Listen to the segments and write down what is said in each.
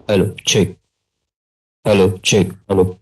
Hello, check. Hello, check. Hello.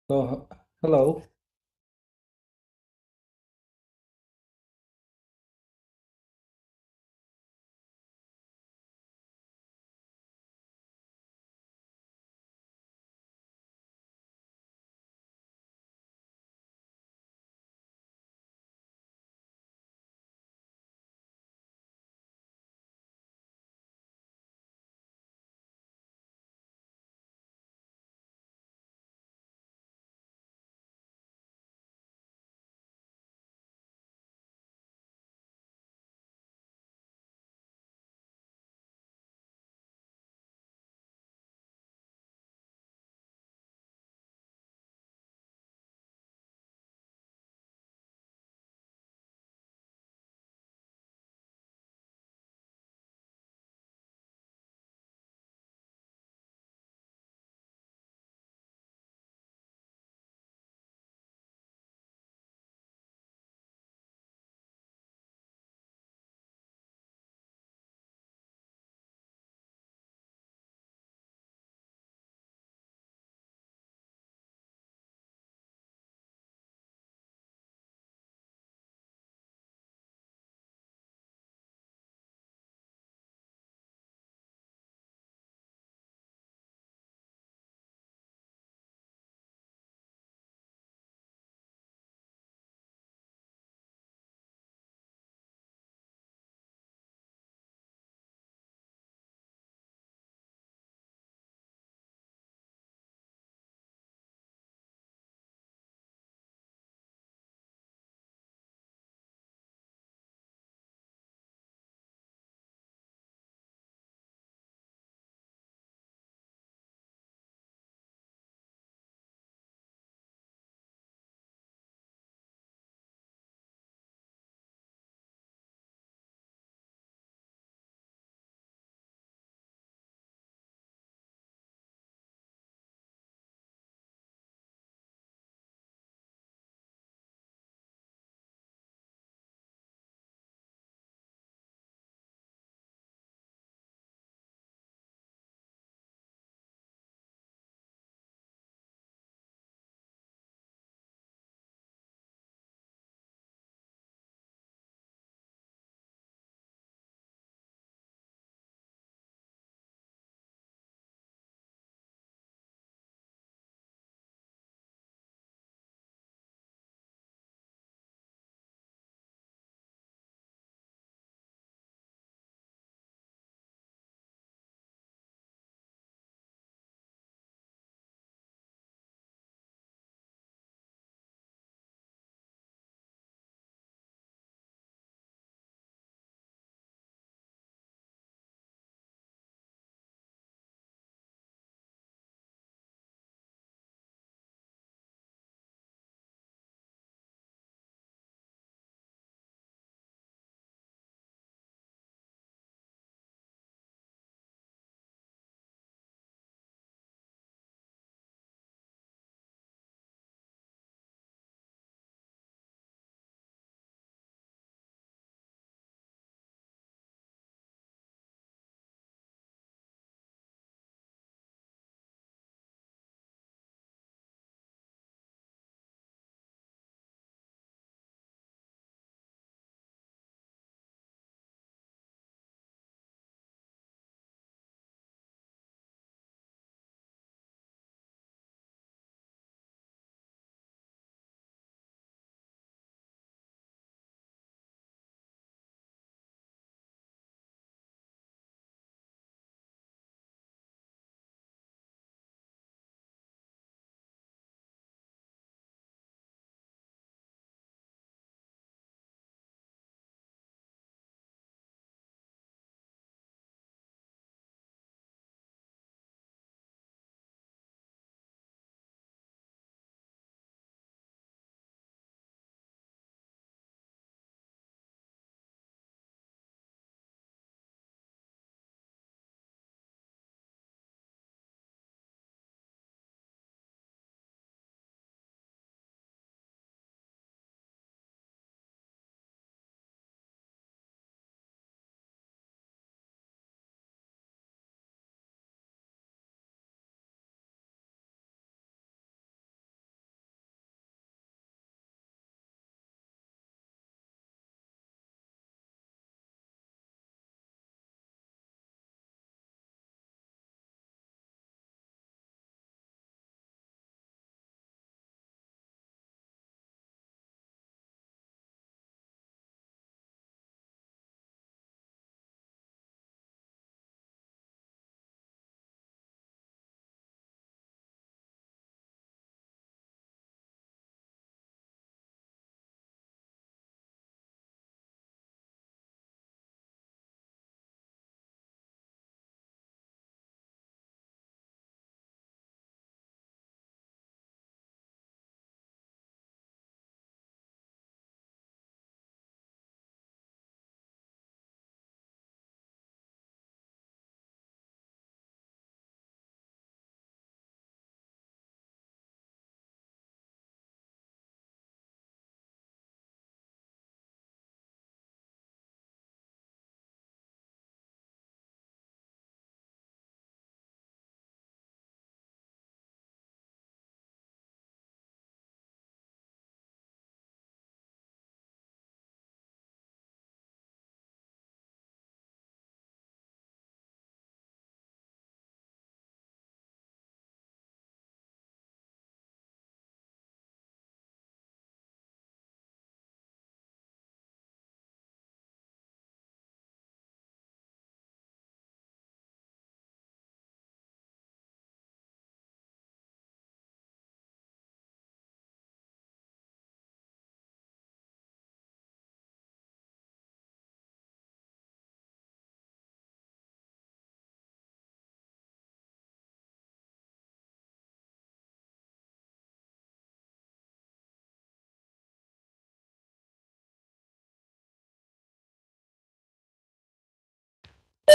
Oh, hello.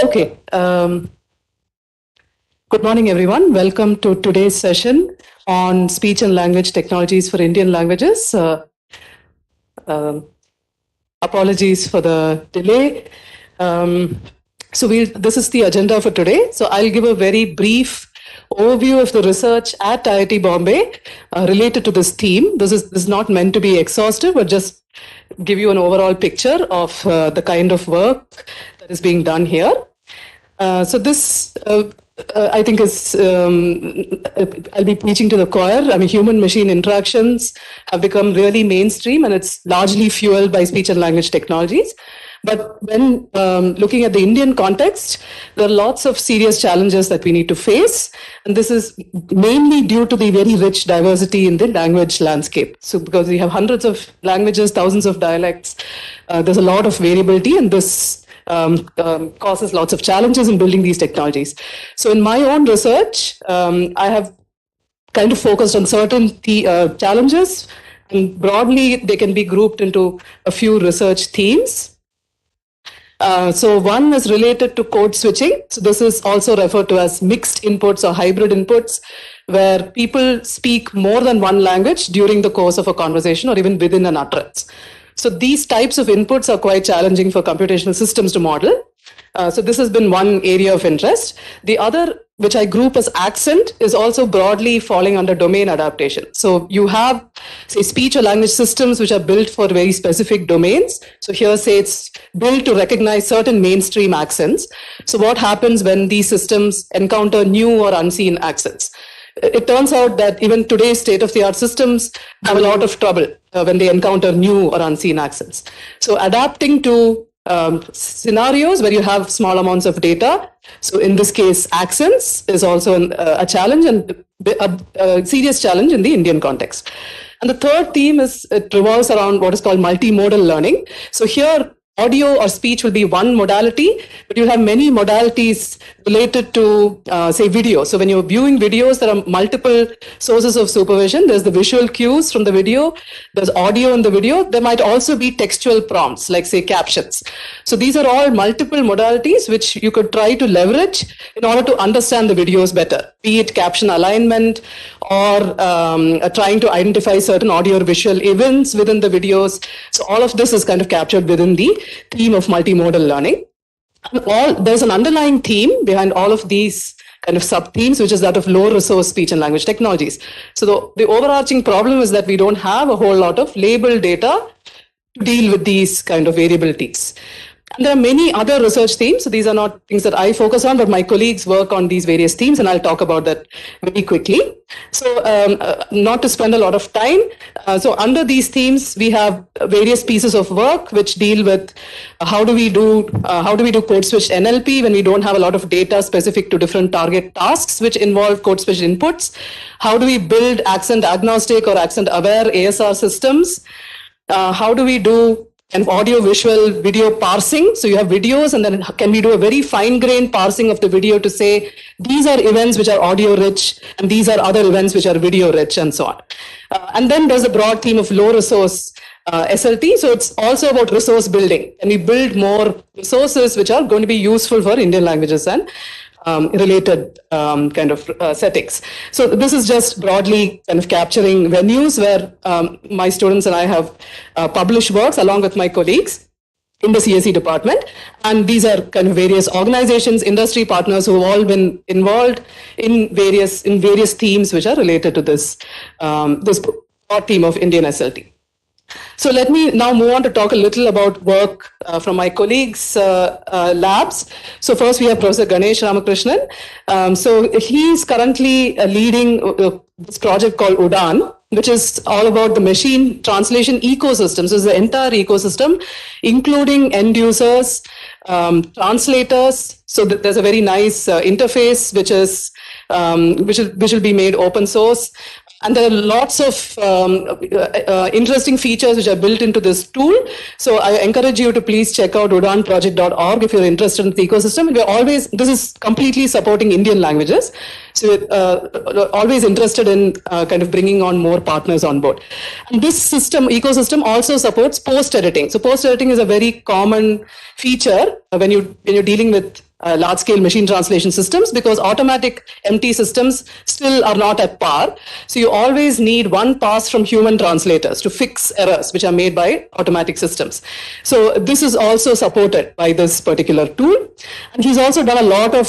Okay. Good morning, everyone. Welcome to today's session on speech and language technologies for Indian languages. Apologies for the delay. This is the agenda for today. So I'll give a very brief overview of the research at IIT Bombay related to this theme. This is not meant to be exhaustive, but just give you an overall picture of the kind of work that is being done here. I think I'll be preaching to the choir. I mean, human-machine interactions have become really mainstream, and it's largely fueled by speech and language technologies. But when looking at the Indian context, there are lots of serious challenges that we need to face. And this is mainly due to the very rich diversity in the language landscape. So because we have hundreds of languages, thousands of dialects, there's a lot of variability, and this causes lots of challenges in building these technologies. So in my own research, I have kind of focused on certain challenges, and broadly they can be grouped into a few research themes. So one is related to code switching. So this is also referred to as mixed inputs or hybrid inputs, where people speak more than one language during the course of a conversation or even within an utterance. So these types of inputs are quite challenging for computational systems to model. So this has been one area of interest. The other, which I group as accent, is also broadly falling under domain adaptation. So you have, say, speech or language systems which are built for very specific domains. So here, say, it's built to recognize certain mainstream accents. So what happens when these systems encounter new or unseen accents? It turns out that even today's state-of-the-art systems have a lot of trouble when they encounter new or unseen accents. So adapting to scenarios where you have small amounts of data, so in this case, accents is also a challenge, and a serious challenge in the Indian context. And the third theme it revolves around what is called multi-modal learning. So here, audio or speech will be one modality, but you have many modalities related to, say, video. So when you're viewing videos, there are multiple sources of supervision. There's the visual cues from the video. There's audio in the video. There might also be textual prompts, like, say, captions. So these are all multiple modalities which you could try to leverage in order to understand the videos better, be it caption alignment or trying to identify certain audio or visual events within the videos. So all of this is kind of captured within the theme of multimodal learning. There's an underlying theme behind all of these kind of sub-themes, which is that of low resource speech and language technologies. So the overarching problem is that we don't have a whole lot of labeled data to deal with these kind of variabilities. And there are many other research themes. So these are not things that I focus on, but my colleagues work on these various themes, and I'll talk about that very quickly. So not to spend a lot of time. So under these themes, we have various pieces of work which deal with how do we do code switched NLP when we don't have a lot of data specific to different target tasks which involve code switched inputs. How do we build accent agnostic or accent aware ASR systems? How do we do an audio visual video parsing? So you have videos, and then can we do a very fine-grained parsing of the video to say these are events which are audio rich and these are other events which are video rich, and so on. And then there's a broad theme of low resource SLT. So it's also about resource building, and we build more resources which are going to be useful for Indian languages and related kind of settings. So this is just broadly kind of capturing venues where my students and I have published works along with my colleagues in the CSE department. And these are kind of various organizations, industry partners who have all been involved in various themes which are related to this broad theme of Indian SLT. So let me now move on to talk a little about work from my colleagues' labs. So first we have Professor Ganesh Ramakrishnan. So he's currently leading this project called UDAN, which is all about the machine translation ecosystem. So it's the entire ecosystem, including end users, translators. So there's a very nice interface which will be made open source. And there are lots of interesting features which are built into this tool. So I encourage you to please check out udanproject.org if you're interested in the ecosystem. This is completely supporting Indian languages. So we're always interested in kind of bringing on more partners on board. And this ecosystem also supports post-editing. So post-editing is a very common feature when you're dealing with large-scale machine translation systems, because automatic MT systems still are not at par. So you always need one pass from human translators to fix errors which are made by automatic systems. So this is also supported by this particular tool. And he's also done a lot of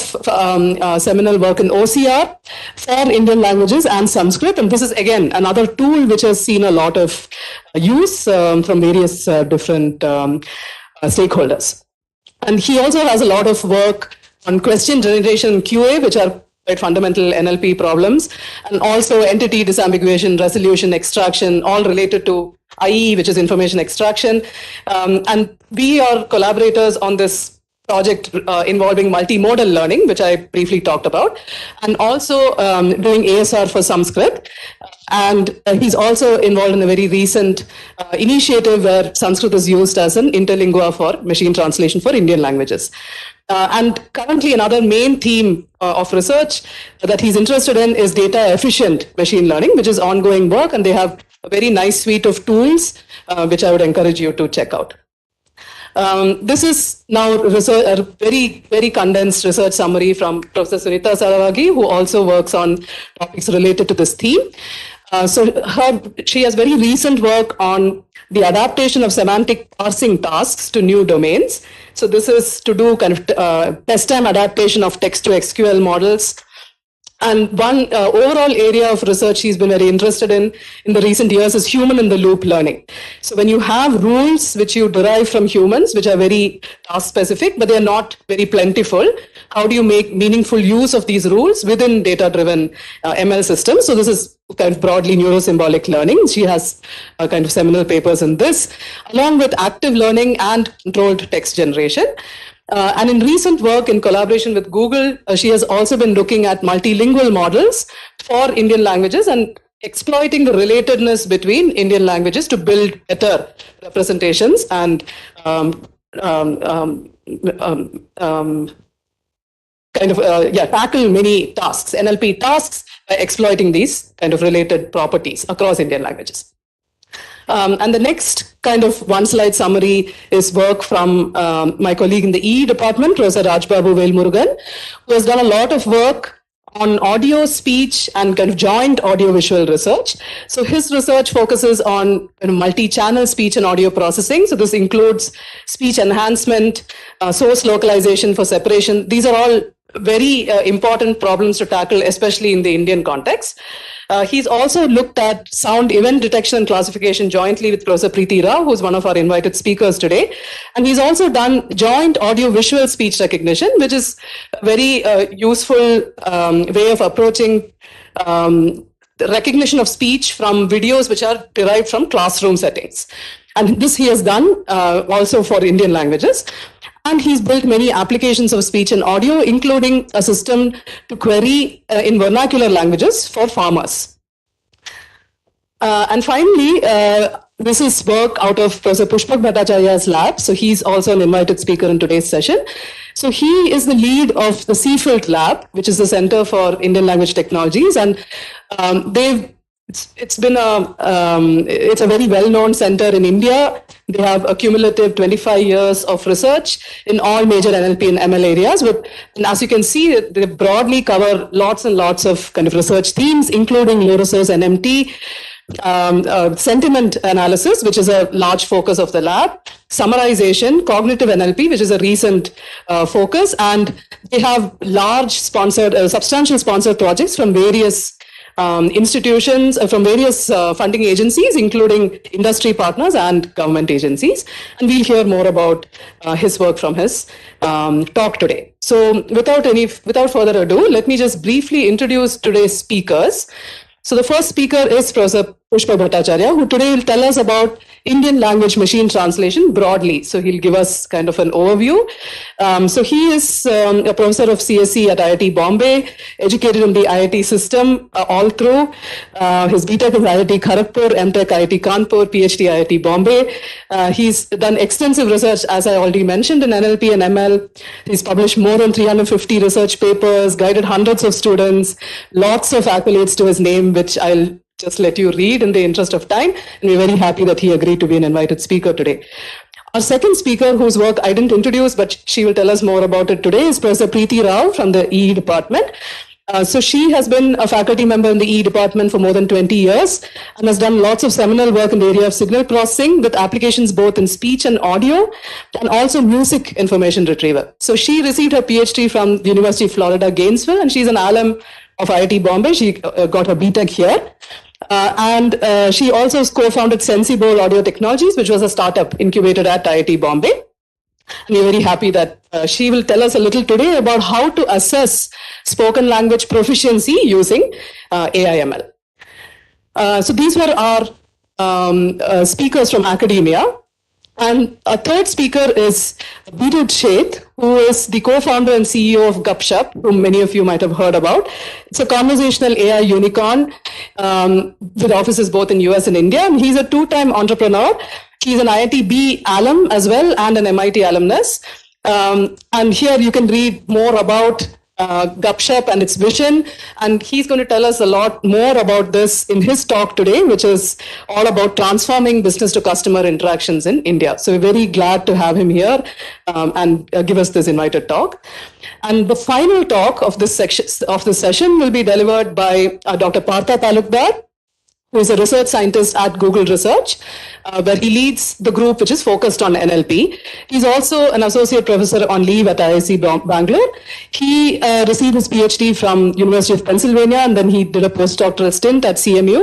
seminal work in OCR for Indian languages and Sanskrit. And this is, again, another tool which has seen a lot of use from various different stakeholders. And he also has a lot of work on question generation QA, which are quite fundamental NLP problems, and also entity disambiguation, resolution, extraction, all related to IE, which is information extraction. And we are collaborators on this project involving multi-modal learning, which I briefly talked about, and also doing ASR for Sanskrit. And he's also involved in a very recent initiative where Sanskrit is used as an interlingua for machine translation for Indian languages. And currently another main theme of research that he's interested in is data efficient machine learning, which is ongoing work, and they have a very nice suite of tools, which I would encourage you to check out. This is now a very, very condensed research summary from Professor Sunita Saravagi, who also works on topics related to this theme. She has very recent work on the adaptation of semantic parsing tasks to new domains. So this is to do kind of test time adaptation of text to SQL models. And one overall area of research he's been very interested in the recent years is human-in-the-loop learning. So when you have rules which you derive from humans, which are very task-specific, but they're not very plentiful, how do you make meaningful use of these rules within data-driven ML systems? So this is kind of broadly neurosymbolic learning. She has kind of seminal papers in this, along with active learning and controlled text generation. And in recent work in collaboration with Google, she has also been looking at multilingual models for Indian languages and exploiting the relatedness between Indian languages to build better representations and tackle many tasks, NLP tasks, by exploiting these kind of related properties across Indian languages. And the next kind of one-slide summary is work from my colleague in the EE department, Professor Rajbabu Velmurugan, who has done a lot of work on audio, speech, and kind of joint audio-visual research. So his research focuses on multi-channel speech and audio processing. So this includes speech enhancement, source localization for separation. These are all very important problems to tackle, especially in the Indian context. He's also looked at sound event detection and classification jointly with Professor Preethi Rao, who's one of our invited speakers today. And he's also done joint audio-visual speech recognition, which is a very useful way of approaching the recognition of speech from videos which are derived from classroom settings. And this he has done also for Indian languages. And he's built many applications of speech and audio, including a system to query in vernacular languages for farmers. And finally, this is work out of Professor Pushpak Bhattacharya's lab. So he's also an invited speaker in today's session. So he is the lead of the CFILT lab, which is the Center for Indian Language Technologies. And it's a very well-known center in India. They have a cumulative 25 years of research in all major NLP and ML areas. And as you can see, they broadly cover lots and lots of kind of research themes, including low resource NMT, sentiment analysis, which is a large focus of the lab, summarization, cognitive NLP, which is a recent focus, and they have large substantial sponsored projects from various institutions, from various funding agencies, including industry partners and government agencies. And we'll hear more about his work from his talk today. So without further ado, let me just briefly introduce today's speakers. So the first speaker is Professor Pushpak Bhattacharya, who today will tell us about Indian language machine translation broadly. So he'll give us kind of an overview. So he is a professor of CSE at IIT Bombay, educated in the IIT system all through. His BTech is IIT Kharagpur, MTech IIT Kanpur, PhD IIT Bombay. He's done extensive research, as I already mentioned, in NLP and ML. He's published more than 350 research papers, guided hundreds of students, lots of accolades to his name, which I'll just let you read in the interest of time. And we're very happy that he agreed to be an invited speaker today. Our second speaker, whose work I didn't introduce, but she will tell us more about it today, is Professor Preethi Rao from the EE department. So she has been a faculty member in the EE department for more than 20 years and has done lots of seminal work in the area of signal processing with applications both in speech and audio and also music information retrieval. So she received her PhD from the University of Florida, Gainesville, and she's an alum of IIT Bombay. She got her BTech here. And she also co-founded Sensible Audio Technologies, which was a startup incubated at IIT Bombay. And we're very happy that she will tell us a little today about how to assess spoken language proficiency using AI/ML. So these were our speakers from academia. And our third speaker is Birud Sheth, who is the co-founder and CEO of Gupshup, whom many of you might have heard about. It's a conversational AI unicorn with offices both in US and India. And he's a two-time entrepreneur. He's an IIT-B alum as well and an MIT alumnus. And here you can read more about Gupshup and its vision. And he's going to tell us a lot more about this in his talk today, which is all about transforming business to customer interactions in India. So we're very glad to have him here and give us this invited talk. And the final talk of this session will be delivered by Dr. Partha Talukdar, who is a research scientist at Google Research, where he leads the group which is focused on NLP. He's also an associate professor on leave at IIT Bangalore. He received his PhD from University of Pennsylvania, and then he did a postdoctoral stint at CMU.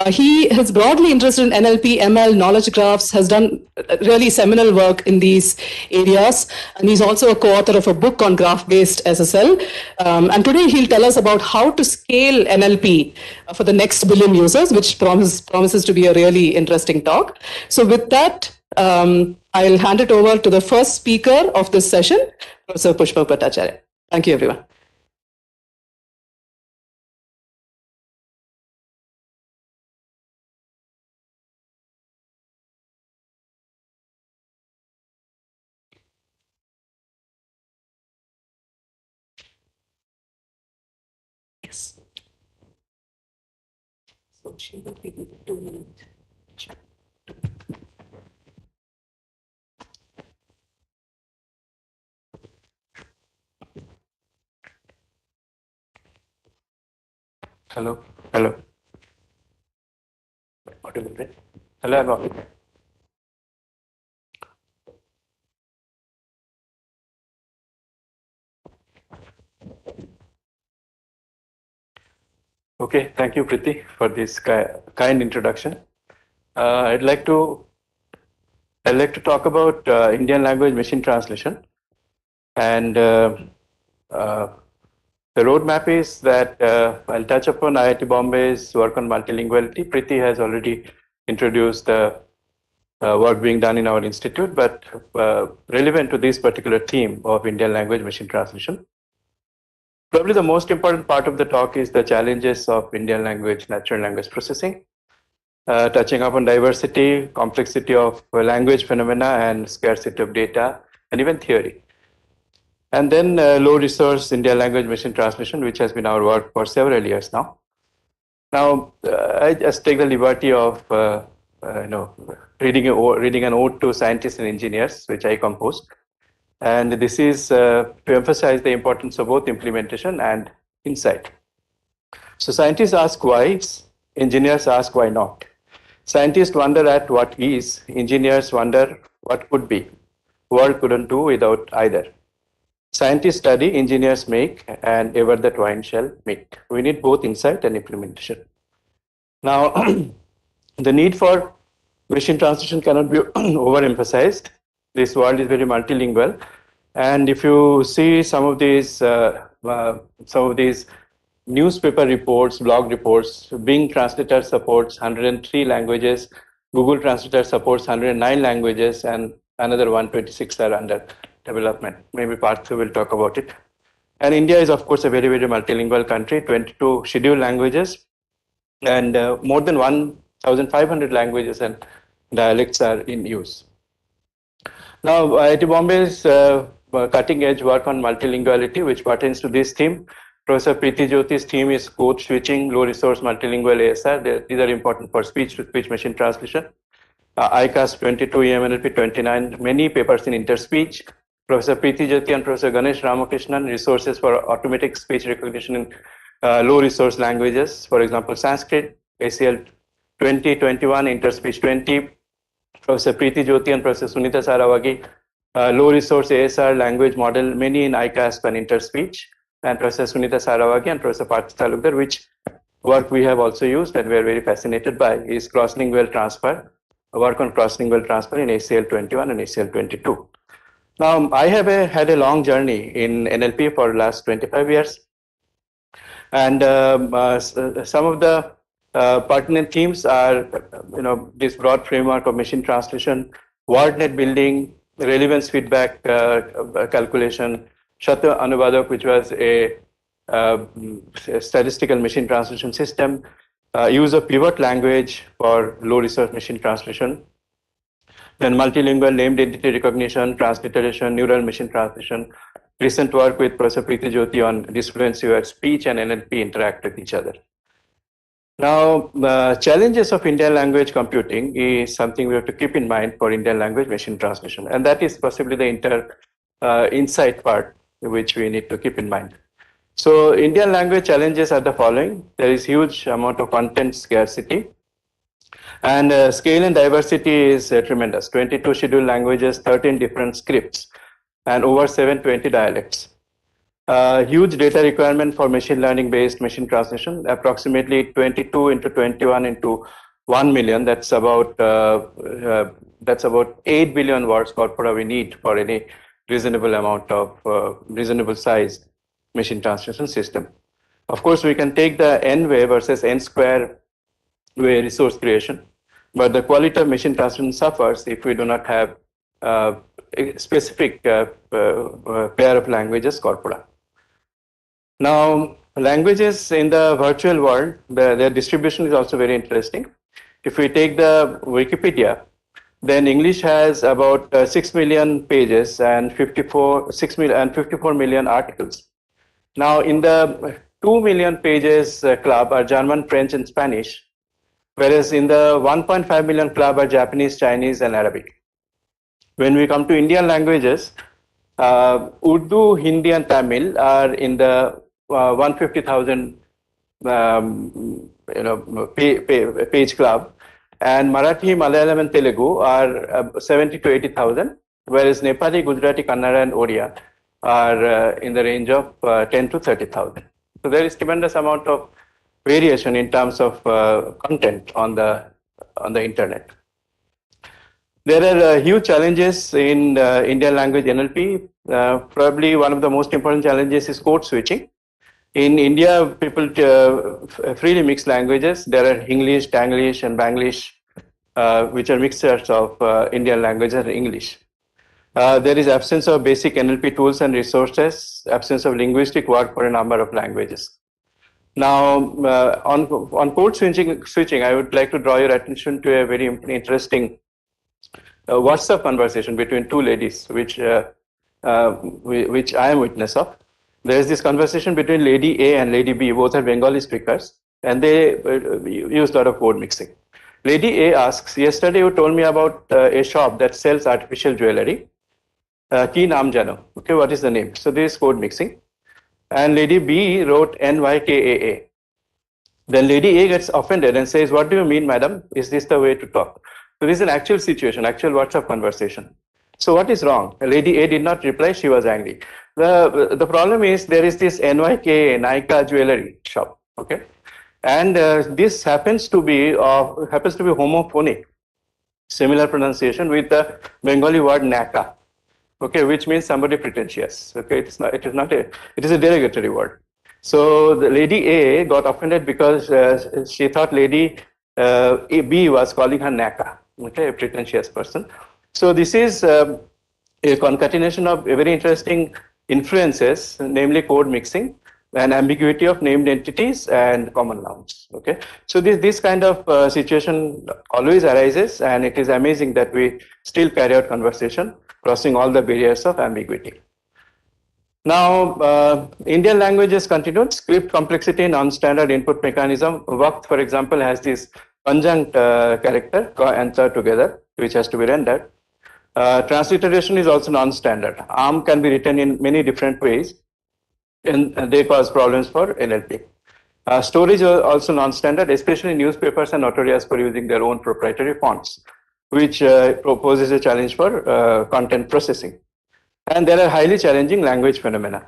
He is broadly interested in NLP, ML, knowledge graphs, has done really seminal work in these areas. And he's also a co-author of a book on graph-based SSL. And today he'll tell us about how to scale NLP for the next billion users, which promises to be a really interesting talk. So with that, I'll hand it over to the first speaker of this session, Professor Pushpak Bhattacharya. Thank you, everyone. Yes. So she will be 2 minutes. Hello. Hello. Audible, right? Hello, I'm audible. Okay, thank you, Preethi, for this kind introduction. I'd like to talk about Indian language machine translation, and the roadmap is that I'll touch upon IIT Bombay's work on multilinguality. Preethi has already introduced the work being done in our institute, but relevant to this particular theme of Indian language machine translation. Probably the most important part of the talk is the challenges of Indian language natural language processing, touching upon diversity, complexity of language phenomena, and scarcity of data, and even theory. And then low resource Indian language machine translation, which has been our work for several years now. Now, I just take the liberty of reading an ode to scientists and engineers, which I composed. And this is to emphasize the importance of both implementation and insight. So scientists ask why, engineers ask why not. Scientists wonder at what is, engineers wonder what could be. World couldn't do without either. Scientists study, engineers make, and ever the twain shall meet. We need both insight and implementation. Now, the need for machine translation cannot be overemphasized. This world is very multilingual, and if you see some of these newspaper reports, blog reports, Bing Translator supports 103 languages, Google Translator supports 109 languages, and another 126 are under development. Maybe Partha will talk about it. And India is, of course, a very, very multilingual country, 22 scheduled languages, and more than 1,500 languages and dialects are in use. Now, IIT Bombay's cutting edge work on multilinguality, which pertains to this theme, Professor Preethi Jyoti's theme is code switching, low resource multilingual ASR. These are important for speech to speech machine translation. ICAS 22, EMNLP 29, many papers in interspeech. Professor Preethi Jyoti and Professor Ganesh Ramakrishnan, resources for automatic speech recognition in low resource languages. For example, Sanskrit, ACL 2021, interspeech 20. Professor Preethi Jyoti and Professor Sunita Sarawagi, low resource ASR language model, many in ICASP and interspeech. And Professor Sunita Sarawagi and Professor Parth Talukdar, which work we have also used and we are very fascinated by, is cross-lingual transfer, work on cross-lingual transfer in ACL 21 and ACL 22. Now, I have had a long journey in NLP for the last 25 years. And some of the pertinent themes are, this broad framework of machine translation, Wordnet building, relevance feedback calculation, Shata Anuvadak, which was a statistical machine translation system, use of pivot language for low resource machine translation, then multilingual named entity recognition, transliteration, neural machine translation. Recent work with Professor Preethi Jyoti on disfluency where speech and NLP interact with each other. Now, the challenges of Indian language computing is something we have to keep in mind for Indian language machine translation. And that is possibly the insight part which we need to keep in mind. So Indian language challenges are the following. There is huge amount of content scarcity. And scale and diversity is tremendous. 22 scheduled languages, 13 different scripts, and over 720 dialects. Huge data requirement for machine learning based machine translation, approximately 22 into 21 into 1 million. That's about 8 billion words corpora we need for any reasonable amount of reasonable size machine translation system. Of course, we can take the n way versus n square way resource creation, but the quality of machine translation suffers if we do not have a specific pair of languages corpora. Now, languages in the virtual world, their distribution is also very interesting. If we take the Wikipedia, then English has about 6 million pages and 54 million articles. Now, in the 2 million pages club are German, French, and Spanish, whereas in the 1.5 million club are Japanese, Chinese, and Arabic. When we come to Indian languages, Urdu, Hindi, and Tamil are in the 150,000 page club, and Marathi, Malayalam, and Telugu are 70 to 80,000, whereas Nepali, Gujarati, Kannada, and Odia are in the range of 10 to 30,000. So there is tremendous amount of variation in terms of content on the internet. There are huge challenges in Indian language NLP. Probably one of the most important challenges is code switching. In India, people freely mix languages. There are English, Tanglish, and Banglish, which are mixtures of Indian language and English. There is absence of basic NLP tools and resources, absence of linguistic work for a number of languages. Now, on code switching, I would like to draw your attention to a very interesting WhatsApp conversation between two ladies, which I am witness of. There is this conversation between Lady A and Lady B, both are Bengali speakers, and they use a lot of code mixing. Lady A asks, yesterday you told me about a shop that sells artificial jewelry. Ki naam jano. Okay, what is the name? So there is code mixing. And Lady B wrote NYKAA. Then Lady A gets offended and says, what do you mean, madam? Is this the way to talk? So this is an actual situation, actual WhatsApp conversation. So what is wrong? Lady A did not reply, she was angry. The problem is there is this NYKA, Nika jewelry shop, okay? And this happens to be homophonic, similar pronunciation with the Bengali word Naka, okay, which means somebody pretentious, okay? It is a derogatory word. So the Lady A got offended because she thought Lady B was calling her Naka, okay, a pretentious person. So this is a concatenation of very interesting influences, namely code mixing and ambiguity of named entities and common nouns. Okay, so this kind of situation always arises, and it is amazing that we still carry out conversation crossing all the barriers of ambiguity. Now, Indian languages continued. Script complexity, non-standard input mechanism. Vakt, for example, has this conjunct character, and together, which has to be rendered. Transliteration is also non-standard. ARM can be written in many different ways, and they cause problems for NLP. Storage is also non-standard, especially newspapers are notorious for using their own proprietary fonts, which poses a challenge for content processing. And there are highly challenging language phenomena.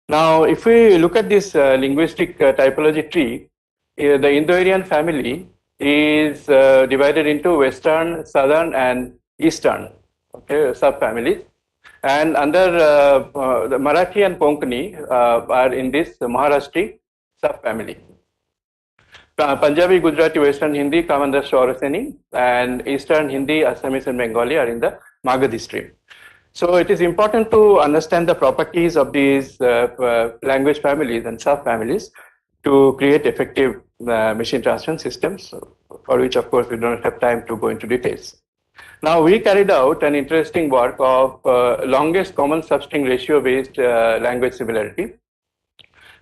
Now, if we look at this linguistic typology tree, the Indo-Aryan family is divided into Western, Southern, and Eastern subfamilies. And under the Marathi and Konkani are in this Maharashtri subfamily. Punjabi, Gujarati, Western Hindi come under Sauraseni, and Eastern Hindi, Assamese, and Bengali are in the Magadhi stream. So it is important to understand the properties of these language families and subfamilies to create effective machine translation systems, for which, of course, we don't have time to go into details. Now, we carried out an interesting work of longest common substring ratio based language similarity.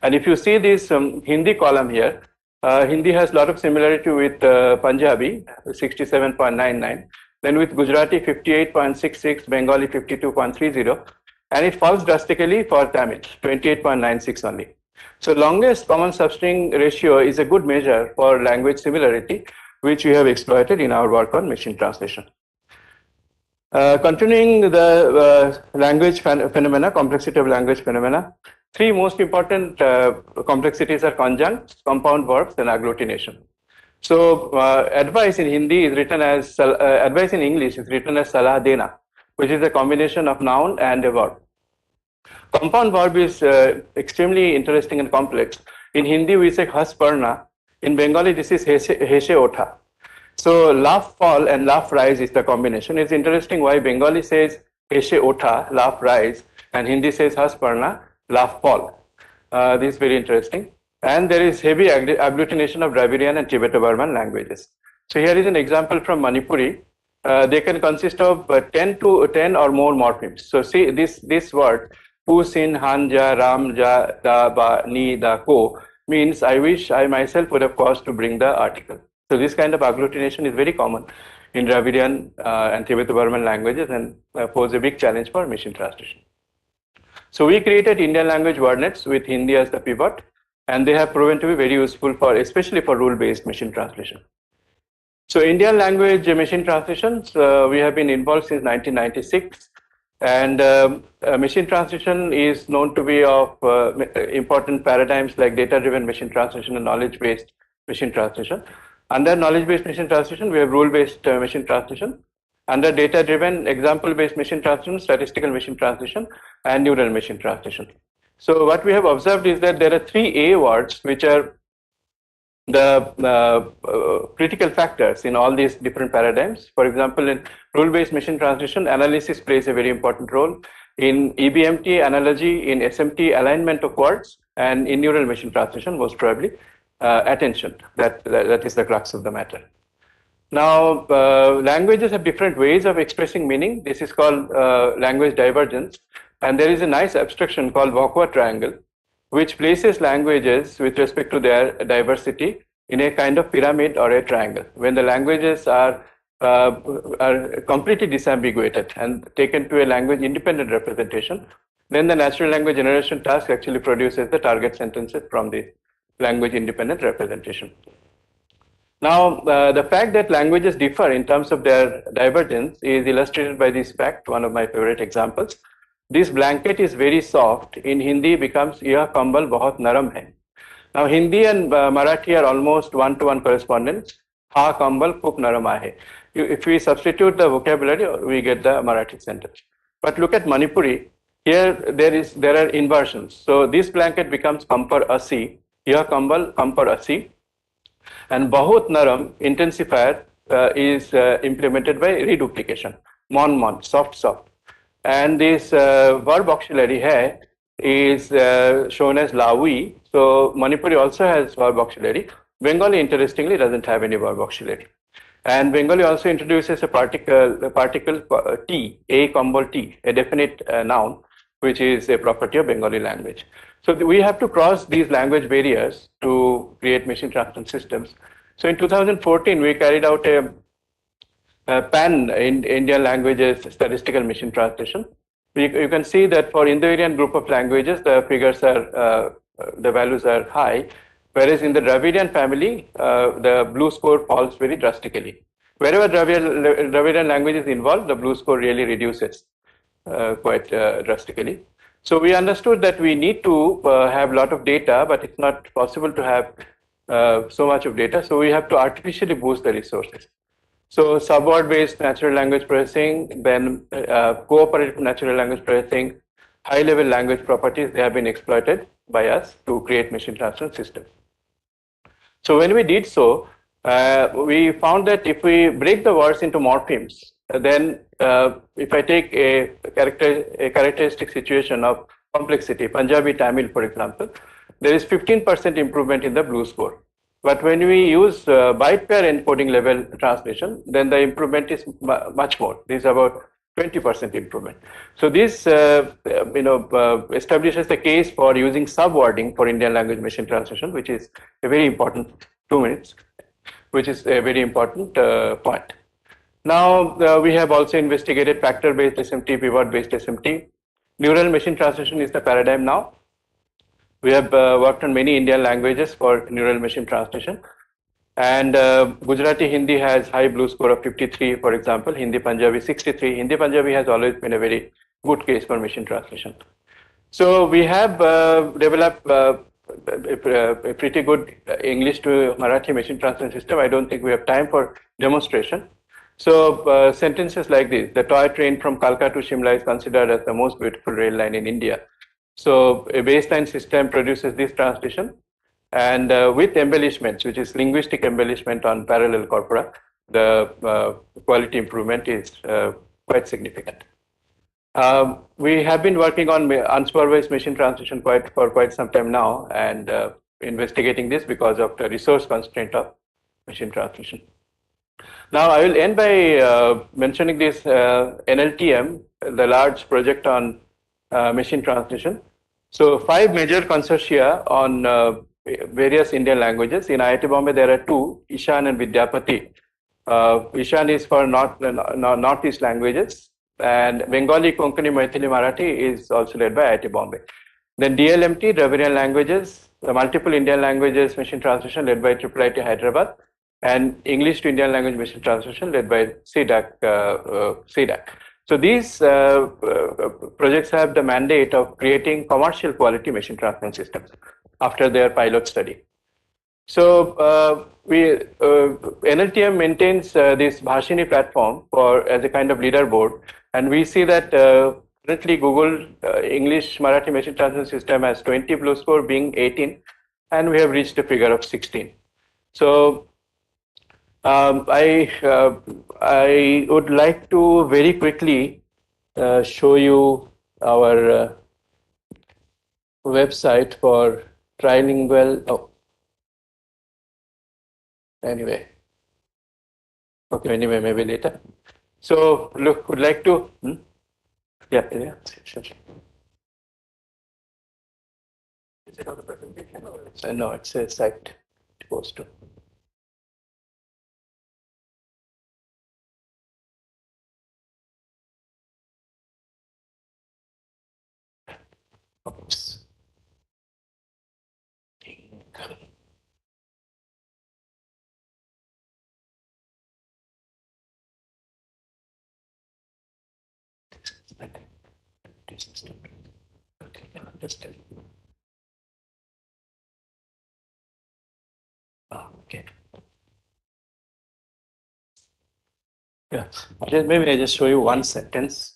And if you see this Hindi column here, Hindi has a lot of similarity with Punjabi, 67.99, then with Gujarati, 58.66, Bengali, 52.30, and it falls drastically for Tamil, 28.96 only. So longest common substring ratio is a good measure for language similarity, which we have exploited in our work on machine translation. Continuing the language phenomena, complexity of language phenomena, three most important complexities are conjuncts, compound verbs, and agglutination. So advice in Hindi is written as, advice in English is written as salah dena, which is a combination of noun and a verb. Compound verb is extremely interesting and complex. In Hindi, we say has parna. In Bengali, this is heshe otha. So laugh fall and laugh rise is the combination. It's interesting why Bengali says heshe otha, laugh rise, and Hindi says has parna, laugh fall. This is very interesting. And there is heavy agglutination of Dravidian and Tibeto-Burman languages. So here is an example from Manipuri. They can consist of 10 or more morphemes. So see this word, pu, sin, han, ja, ram, ja, da, ba, ni, da, ko, means I wish I myself would have caused to bring the article. So this kind of agglutination is very common in Dravidian and Tibeto-Burman languages and pose a big challenge for machine translation. So we created Indian language Wordnets with Hindi as the pivot, and they have proven to be very useful for, especially for rule-based machine translation. So Indian language machine translations, we have been involved since 1996, and machine translation is known to be of important paradigms like data-driven machine translation and knowledge-based machine translation. Under knowledge-based machine translation, we have rule-based machine translation. Under data-driven, example-based machine translation, statistical machine translation, and neural machine translation. So what we have observed is that there are 3 A words which are the critical factors in all these different paradigms. For example, in rule-based machine translation, analysis plays a very important role. In EBMT, analogy, in SMT, alignment of words, and in neural machine translation, most probably, attention. That is the crux of the matter. Now, languages have different ways of expressing meaning. This is called language divergence. And there is a nice abstraction called Vauquois triangle, which places languages with respect to their diversity in a kind of pyramid or a triangle. When the languages are completely disambiguated and taken to a language independent representation, then the natural language generation task actually produces the target sentences from the language independent representation. Now, the fact that languages differ in terms of their divergence is illustrated by this fact, one of my favorite examples. This blanket is very soft. In Hindi becomes "Yah kambal bahut naram hai." Now, Hindi and Marathi are almost one-to-one correspondents. Ha kambal khub naram hai. If we substitute the vocabulary, we get the Marathi sentence. But look at Manipuri. Here there are inversions. So this blanket becomes kampar asi. Yah kambal kampar asi. And bahut naram intensifier is implemented by reduplication. Mon, soft. And this verb auxiliary hai is shown as lawi. So Manipuri also has verb auxiliary. Bengali, interestingly, doesn't have any verb auxiliary. And Bengali also introduces a particle T, a kambal T, a definite noun, which is a property of Bengali language. So we have to cross these language barriers to create machine translation systems. So in 2014, we carried out a pan in Indian languages statistical machine translation. You can see that for Indo-Aryan group of languages, the figures are, the values are high, whereas in the Dravidian family, the blue score falls very drastically. Wherever Dravidian language is involved, the blue score really reduces quite drastically. So we understood that we need to have a lot of data, but it's not possible to have so much of data. So we have to artificially boost the resources. So subword-based natural language processing, then cooperative natural language processing, high-level language properties, they have been exploited by us to create machine translation systems. So when we did so, we found that if we break the words into morphemes, then if I take a characteristic situation of complexity, Punjabi Tamil, for example, there is 15% improvement in the blue score. But when we use byte pair encoding level translation, then the improvement is much more. This is about 20% improvement. So this establishes the case for using subwording for Indian language machine translation, which is a very important 2 minutes, which is a very important point. Now we have also investigated factor-based SMT, pivot-based SMT. Neural machine translation is the paradigm now. We have worked on many Indian languages for neural machine translation. And Gujarati Hindi has high blue score of 53, for example, Hindi Punjabi 63. Hindi Punjabi has always been a very good case for machine translation. So we have developed a pretty good English to Marathi machine translation system. I don't think we have time for demonstration. So sentences like this: the toy train from Kalka to Shimla is considered as the most beautiful rail line in India. So a baseline system produces this translation, and with embellishments, which is linguistic embellishment on parallel corpora, the quality improvement is quite significant. We have been working on unsupervised machine translation for quite some time now, and investigating this because of the resource constraint of machine translation. Now, I will end by mentioning this NLTM, the large project on machine translation. So 5 major consortia on various Indian languages. In IIT Bombay, there are 2, Ishan and Vidyapati. Ishan is for Northeast languages, and Bengali, Konkani, Maithili, Marathi is also led by IIT Bombay. Then DLMT, Dravidian languages, the multiple Indian languages machine translation led by IIIT Hyderabad, and English to Indian language machine translation led by CDAC. So these projects have the mandate of creating commercial quality machine translation systems after their pilot study. So NLTM maintains this Bhashini platform as a kind of leaderboard, and we see that currently Google English Marathi machine translation system has 20 blue score, being 18, and we have reached a figure of 16. So I would like to very quickly show you our website for trilingual. Oh, anyway, okay. Anyway, maybe later. So, look, would like to. Yeah, sure. Is it on the presentation or no? It's a site to post to. Oops. Okay. Yeah. Maybe I just show you one sentence.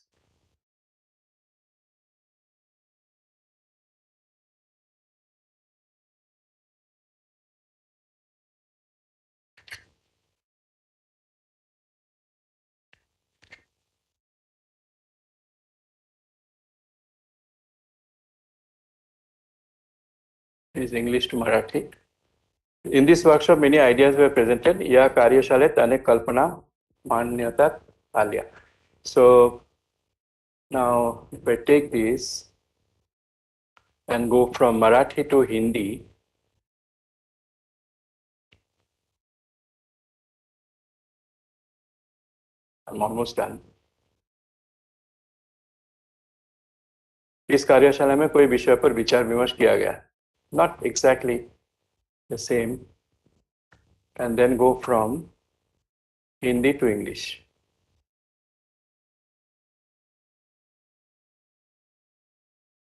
Is English to Marathi. In this workshop, many ideas were presented. या कार्यशाळेत अनेक कल्पना मांडण्यात आल्या. So now, if I take this, and go from Marathi to Hindi. I'm almost done. इस कार्यशाला में कोई विषय पर विचार विमर्श किया गया, not exactly the same, and then go from Hindi to English.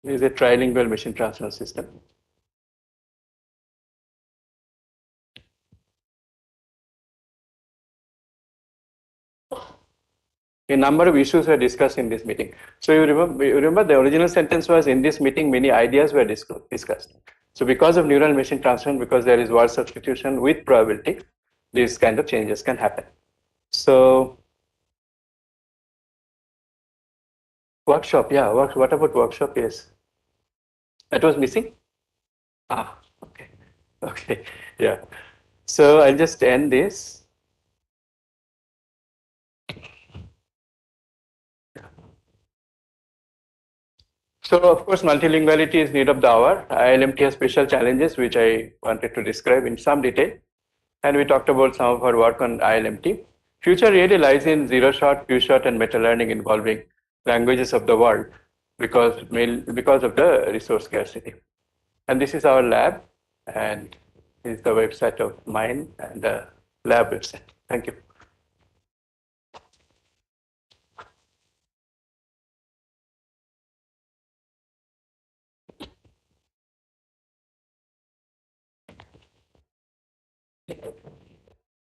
This is a trilingual machine translation system. A number of issues were discussed in this meeting. So you remember the original sentence was, in this meeting many ideas were discussed. So because of neural machine translation, because there is word substitution with probability, these kind of changes can happen. So workshop, yeah, what about workshop? Yes, that was missing. Okay, yeah. So I'll just end this. So of course, multilinguality is need of the hour. ILMT has special challenges, which I wanted to describe in some detail. And we talked about some of our work on ILMT. Future really lies in zero-shot, few-shot, and meta-learning involving languages of the world because of the resource scarcity. And this is our lab, and this is the website of mine and the lab website. Thank you.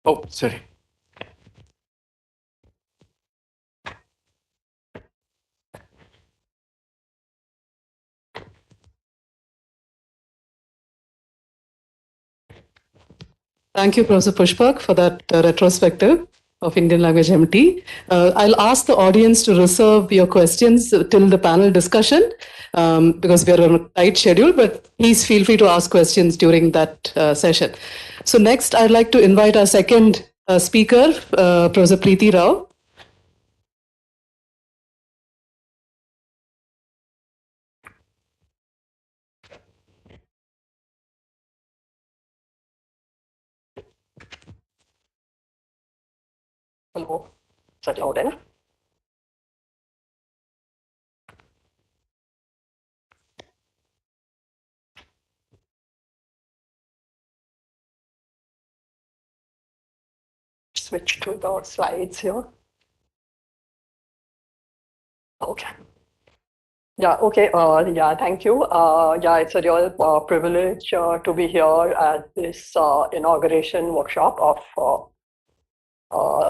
Oh, sorry. Thank you, Professor Pushpak, for that retrospective of Indian language MT. I'll ask the audience to reserve your questions till the panel discussion because we are on a tight schedule, but please feel free to ask questions during that session. So next, I'd like to invite our second speaker, Professor Preethi Rao. Hello, is that loud enough? Switch to the slides here. Okay. Yeah, okay. Yeah, thank you. Yeah, it's a real privilege to be here at this inauguration workshop of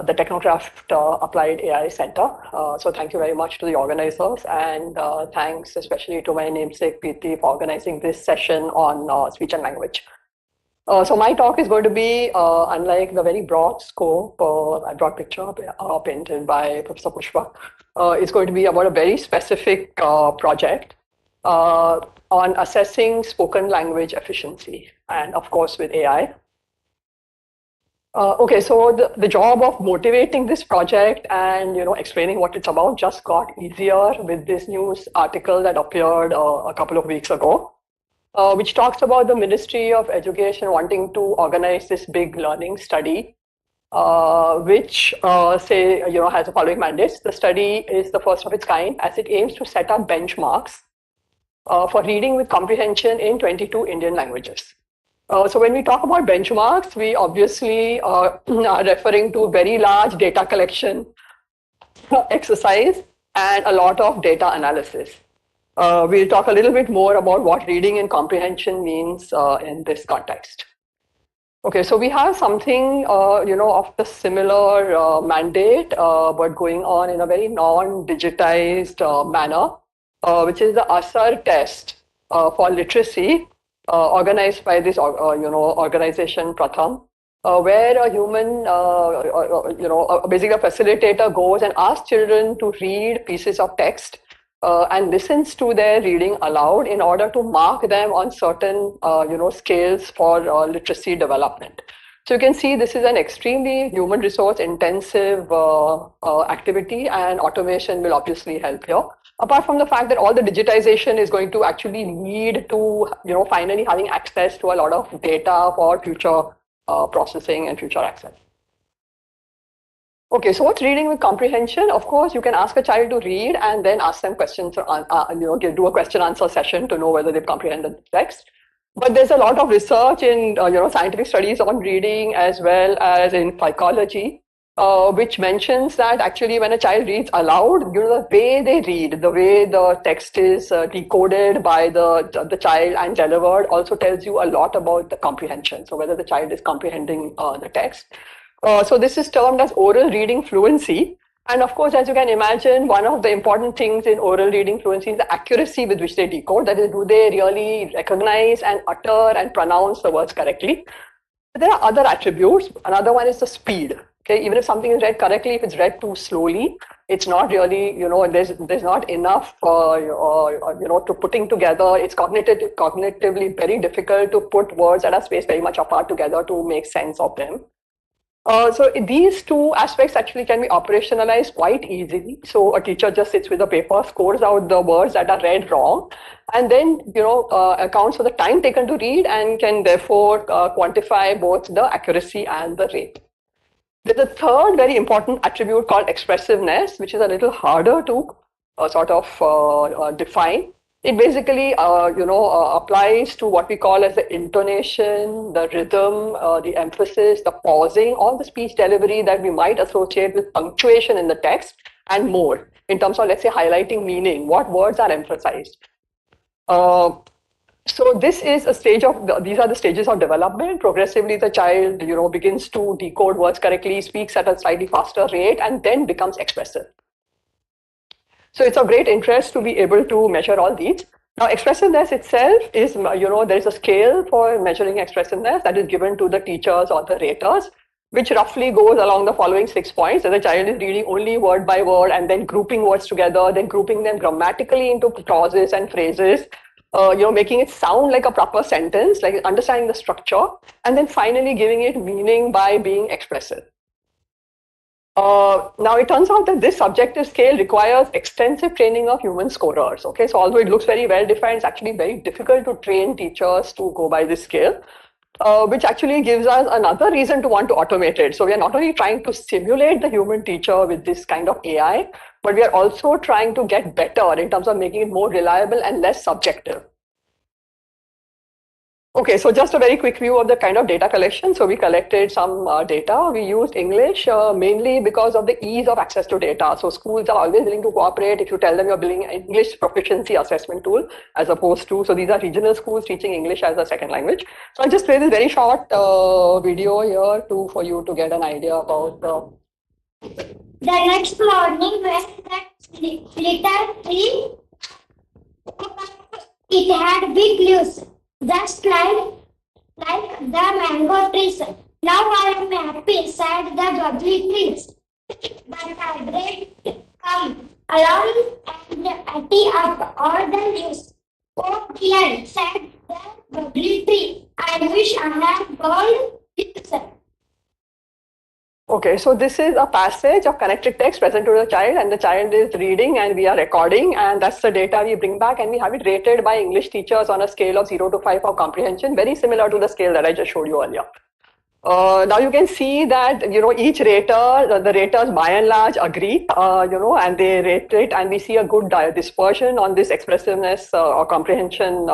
the Technocraft Applied AI Center. So thank you very much to the organizers, and thanks especially to my namesake Preethi for organizing this session on speech and language. So my talk is going to be, unlike the very broad scope, broad picture painted by Professor Pushpak, it's going to be about a very specific project on assessing spoken language efficiency, and of course with AI. Okay, so the job of motivating this project and explaining what it's about just got easier with this news article that appeared a couple of weeks ago, which talks about the Ministry of Education wanting to organize this big learning study, which has the following mandates. The study is the first of its kind as it aims to set up benchmarks for reading with comprehension in 22 Indian languages. So when we talk about benchmarks, we obviously are referring to very large data collection exercise and a lot of data analysis. We'll talk a little bit more about what reading and comprehension means in this context. Okay, so we have something, of the similar mandate, but going on in a very non-digitized manner, which is the ASAR test for literacy, organized by this, organization Pratham, where a human, basically a facilitator goes and asks children to read pieces of text and listens to their reading aloud in order to mark them on certain, scales for literacy development. So you can see this is an extremely human resource intensive activity, and automation will obviously help here. apart from the fact that all the digitization is going to actually lead to, finally having access to a lot of data for future processing and future access. Okay, so what's reading with comprehension? Of course, you can ask a child to read and then ask them questions, do a question answer session to know whether they've comprehended the text. But there's a lot of research in, scientific studies on reading as well as in psychology, which mentions that actually when a child reads aloud, the way they read, the way the text is decoded by the child and delivered also tells you a lot about the comprehension. So whether the child is comprehending the text. So this is termed as oral reading fluency. And of course, as you can imagine, one of the important things in oral reading fluency is the accuracy with which they decode. That is, do they really recognize and utter and pronounce the words correctly? But there are other attributes. Another one is the speed. Okay, even if something is read correctly, if it's read too slowly, it's not really, there's not enough, to putting together. It's cognitively very difficult to put words that are spaced very much apart together to make sense of them. So these two aspects actually can be operationalized quite easily. So a teacher just sits with a paper, scores out the words that are read wrong, and then accounts for the time taken to read and can therefore quantify both the accuracy and the rate. There's a third very important attribute called expressiveness, which is a little harder to define. It basically, applies to what we call as the intonation, the rhythm, the emphasis, the pausing, all the speech delivery that we might associate with punctuation in the text and more in terms of, let's say, highlighting meaning, what words are emphasized. So this is a stage of, these are the stages of development. Progressively, the child, begins to decode words correctly, speaks at a slightly faster rate, and then becomes expressive. So it's of great interest to be able to measure all these. Now, expressiveness itself is, there is a scale for measuring expressiveness that is given to the teachers or the raters, which roughly goes along the following 6 points. So the child is reading only word by word and then grouping words together, then grouping them grammatically into clauses and phrases, making it sound like a proper sentence, like understanding the structure, and then finally giving it meaning by being expressive. Now, it turns out that this subjective scale requires extensive training of human scorers. Okay, so although it looks very well defined, it's actually very difficult to train teachers to go by this scale, which actually gives us another reason to want to automate it. So we are not only trying to simulate the human teacher with this kind of AI, but we are also trying to get better in terms of making it more reliable and less subjective. Okay, so just a very quick view of the kind of data collection. So we collected some data. We used English mainly because of the ease of access to data. So schools are always willing to cooperate if you tell them you're building an English proficiency assessment tool, as opposed to, so these are regional schools teaching English as a second language. So I'll just play this very short video here for you to get an idea about the next morning when that little tree, it had big leaves, just like the mango trees. Now I am happy, said the bubbly trees. But I did come along and ate up all the leaves. Oh dear, said the bubbly tree. I wish I had gone with them. Okay, so this is a passage of connected text present to the child, and the child is reading and we are recording, and that's the data we bring back, and we have it rated by English teachers on a scale of 0 to 5 for comprehension, very similar to the scale that I just showed you earlier. Now you can see that, each rater, the raters by and large agree, and they rate it, and we see a good dispersion on this expressiveness or comprehension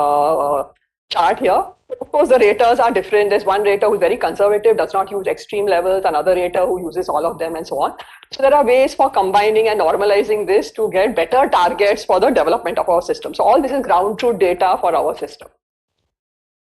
chart here. Of course, the raters are different. There's one rater who's very conservative, does not use extreme levels, another rater who uses all of them, and so on. So there are ways for combining and normalizing this to get better targets for the development of our system. So all this is ground truth data for our system.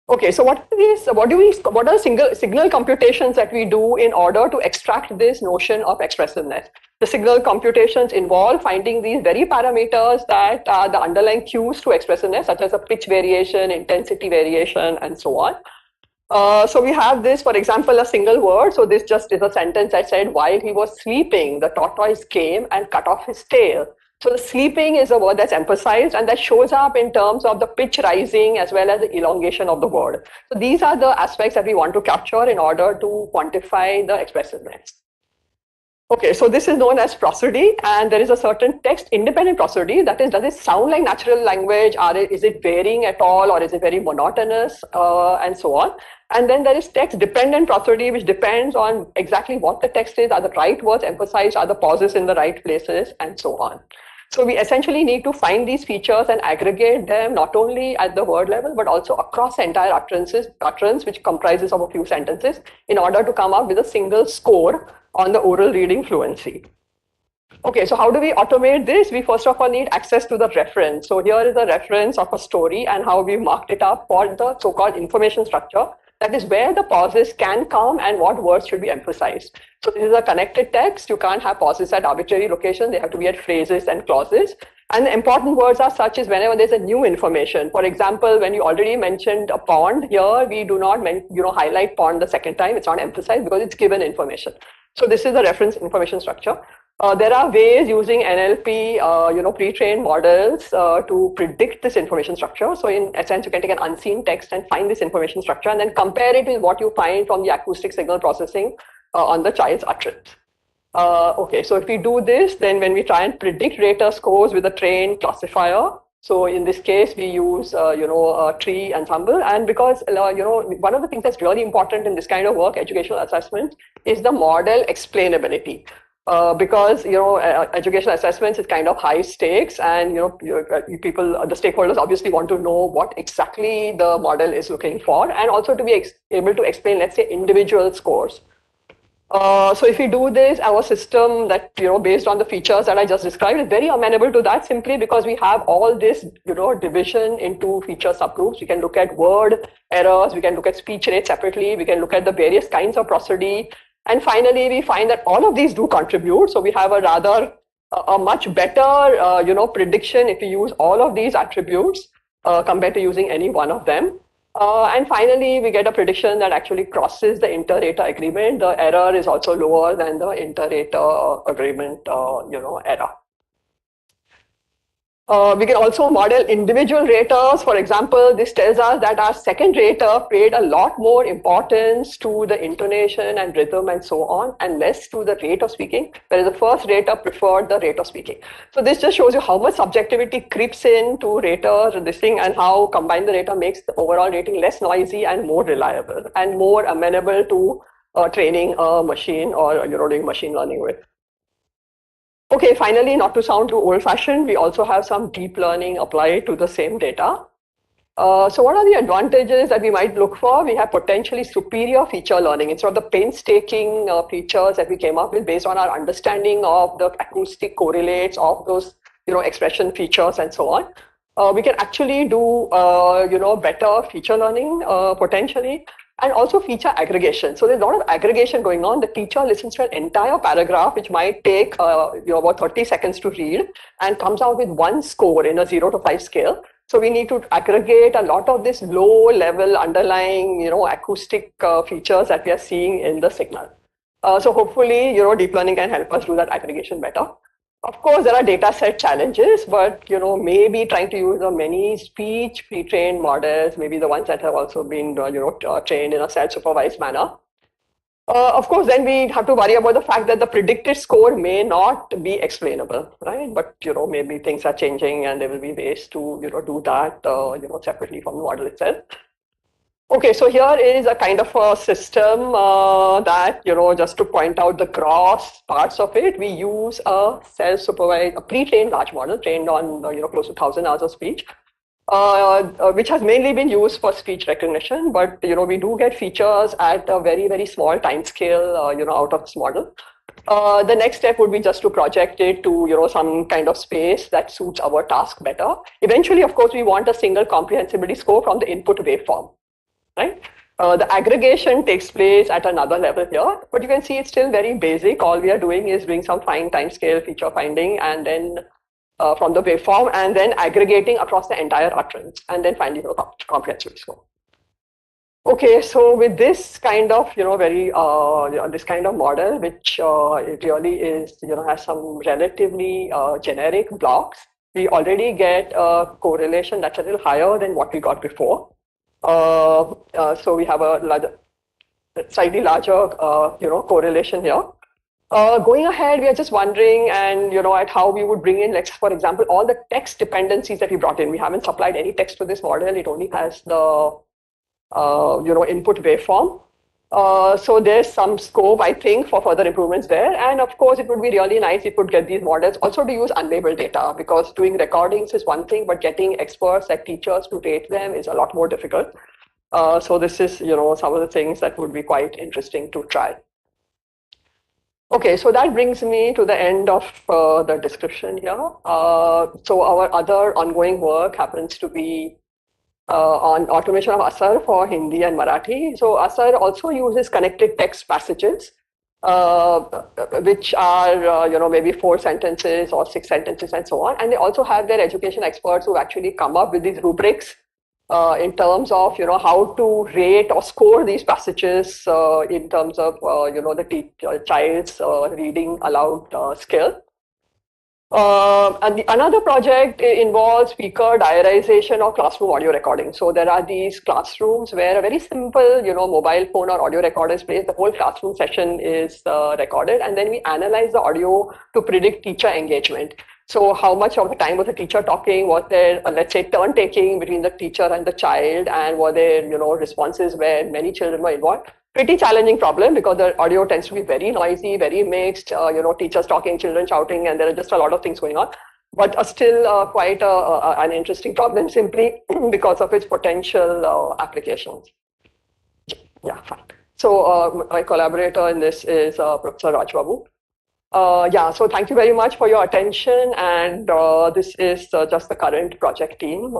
Okay, so what are the signal computations that we do in order to extract this notion of expressiveness? The signal computations involve finding these very parameters that are the underlying cues to expressiveness, such as a pitch variation, intensity variation, and so on. So we have this, for example, a single word. So this just is a sentence that said, while he was sleeping, the tortoise came and cut off his tail. So the sleeping is a word that's emphasized, and that shows up in terms of the pitch rising as well as the elongation of the word. So these are the aspects that we want to capture in order to quantify the expressiveness. Okay, so this is known as prosody, and there is a certain text-independent prosody. That is, does it sound like natural language? Is it varying at all, or is it very monotonous, and so on? And then there is text-dependent prosody, which depends on exactly what the text is. Are the right words emphasized? Are the pauses in the right places, and so on? So we essentially need to find these features and aggregate them not only at the word level, but also across entire utterance, which comprises of a few sentences, in order to come up with a single score on the oral reading fluency. Okay, so how do we automate this? We first of all need access to the reference. So here is a reference of a story and how we marked it up for the so-called information structure. That is where the pauses can come and what words should be emphasized. So this is a connected text. You can't have pauses at arbitrary locations. They have to be at phrases and clauses. And the important words are such as whenever there's a new information. For example, when you already mentioned a pond, here we do not highlight pond the second time. It's not emphasized because it's given information. So this is the reference information structure. There are ways using NLP, pre-trained models to predict this information structure. So in essence, you can take an unseen text and find this information structure and then compare it with what you find from the acoustic signal processing on the child's utterance. Okay, so if we do this, then when we try and predict rater scores with a trained classifier, so in this case, we use, a tree ensemble. And because, one of the things that's really important in this kind of work, educational assessment, is the model explainability. Because educational assessments is kind of high stakes, and the stakeholders obviously want to know what exactly the model is looking for, and also to be able to explain, let's say, individual scores. So if we do this, our system that, based on the features that I just described is very amenable to that, simply because we have all this, division into feature subgroups. We can look at word errors, we can look at speech rate separately, we can look at the various kinds of prosody. And finally, we find that all of these do contribute. So we have a much better, prediction if we use all of these attributes compared to using any one of them. And finally, we get a prediction that actually crosses the inter-rater agreement. The error is also lower than the inter-rater agreement, error. We can also model individual raters. For example, this tells us that our second rater paid a lot more importance to the intonation and rhythm and so on, and less to the rate of speaking, whereas the first rater preferred the rate of speaking. So this just shows you how much subjectivity creeps into rater this thing, and how combine the rater makes the overall rating less noisy and more reliable and more amenable to training a machine or doing machine learning with. Okay, finally, not to sound too old-fashioned, we also have some deep learning applied to the same data. So what are the advantages that we might look for? We have potentially superior feature learning. Instead of the painstaking features that we came up with based on our understanding of the acoustic correlates of those, expression features and so on. We can actually do, better feature learning potentially. And also feature aggregation. So there's a lot of aggregation going on. The teacher listens to an entire paragraph, which might take about 30 seconds to read, and comes out with one score in a 0 to 5 scale. So we need to aggregate a lot of this low-level underlying, acoustic features that we are seeing in the signal. So hopefully, deep learning can help us do that aggregation better. Of course, there are data set challenges, but maybe trying to use the many speech pre-trained models, maybe the ones that have also been trained in a self-supervised manner. Of course, then we have to worry about the fact that the predicted score may not be explainable, right? But maybe things are changing, and there will be ways to do that separately from the model itself. Okay, so here is a kind of a system that, just to point out the gross parts of it, we use a self-supervised, a pre-trained large model trained on, close to 1,000 hours of speech, which has mainly been used for speech recognition. But, we do get features at a very, very small time scale, out of this model. The next step would be just to project it to, some kind of space that suits our task better. Eventually, of course, we want a single comprehensibility score from the input waveform. Right? The aggregation takes place at another level here, but you can see it's still very basic. All we are doing is doing some fine timescale feature finding, and then from the waveform, and then aggregating across the entire utterance, and then finding a comprehensive score. Okay, so with this kind of, this kind of model, which it really is, has some relatively generic blocks, we already get a correlation that's a little higher than what we got before. So we have a slightly larger, correlation here. Going ahead, we are just wondering and, at how we would bring in, like, for example, all the text dependencies that we brought in. We haven't supplied any text to this model. It only has the, input waveform. So there's some scope, I think, for further improvements there. And of course, it would be really nice if we could get these models also to use unlabeled data, because doing recordings is one thing, but getting experts like teachers to rate them is a lot more difficult. So this is, some of the things that would be quite interesting to try. Okay, so that brings me to the end of the description here. So our other ongoing work happens to be on automation of Asar for Hindi and Marathi. So Asar also uses connected text passages, which are, maybe 4 sentences or 6 sentences and so on. And they also have their education experts who actually come up with these rubrics in terms of, how to rate or score these passages in terms of, the child's reading aloud skill. And another project involves speaker diarization or classroom audio recording. So there are these classrooms where a very simple, mobile phone or audio recorder is placed. The whole classroom session is recorded, and then we analyze the audio to predict teacher engagement. So how much of the time was the teacher talking? Was there, let's say, turn taking between the teacher and the child? And were there, responses where many children were involved? Pretty challenging problem, because the audio tends to be very noisy, very mixed, teachers talking, children shouting, and there are just a lot of things going on. But still quite an interesting problem, simply because of its potential applications. Yeah, fine. So my collaborator in this is Professor Rajbabu. So thank you very much for your attention. And this is just the current project team.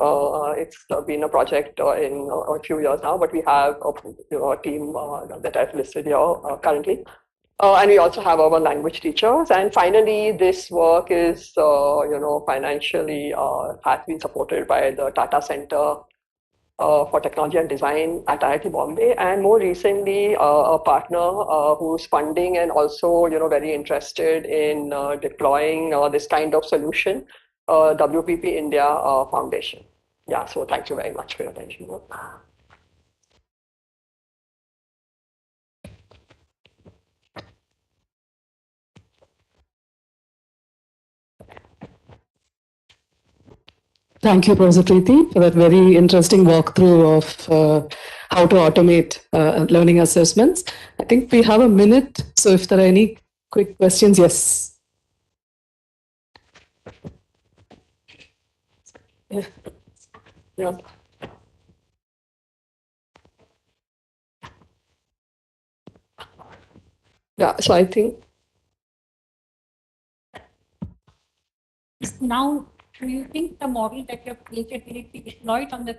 It's been a project in a few years now, but we have a team that I've listed here currently. And we also have our language teachers. And finally, this work is, financially has been supported by the Tata Center for Technology and Design at IIT Bombay, and more recently a partner who's funding and also very interested in deploying this kind of solution, WPP India Foundation. Yeah, so thank you very much for your attention. Thank you, Professor Preethi, for that very interesting walkthrough of how to automate learning assessments. I think we have a minute, so if there are any quick questions, yes. Yeah. Yeah, so I think now, do you think the model that you have created will be deployed on the?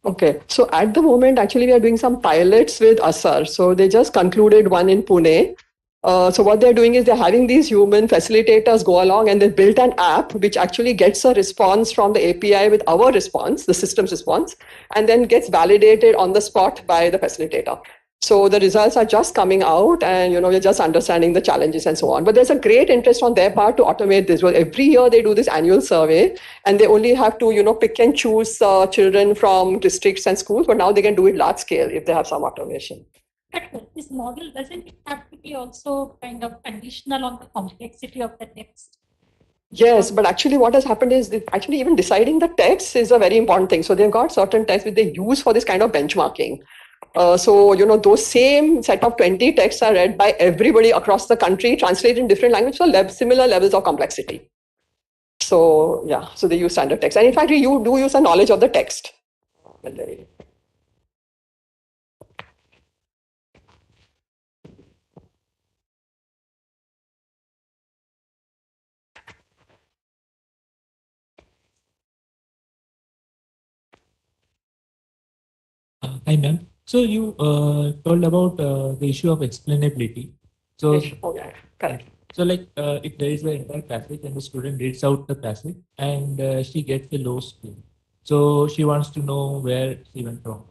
Okay, so at the moment, actually, we are doing some pilots with Asar. So they just concluded one in Pune. So what they're doing is they're having these human facilitators go along, and they built an app which actually gets a response from the API with our response, the system's response, and then gets validated on the spot by the facilitator. So the results are just coming out, and we're just understanding the challenges and so on. But there's a great interest on their part to automate this. Well, every year they do this annual survey, and they only have to pick and choose children from districts and schools. But now they can do it large scale if they have some automation. But this model, doesn't it have to be also kind of conditional on the complexity of the text? Yes, but actually what has happened is actually even deciding the text is a very important thing. So they've got certain texts which they use for this kind of benchmarking. So, those same set of 20 texts are read by everybody across the country, translated in different languages for similar levels of complexity. So, yeah, so they use standard text. And in fact, you do use a knowledge of the text. Hi, ma'am. So you told about the issue of explainability. So, yeah, correct. So like if there is an entire passage and the student reads out the passage and she gets the low score. So she wants to know where she went wrong.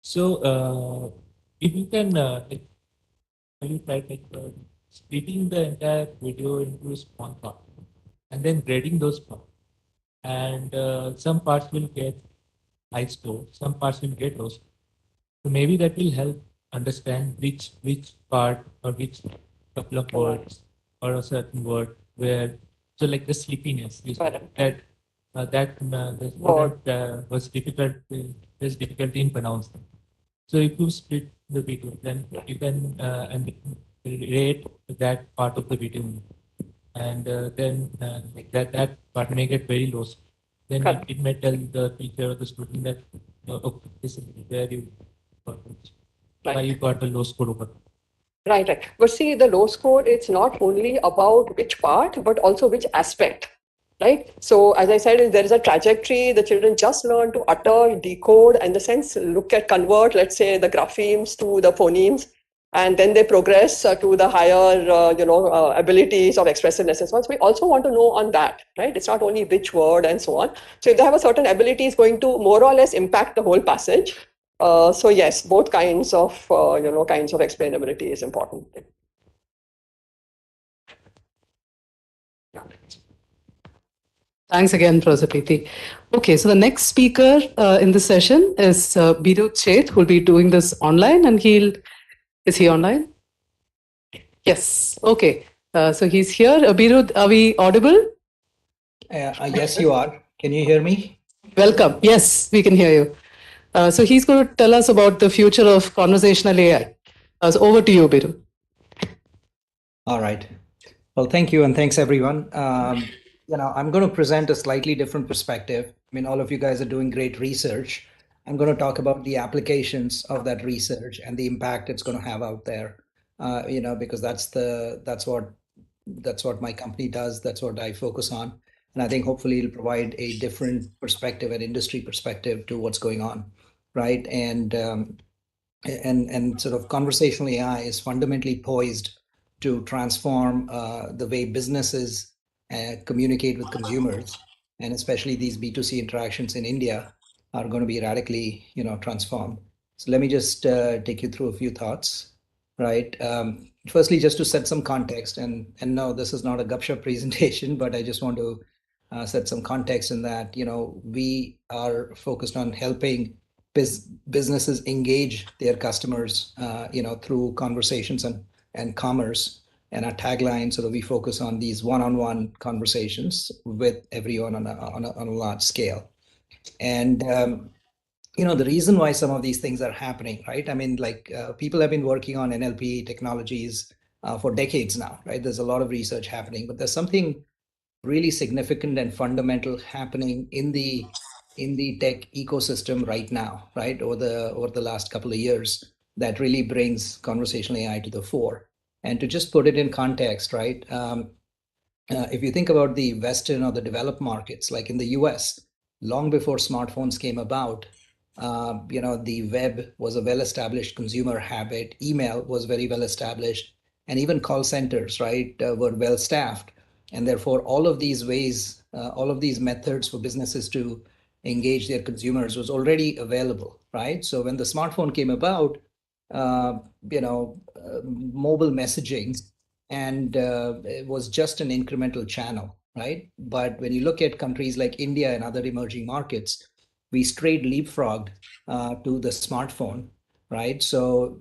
So if you can you try splitting the entire video into small parts and then grading those parts. And some parts will get high score, some parts will get low score. So maybe that will help understand which part or which couple of words or a certain word where, so like the sleepiness, you said that the student was difficulty in pronouncing. So if you split the video, then you can and rate that part of the video, and then like that part may get very low. Then it may tell the teacher or the student that okay, this is where you got why you got a low score over. Right. But see, the low score, it's not only about which part, but also which aspect, right? So as I said, there is a trajectory. The children just learn to utter, decode, and in the sense, convert, let's say, the graphemes to the phonemes, and then they progress to the higher, abilities of expressiveness and so on. So we also want to know on that, right? It's not only which word and so on. So if they have a certain ability, it's going to more or less impact the whole passage. So yes, both kinds of explainability is important. Thanks again, Professor Preethi. Okay, so the next speaker in this session is Bidu Chet, who will be doing this online, and is he online? Yes. Okay. So he's here. Bidu, are we audible? Yes, you are. Can you hear me? Welcome. Yes, we can hear you. So he's going to tell us about the future of conversational AI. So over to you, Bidu. All right. Well, thank you, and thanks everyone. I'm going to present a slightly different perspective. I mean, all of you guys are doing great research. I'm going to talk about the applications of that research and the impact it's going to have out there. Because that's what my company does. That's what I focus on, and I think hopefully it'll provide a different perspective and industry perspective to what's going on, right? And sort of conversational AI is fundamentally poised to transform the way businesses communicate with consumers, and especially these B2C interactions in India are going to be radically, transformed. So let me just take you through a few thoughts, right? Firstly, just to set some context, and no, this is not a gupshup presentation, but I just want to set some context in that, we are focused on helping businesses engage their customers, through conversations and commerce. And our tagline, so that we focus on these one-on-one conversations with everyone on a large scale. And the reason why some of these things are happening, right? I mean, people have been working on NLP technologies for decades now, right? There's a lot of research happening, but there's something really significant and fundamental happening in the tech ecosystem right now, right? Over the last couple of years, that really brings conversational AI to the fore. And to just put it in context, right? If you think about the Western or the developed markets, like in the US, long before smartphones came about, the web was a well-established consumer habit. Email was very well-established, and even call centers, right, were well-staffed. And therefore, all of these ways, all of these methods for businesses to engage their consumers was already available, right? So when the smartphone came about, mobile messaging, and it was just an incremental channel, right? But when you look at countries like India and other emerging markets, we straight leapfrogged to the smartphone, right? So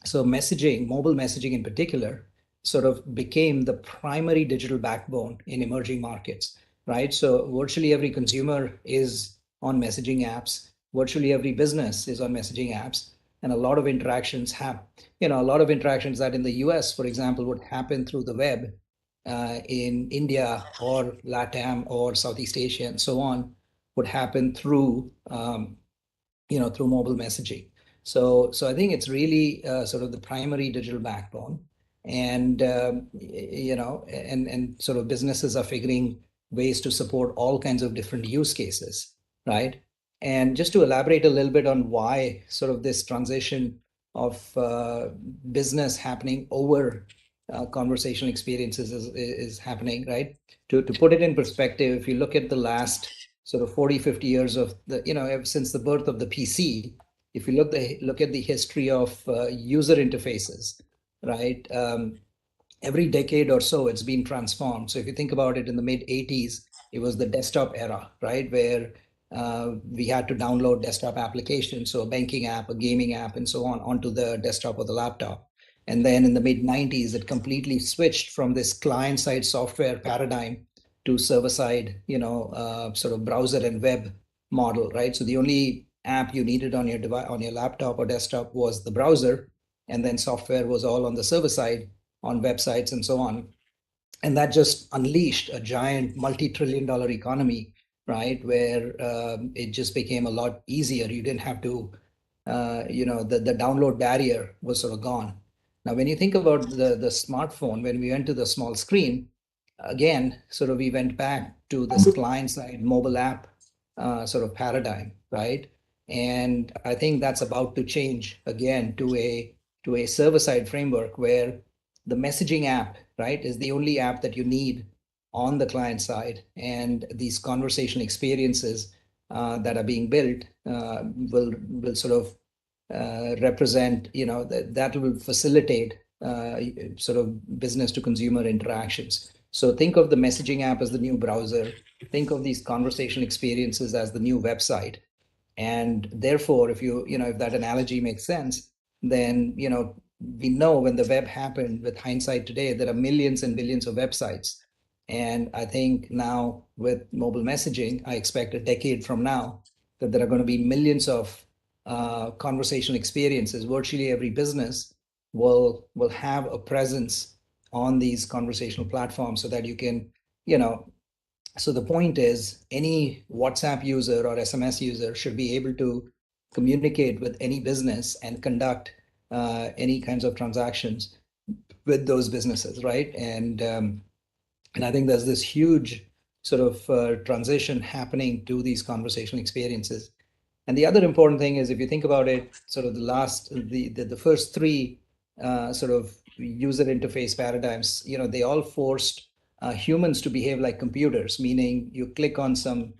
messaging, mobile messaging in particular, sort of became the primary digital backbone in emerging markets, right? So virtually every consumer is on messaging apps. Virtually every business is on messaging apps. And a lot of interactions that in the US, for example, would happen through the web in India or LATAM or Southeast Asia and so on, would happen through mobile messaging. So I think it's really sort of the primary digital backbone, and sort of businesses are figuring ways to support all kinds of different use cases, right? And just to elaborate a little bit on why sort of this transition of business happening over conversational experiences is happening, right? To put it in perspective, if you look at the last sort of 40, 50 years of since the birth of the PC, if you look at the history of user interfaces, right? Every decade or so, it's been transformed. So if you think about it, in the mid 80s, it was the desktop era, right? Where we had to download desktop applications, so a banking app, a gaming app, and so on, onto the desktop or the laptop. And then in the mid 90s, it completely switched from this client-side software paradigm to server-side, sort of browser and web model, right? So the only app you needed on your device, on your laptop or desktop, was the browser, and then software was all on the server side, on websites and so on. And that just unleashed a giant multi-trillion-dollar economy, right? Where it just became a lot easier. You didn't have to, the download barrier was sort of gone. Now, when you think about the smartphone, when we went to the small screen, again, sort of we went back to this client-side mobile app sort of paradigm, right? And I think that's about to change again to a server-side framework where the messaging app, right, is the only app that you need on the client side, and these conversational experiences that are being built will sort of represent, that will facilitate sort of business to consumer interactions. So think of the messaging app as the new browser. Think of these conversational experiences as the new website. And therefore, if that analogy makes sense, then, we know when the web happened, with hindsight today, there are millions and billions of websites. And I think now with mobile messaging, I expect a decade from now that there are going to be millions of conversational experiences. Virtually every business will have a presence on these conversational platforms so that you can, so the point is, any WhatsApp user or SMS user should be able to communicate with any business and conduct any kinds of transactions with those businesses, right? And I think there's this huge sort of transition happening to these conversational experiences. And the other important thing is, if you think about it, sort of the first three sort of user interface paradigms, they all forced humans to behave like computers, meaning you click on some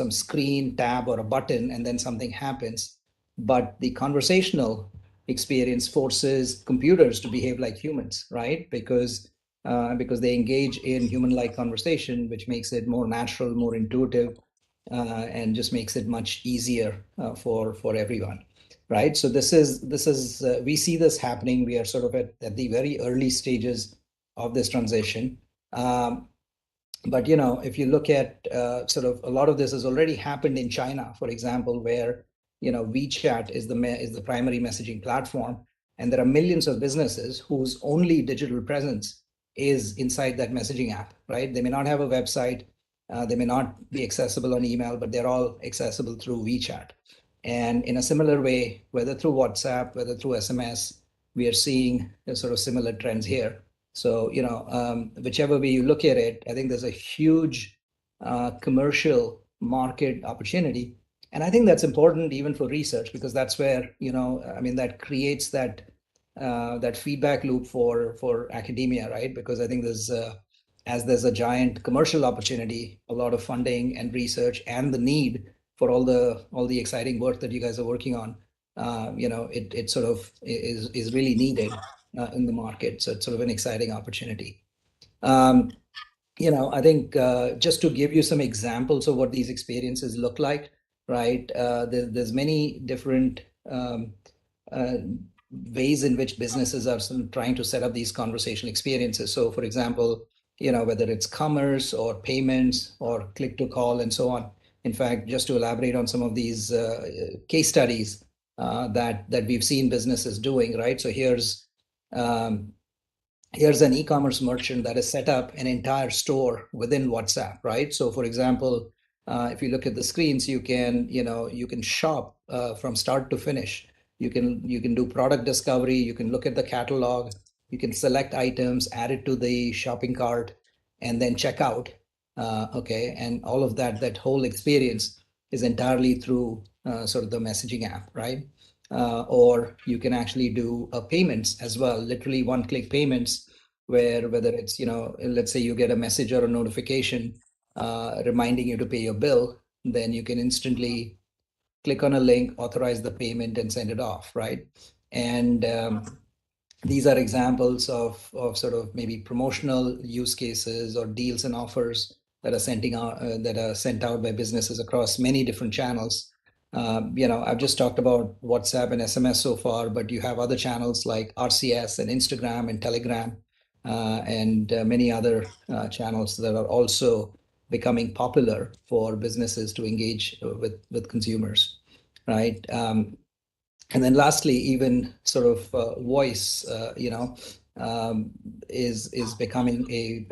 screen tab or a button, and then something happens. But the conversational experience forces computers to behave like humans, right? Because they engage in human-like conversation, which makes it more natural, more intuitive, and just makes it much easier for everyone, right? So this is we see this happening. We are sort of at the very early stages of this transition. But if you look at sort of a lot of this has already happened in China, for example, where WeChat is the primary messaging platform, and there are millions of businesses whose only digital presence is inside that messaging app, right? They may not have a website, they may not be accessible on email, but they're all accessible through WeChat. And in a similar way, whether through WhatsApp, whether through SMS, we are seeing sort of similar trends here. So, whichever way you look at it, I think there's a huge commercial market opportunity. And I think that's important even for research, because that's where, that creates that feedback loop for academia, right? Because I think there's a giant commercial opportunity, a lot of funding and research, and the need for all the exciting work that you guys are working on, it sort of is really needed in the market. So it's sort of an exciting opportunity. I think just to give you some examples of what these experiences look like, right? There's many different ways in which businesses are trying to set up these conversational experiences. So, for example, whether it's commerce or payments or click to call and so on. In fact, just to elaborate on some of these case studies that we've seen businesses doing, right? So here's an e-commerce merchant that has set up an entire store within WhatsApp, right? So, for example, if you look at the screens, you can shop from start to finish. You can do product discovery. You can look at the catalog. You can select items, add it to the shopping cart, and then check out. Okay, and all of that whole experience is entirely through sort of the messaging app, right? Or you can actually do payments as well, literally one-click payments, where whether it's, let's say you get a message or a notification reminding you to pay your bill, then you can instantly click on a link, authorize the payment, and send it off, right? And these are examples of sort of maybe promotional use cases or deals and offers that are sent out by businesses across many different channels. I've just talked about WhatsApp and SMS so far, but you have other channels like RCS and Instagram and Telegram, and many other channels that are also becoming popular for businesses to engage with consumers, right? And then lastly, even sort of voice, is becoming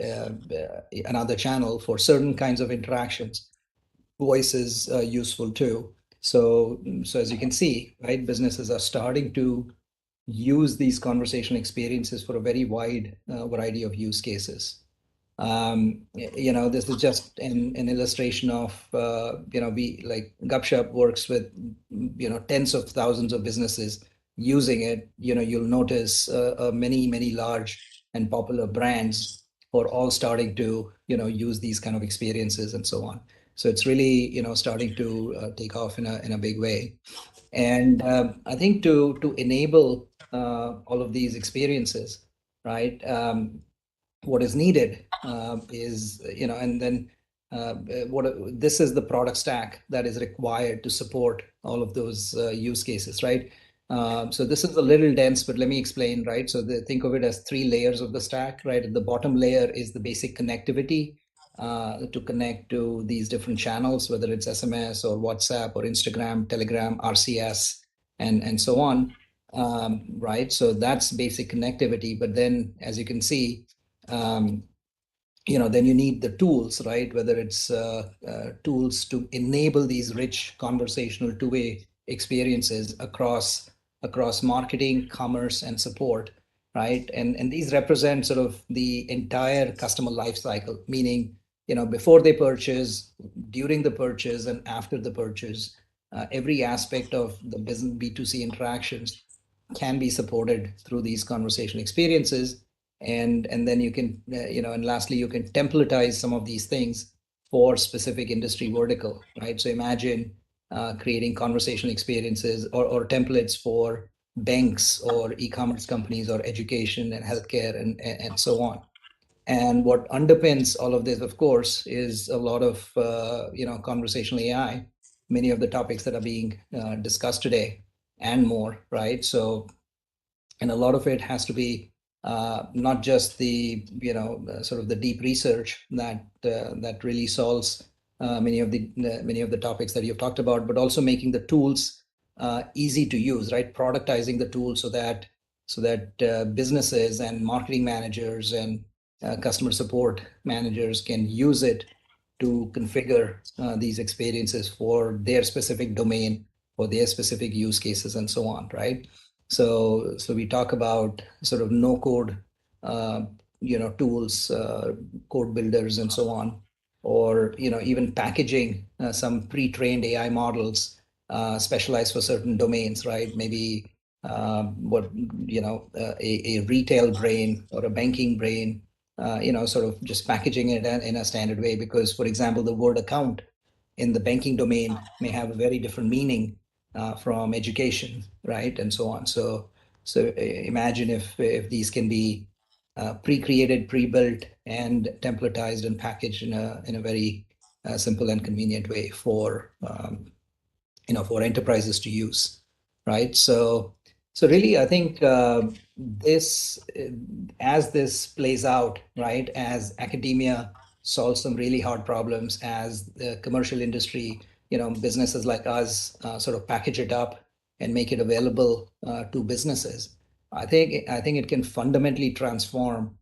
another channel for certain kinds of interactions. Voice is useful too. So as you can see, right, businesses are starting to use these conversational experiences for a very wide variety of use cases. This is just an illustration of, we like Gupshup works with, tens of thousands of businesses using it. You'll notice many large and popular brands are all starting to, use these kind of experiences and so on. So it's really, starting to take off in a big way. And I think to enable all of these experiences, right? What is needed is, and then what this is the product stack that is required to support all of those use cases, right? So this is a little dense, but let me explain, right? So think of it as 3 layers of the stack, right? At the bottom layer is the basic connectivity to connect to these different channels, whether it's SMS or WhatsApp or Instagram, Telegram, RCS, and so on, right? So that's basic connectivity. But then, as you can see, then you need the tools, right? Whether it's tools to enable these rich conversational two-way experiences across marketing, commerce, and support, right? And these represent sort of the entire customer life cycle, meaning, before they purchase, during the purchase, and after the purchase, every aspect of the business B2C interactions can be supported through these conversational experiences. And then you can, and lastly, you can templatize some of these things for specific industry vertical, right? So imagine creating conversational experiences or templates for banks or e-commerce companies or education and healthcare and so on. And what underpins all of this, of course, is a lot of, conversational AI, many of the topics that are being discussed today and more, right? So, and a lot of it has to be not just the sort of the deep research that really solves many of the topics that you've talked about, but also making the tools easy to use, right? Productizing the tools so that businesses and marketing managers and customer support managers can use it to configure these experiences for their specific domain, for their specific use cases, and so on, right? So we talk about sort of no code, tools, code builders, and so on, or even packaging some pre-trained AI models specialized for certain domains, right? Maybe a retail brain or a banking brain, sort of just packaging it in a standard way. Because, for example, the word account in the banking domain may have a very different meaning from education, right, and so on. So imagine if these can be pre-created, pre-built, and templatized and packaged in a very simple and convenient way for for enterprises to use, right? So really, I think this as this plays out, right, as academia solves some really hard problems, as the commercial industry, businesses like us sort of package it up and make it available to businesses, I think it can fundamentally transform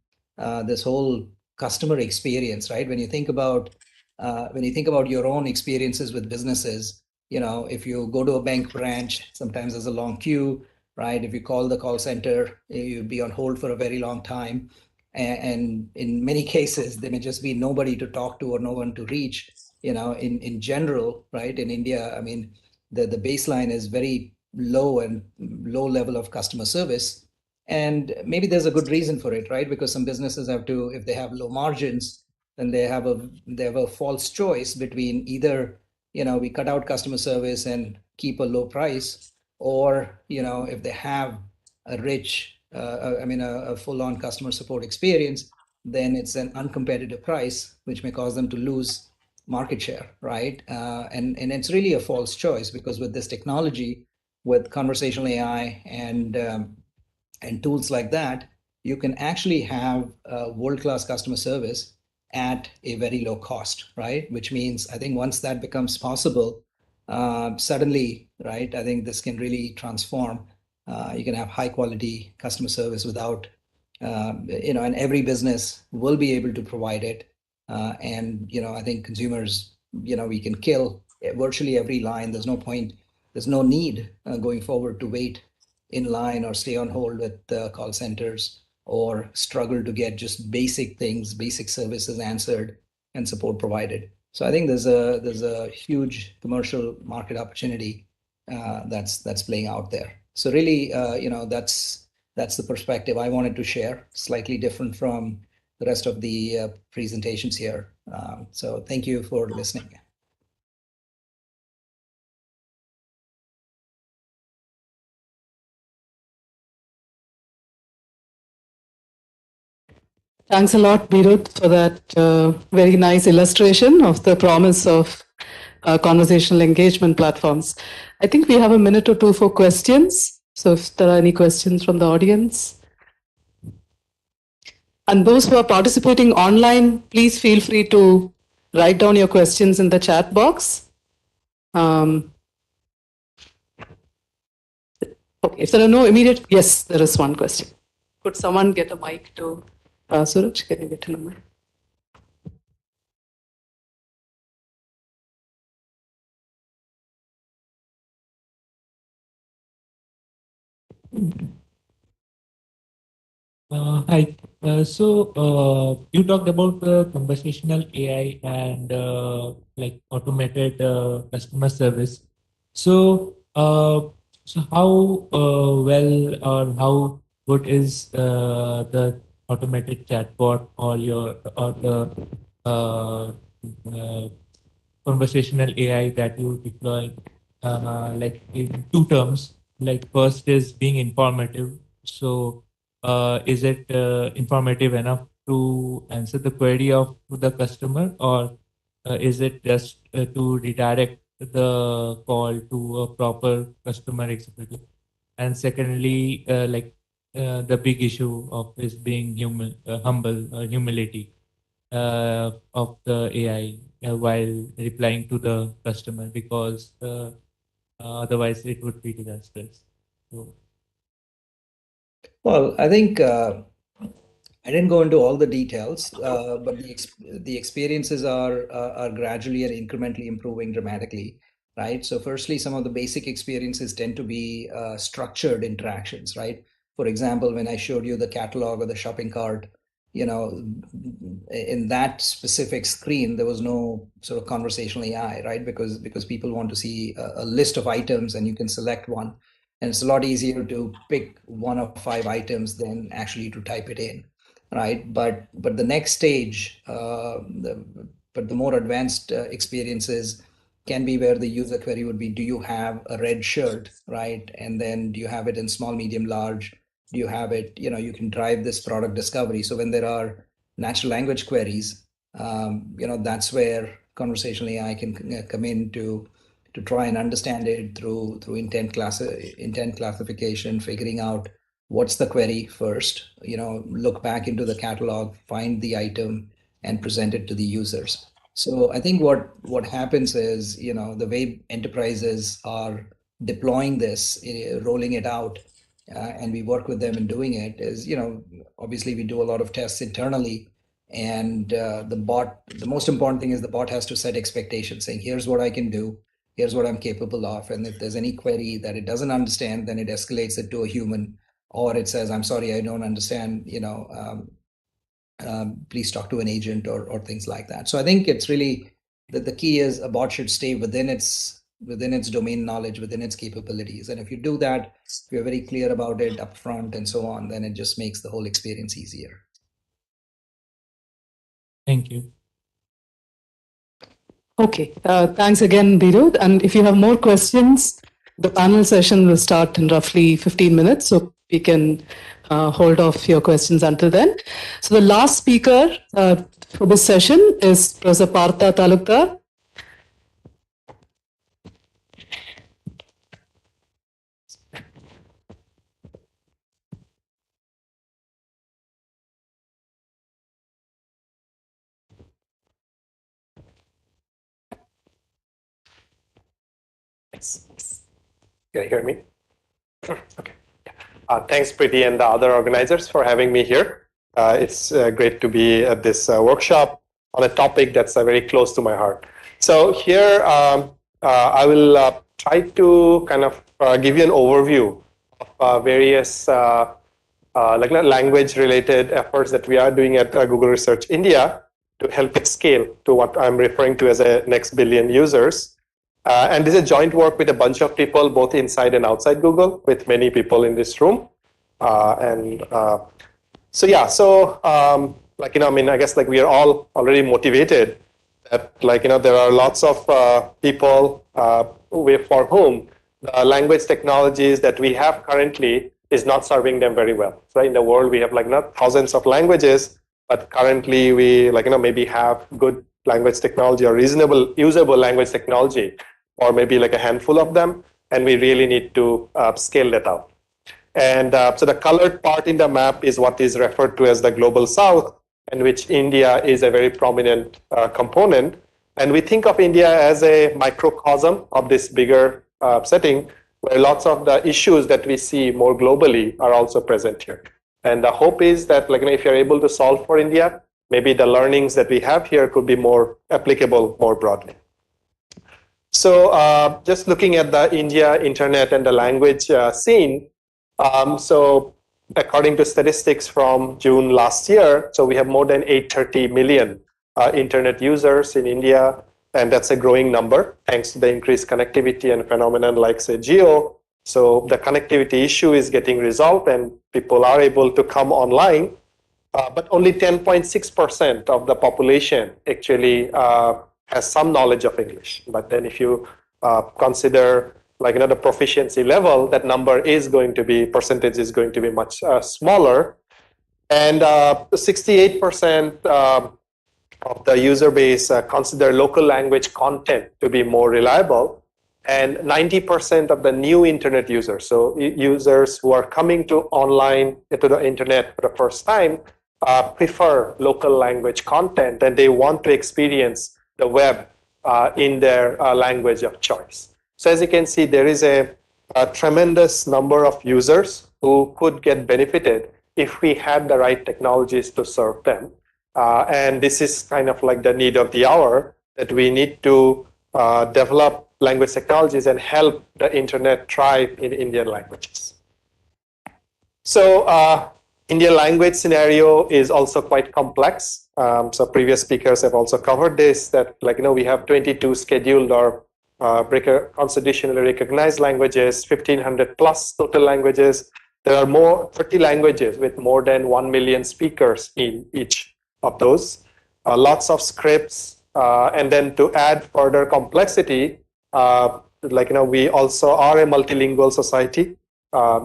this whole customer experience, right? When you think about your own experiences with businesses, if you go to a bank branch, sometimes there's a long queue, right? If you call the call center, you'd be on hold for a very long time. And in many cases, there may just be nobody to talk to or no one to reach. In general, right? In India, I mean, the baseline is very low and low level of customer service. And maybe there's a good reason for it, right? Because some businesses have to, if they have low margins, then they have a false choice between either we cut out customer service and keep a low price, or if they have a rich a full-on customer support experience, then it's an uncompetitive price, which may cause them to lose market share, right? And it's really a false choice, because with this technology, with conversational AI and tools like that, you can actually have world-class customer service at a very low cost, right? Which means, I think once that becomes possible, suddenly, right, I think this can really transform. You can have high quality customer service without, and every business will be able to provide it. And, I think consumers, we can kill virtually every line. There's no point, there's no need going forward to wait in line or stay on hold with call centers, or struggle to get just basic things, basic services answered and support provided. So I think there's a huge commercial market opportunity that's playing out there. So really, that's the perspective I wanted to share, slightly different from the rest of the presentations here. So thank you for listening. Thanks a lot, Birut, for that very nice illustration of the promise of conversational engagement platforms. I think we have a minute or two for questions. So if there are any questions from the audience. And those who are participating online, please feel free to write down your questions in the chat box. Okay, if there are no immediate, yes, there is one question. Could someone get a mic to Suraj? Can you get a mic? Hi. You talked about conversational AI and like automated customer service. So how well or how good is the automated chatbot or the conversational AI that you deploy? Like in two terms. Like first is being informative. So is it informative enough to answer the query of the customer, or is it just to redirect the call to a proper customer executive? And secondly, the big issue of is being humble, humility of the AI while replying to the customer, because otherwise it would be disastrous. So, Well, I think I didn't go into all the details, but the experiences are gradually and incrementally improving dramatically, right? So firstly, some of the basic experiences tend to be structured interactions, right? For example, when I showed you the catalog or the shopping cart, in that specific screen, there was no sort of conversational AI, right? Because people want to see a list of items and you can select one. And it's a lot easier to pick one of 5 items than actually to type it in, right? But the next stage, but the more advanced experiences can be where the user query would be, do you have a red shirt, right? And then do you have it in small, medium, large? Do you have it, you can drive this product discovery. So when there are natural language queries, that's where conversational AI can come in to try and understand it through intent classification, figuring out what's the query first, look back into the catalog, find the item, and present it to the users. So I think what happens is, the way enterprises are deploying this, rolling it out, and we work with them in doing it is, obviously we do a lot of tests internally, and the most important thing is the bot has to set expectations, saying, here's what I can do, here's what I'm capable of. And if there's any query that it doesn't understand, then it escalates it to a human, or it says, I'm sorry, I don't understand, please talk to an agent, or things like that. So I think it's really the key is a bot should stay within its domain knowledge, within its capabilities. And if you do that, if you're very clear about it upfront and so on, then it just makes the whole experience easier. thank you. Okay, thanks again, Birut. And if you have more questions, the panel session will start in roughly 15 minutes. So we can hold off your questions until then. So the last speaker for this session is Professor Partha Talukdar. Can you hear me? Okay. Thanks, Preethi, and the other organizers for having me here. It's great to be at this workshop on a topic that's very close to my heart. So here, I will try to kind of give you an overview of various like language-related efforts that we are doing at Google Research India to help it scale to what I'm referring to as a next billion users. And this is a joint work with a bunch of people, both inside and outside Google, with many people in this room. So yeah, so like, I mean, I guess like we are all already motivated that like, there are lots of people for whom the language technologies that we have currently is not serving them very well. So in the world, we have like not thousands of languages, but currently we like, maybe have good language technology or reasonable usable language technology, or maybe like a handful of them, and we really need to scale that out. And so the colored part in the map is what is referred to as the Global South, in which India is a very prominent component. And we think of India as a microcosm of this bigger setting, where lots of the issues that we see more globally are also present here. And the hope is that like, if you're able to solve for India, maybe the learnings that we have here could be more applicable more broadly. So just looking at the India internet and the language scene, so according to statistics from June last year, so we have more than 830 million internet users in India, and that's a growing number thanks to the increased connectivity and phenomenon like say geo. So the connectivity issue is getting resolved and people are able to come online, but only 10.6% of the population actually has some knowledge of English. But then if you consider like the proficiency level, that number is going to be, percentage is going to be much smaller. And 68% of the user base consider local language content to be more reliable. And 90% of the new internet users, so users who are coming to online to the internet for the first time, prefer local language content, and they want to experience the web in their language of choice. So as you can see, there is a tremendous number of users who could get benefited if we had the right technologies to serve them. And this is kind of like the need of the hour, that we need to develop language technologies and help the internet thrive in Indian languages. So Indian language scenario is also quite complex. So previous speakers have also covered this, that like, we have 22 scheduled or constitutionally recognized languages, 1,500 plus total languages. There are more 30 languages with more than 1 million speakers in each of those. Lots of scripts, and then to add further complexity, like we also are a multilingual society.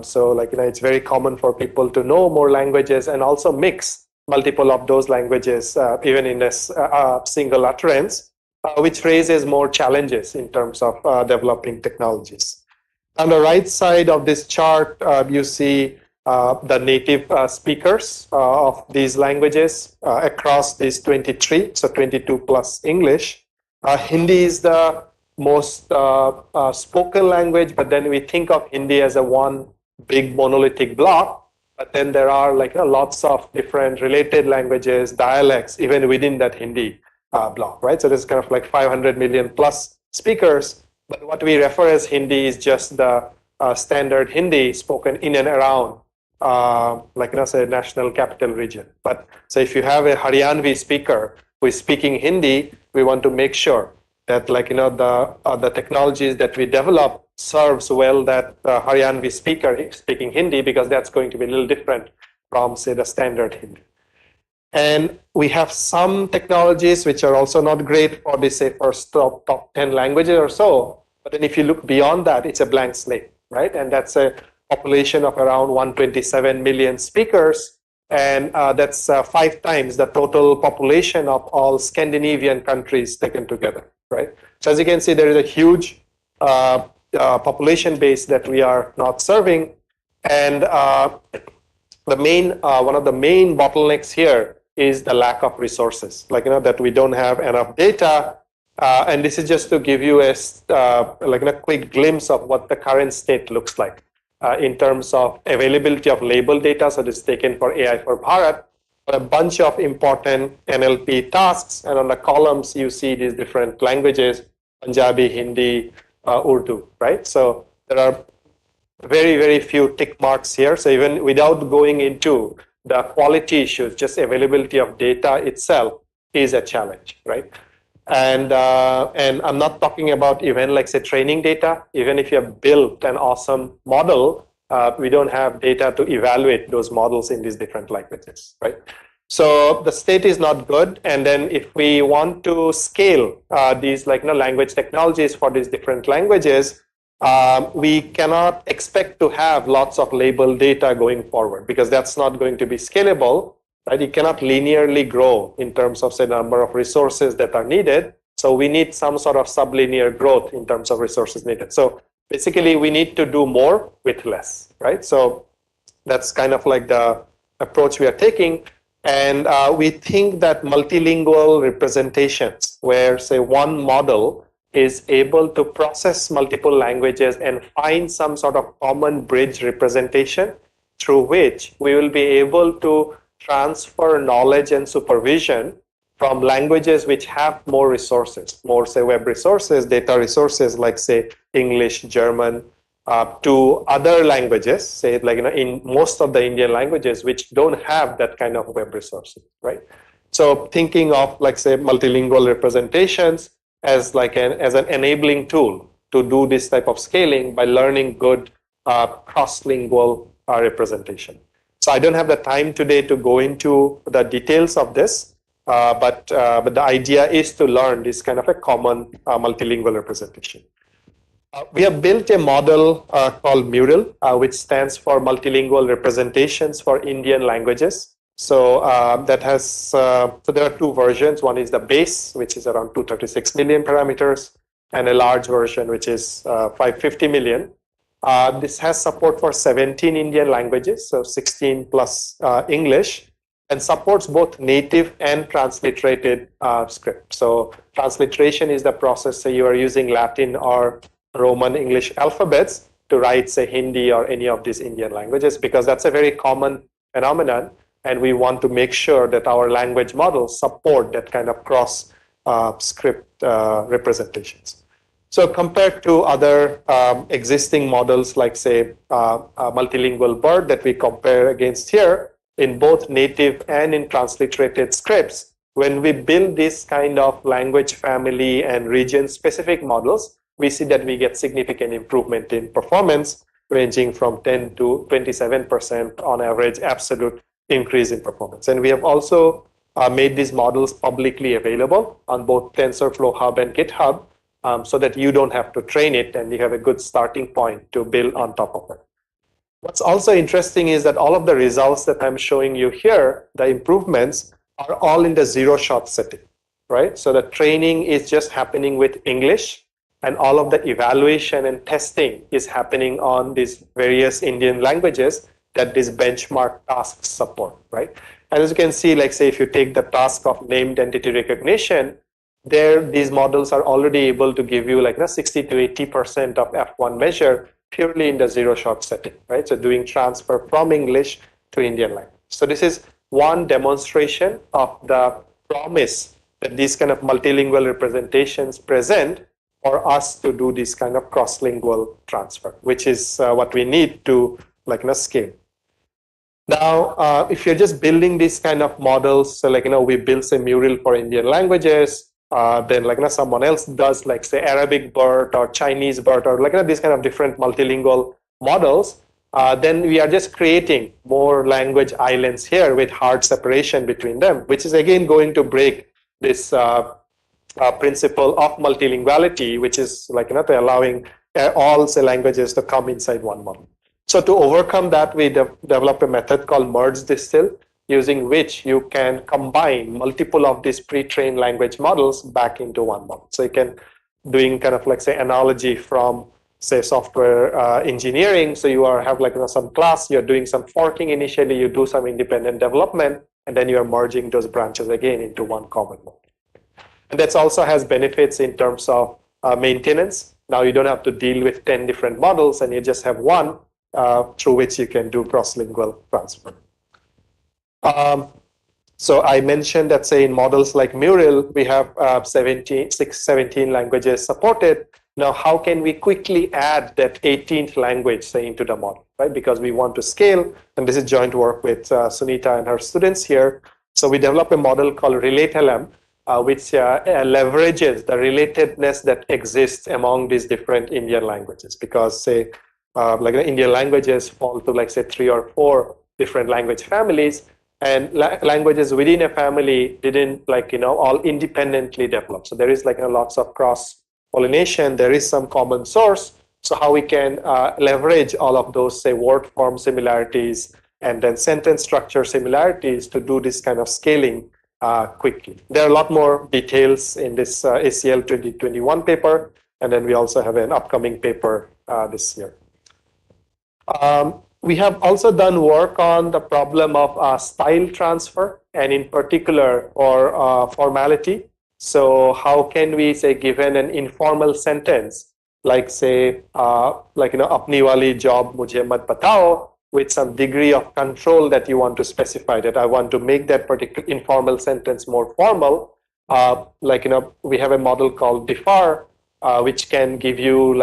So like it's very common for people to know more languages and also mix multiple of those languages even in a single utterance, which raises more challenges in terms of developing technologies. On the right side of this chart, you see the native speakers of these languages across these 23, so 22 plus English. Hindi is the most spoken language, but then we think of Hindi as a one big monolithic block. But then there are like lots of different related languages, dialects, even within that Hindi block, right? So there's kind of like 500 million plus speakers. But what we refer as Hindi is just the standard Hindi spoken in and around, like say national capital region. But so if you have a Haryanvi speaker who is speaking Hindi, we want to make sure that like the technologies that we develop serves well that Haryanvi speaker speaking Hindi, because that's going to be a little different from say the standard Hindi. And we have some technologies which are also not great for the say first top 10 languages or so. But then if you look beyond that, it's a blank slate, right? And that's a population of around 127 million speakers, and that's 5 times the total population of all Scandinavian countries taken together, right? So as you can see, there is a huge population base that we are not serving, and one of the main bottlenecks here is the lack of resources, that we don't have enough data. And this is just to give you a quick glimpse of what the current state looks like in terms of availability of label data. So this is taken for AI for Bharat, a bunch of important NLP tasks, and on the columns you see these different languages: Punjabi, Hindi, Urdu, right? So there are very, very few tick marks here. So even without going into the quality issues, just availability of data itself is a challenge, right? And I'm not talking about even say training data. Even if you have built an awesome model, we don't have data to evaluate those models in these different languages, right? So the state is not good. And then if we want to scale these language technologies for these different languages, we cannot expect to have lots of label data going forward, because that's not going to be scalable, right? You cannot linearly grow in terms of, say, the number of resources that are needed. So we need some sort of sublinear growth in terms of resources needed. So basically, we need to do more with less, right? So that's kind of like the approach we are taking. And we think that multilingual representations, where, say, one model is able to process multiple languages and find some sort of common bridge representation through which we will be able to transfer knowledge and supervision from languages which have more resources, more, say, web resources, data resources, like, say, English, German, to other languages, say, in most of the Indian languages, which don't have that kind of web resources, right? So thinking of, say, multilingual representations as an enabling tool to do this type of scaling by learning good cross-lingual representation. So I don't have the time today to go into the details of this, but the idea is to learn this kind of a common multilingual representation. We have built a model called Mural, which stands for Multilingual Representations for Indian Languages. So that has, so there are 2 versions. One is the base, which is around 236 million parameters, and a large version, which is 550 million. This has support for 17 Indian languages, so 16 plus English, and supports both native and transliterated script. So transliteration is the process, say you are using Latin or Roman English alphabets to write, say, Hindi or any of these Indian languages, because that's a very common phenomenon. And we want to make sure that our language models support that kind of cross script representations. So compared to other existing models, like, say, multilingual BERT that we compare against here, in both native and in transliterated scripts, when we build this kind of language family and region-specific models, we see that we get significant improvement in performance, ranging from 10 to 27% on average absolute increase in performance. And we have also made these models publicly available on both TensorFlow Hub and GitHub, so that you don't have to train it and you have a good starting point to build on top of it. What's also interesting is that all of the results that I'm showing you here, the improvements, are all in the zero-shot setting, right? So the training is just happening with English, and all of the evaluation and testing is happening on these various Indian languages that these benchmark tasks support, right? And as you can see, like, say, if you take the task of named entity recognition, these models are already able to give you 60 to 80% of F1 measure purely in the zero-shot setting, right? So doing transfer from English to Indian language. So this is one demonstration of the promise that these kind of multilingual representations present for us to do this kind of cross-lingual transfer, which is what we need to scale. Now, if you're just building these kind of models, so we build, say, Mural for Indian languages, then someone else does, say, Arabic BERT or Chinese BERT, or these kind of different multilingual models, then we are just creating more language islands here with hard separation between them, which is again going to break this principle of multilinguality, which is allowing all, say, languages to come inside one model. So to overcome that, we developed a method called merge distill, using which you can combine multiple of these pre-trained language models back into one model. So you can doing kind of like say analogy from say software engineering. So you have like some class, you're doing some forking initially, you do some independent development, and then you're merging those branches again into one common model. And that also has benefits in terms of maintenance. Now you don't have to deal with 10 different models, and you just have one through which you can do cross-lingual transfer. So I mentioned that, say, in models like Mural, we have 17 languages supported. Now, how can we quickly add that 18th language, say, into the model, right? Because we want to scale, and this is joint work with Sunita and her students here. So we developed a model called RelateLM, which leverages the relatedness that exists among these different Indian languages. Because, say, like the Indian languages fall to, like, say, 3 or 4 different language families, and languages within a family didn't all independently develop. So there is lots of cross pollination. There is some common source. So how we can leverage all of those, say, word form similarities and then sentence structure similarities to do this kind of scaling quickly. There are a lot more details in this ACL 2021 paper, and then we also have an upcoming paper this year. We have also done work on the problem of style transfer, and in particular for formality. So how can we, say, given an informal sentence, like say, apni wali job mujhe mat batao, with some degree of control that you want to specify, that I want to make that particular informal sentence more formal. We have a model called DIFAR, which can give you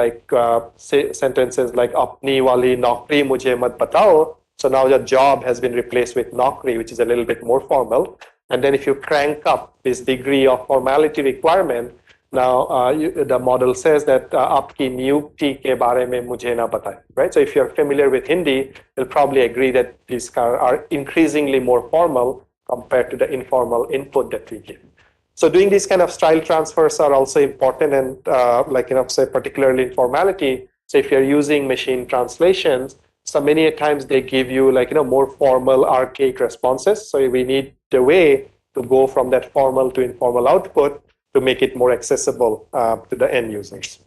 say sentences like apni wali naukri mujhe mat batao. So now the job has been replaced with naukri, which is a little bit more formal. And then if you crank up this degree of formality requirement, now the model says that aapki niyukti ke bare mein mujhe na bataye, right? So if you're familiar with Hindi, you'll probably agree that these are increasingly more formal compared to the informal input that we give. So doing these kind of style transfers are also important, and say particularly in formality. So if you're using machine translations, so many times they give you more formal, archaic responses. So we need the way to go from that formal to informal output to make it more accessible to the end users.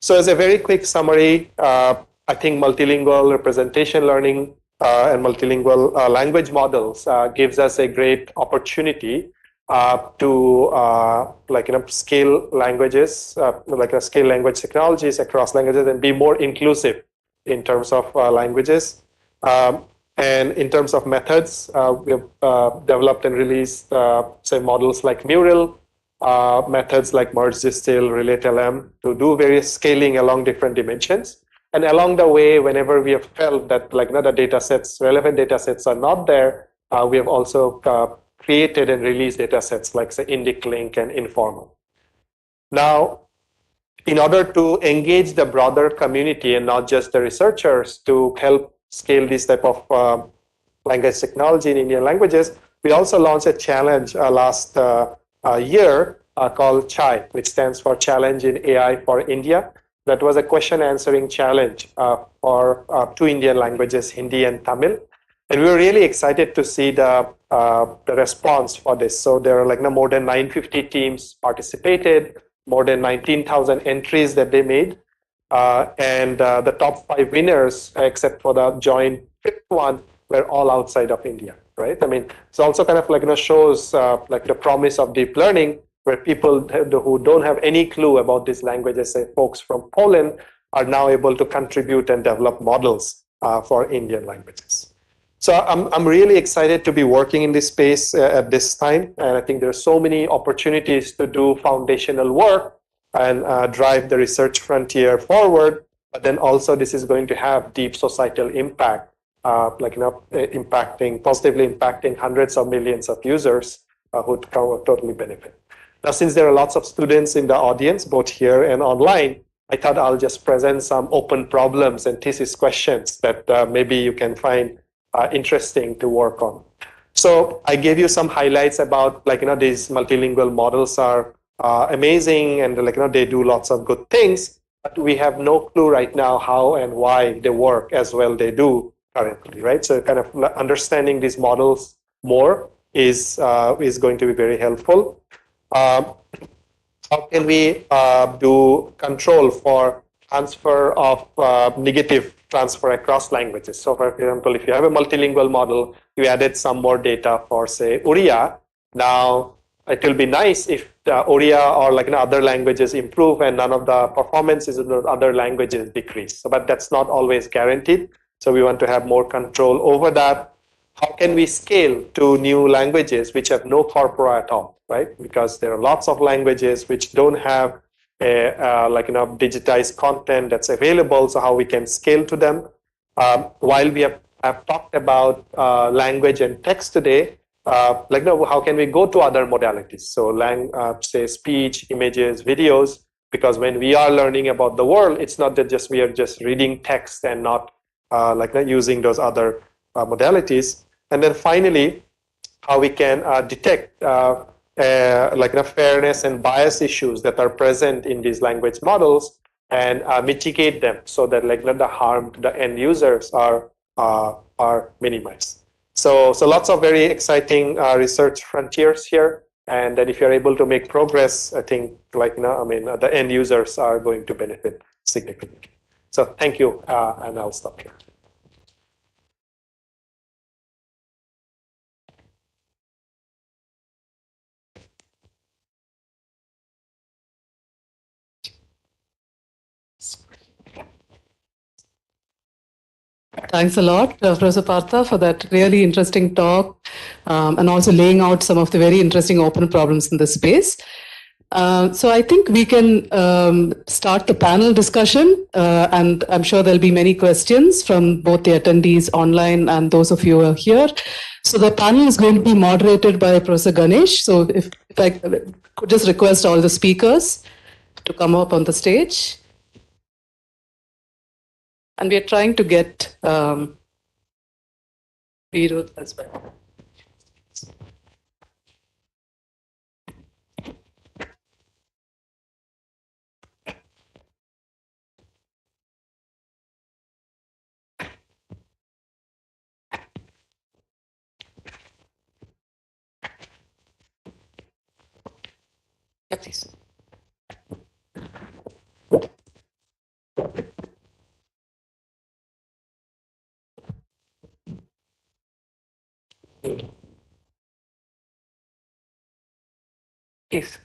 So as a very quick summary, I think multilingual representation learning and multilingual language models gives us a great opportunity to scale languages, scale language technologies across languages and be more inclusive in terms of languages. And in terms of methods, we have developed and released, say, models like Mural, methods like merge distill, RelateLM, to do various scaling along different dimensions. And along the way, whenever we have felt that the data sets, relevant data sets are not there, we have also created and released data sets like, say, IndicLink and Informal. Now, in order to engage the broader community and not just the researchers to help scale this type of language technology in Indian languages, we also launched a challenge last year called CHAI, which stands for Challenge in AI for India. That was a question answering challenge for 2 Indian languages, Hindi and Tamil. And we were really excited to see the response for this. So there are more than 950 teams participated, more than 19,000 entries that they made. And the top 5 winners, except for the joint 5th one, were all outside of India, right? I mean, it's also kind of shows the promise of deep learning, where people who don't have any clue about these languages, say folks from Poland, are now able to contribute and develop models for Indian languages. So I'm really excited to be working in this space at this time, and I think there are so many opportunities to do foundational work and drive the research frontier forward. But then also this is going to have deep societal impact, positively impacting hundreds of millions of users who totally benefit. Now, since there are lots of students in the audience, both here and online, I thought I'll just present some open problems and thesis questions that maybe you can find interesting to work on. So I gave you some highlights about these multilingual models are amazing, and they do lots of good things. but we have no clue right now how and why they work as well they do currently, right? So kind of understanding these models more is going to be very helpful. How can we do control for transfer of negative transfer across languages? So for example, if you have a multilingual model, you added some more data for say Oriya. Now it will be nice if the Oriya or like other languages improve and none of the performances in the other languages decrease. So, but that's not always guaranteed. So we want to have more control over that. How can we scale to new languages which have no corpora at all, right? Because there are lots of languages which don't have digitized content that's available. So how we can scale to them? While we have talked about language and text today, how can we go to other modalities? So say speech, images, videos, because when we are learning about the world, it's not that just we are just reading text and not using those other modalities. And then finally, how we can detect fairness and bias issues that are present in these language models and mitigate them so that the harm to the end users are minimized. So lots of very exciting research frontiers here. And then if you're able to make progress, I think the end users are going to benefit significantly. So thank you, and I'll stop here. Thanks a lot, Professor Partha, for that really interesting talk and also laying out some of the very interesting open problems in this space. So I think we can start the panel discussion, and I'm sure there'll be many questions from both the attendees online and those of you who are here. So the panel is going to be moderated by Professor Ganesh. So if I could just request all the speakers to come up on the stage. And we are trying to get Viru as well. Yeah, please. Yes.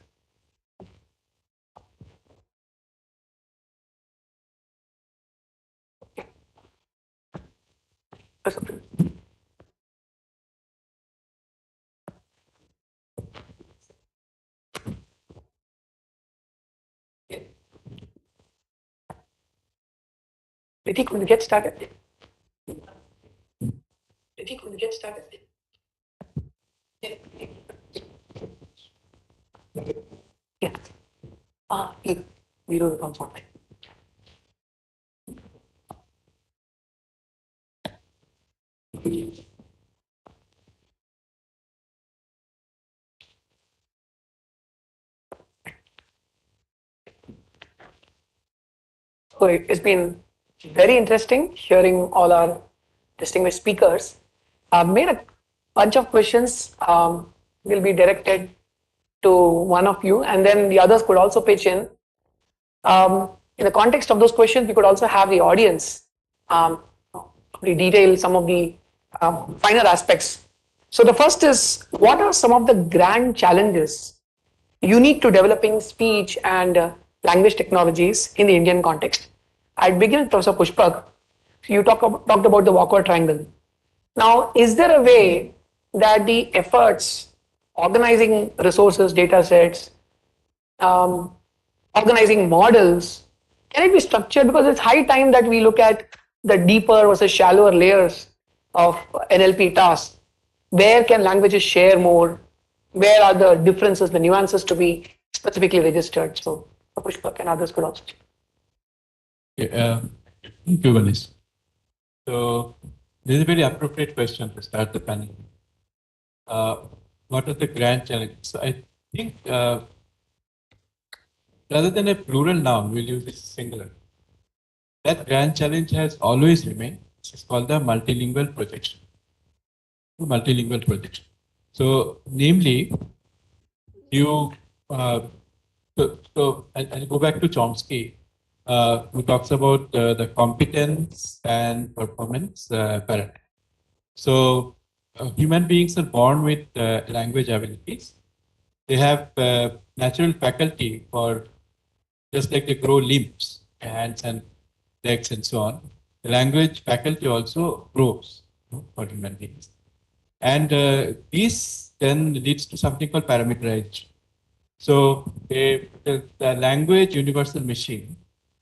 Preethi, could we get started? Preethi, could we get started? Yeah. Viru will come forward. So it's been very interesting hearing all our distinguished speakers. I've made a bunch of questions will be directed to one of you, and then the others could also pitch in. In the context of those questions, we could also have the audience detail some of the finer aspects. So the first is, what are some of the grand challenges unique to developing speech and language technologies in the Indian context? I'd begin with Professor Pushpak. You talked about the Walker triangle. Now, is there a way that the efforts, organizing resources, data sets, organizing models, can it be structured? Because it's high time that we look at the deeper versus shallower layers of NLP tasks. Where can languages share more? Where are the differences, the nuances to be specifically registered? So Pushpak and others could also. Thank you, Ganesh. So this is a very appropriate question to start the panel. What are the grand challenges? So I think rather than a plural noun, we'll use this singular. That grand challenge has always remained. This is called the multilingual projection. Multilingual projection. So, namely, you I'll go back to Chomsky, who talks about the competence and performance paradigm. So, human beings are born with language abilities. They have natural faculty for, just like they grow limbs, hands and legs and so on. The language faculty also grows for human beings. And this then leads to something called parameterization. So the language universal machine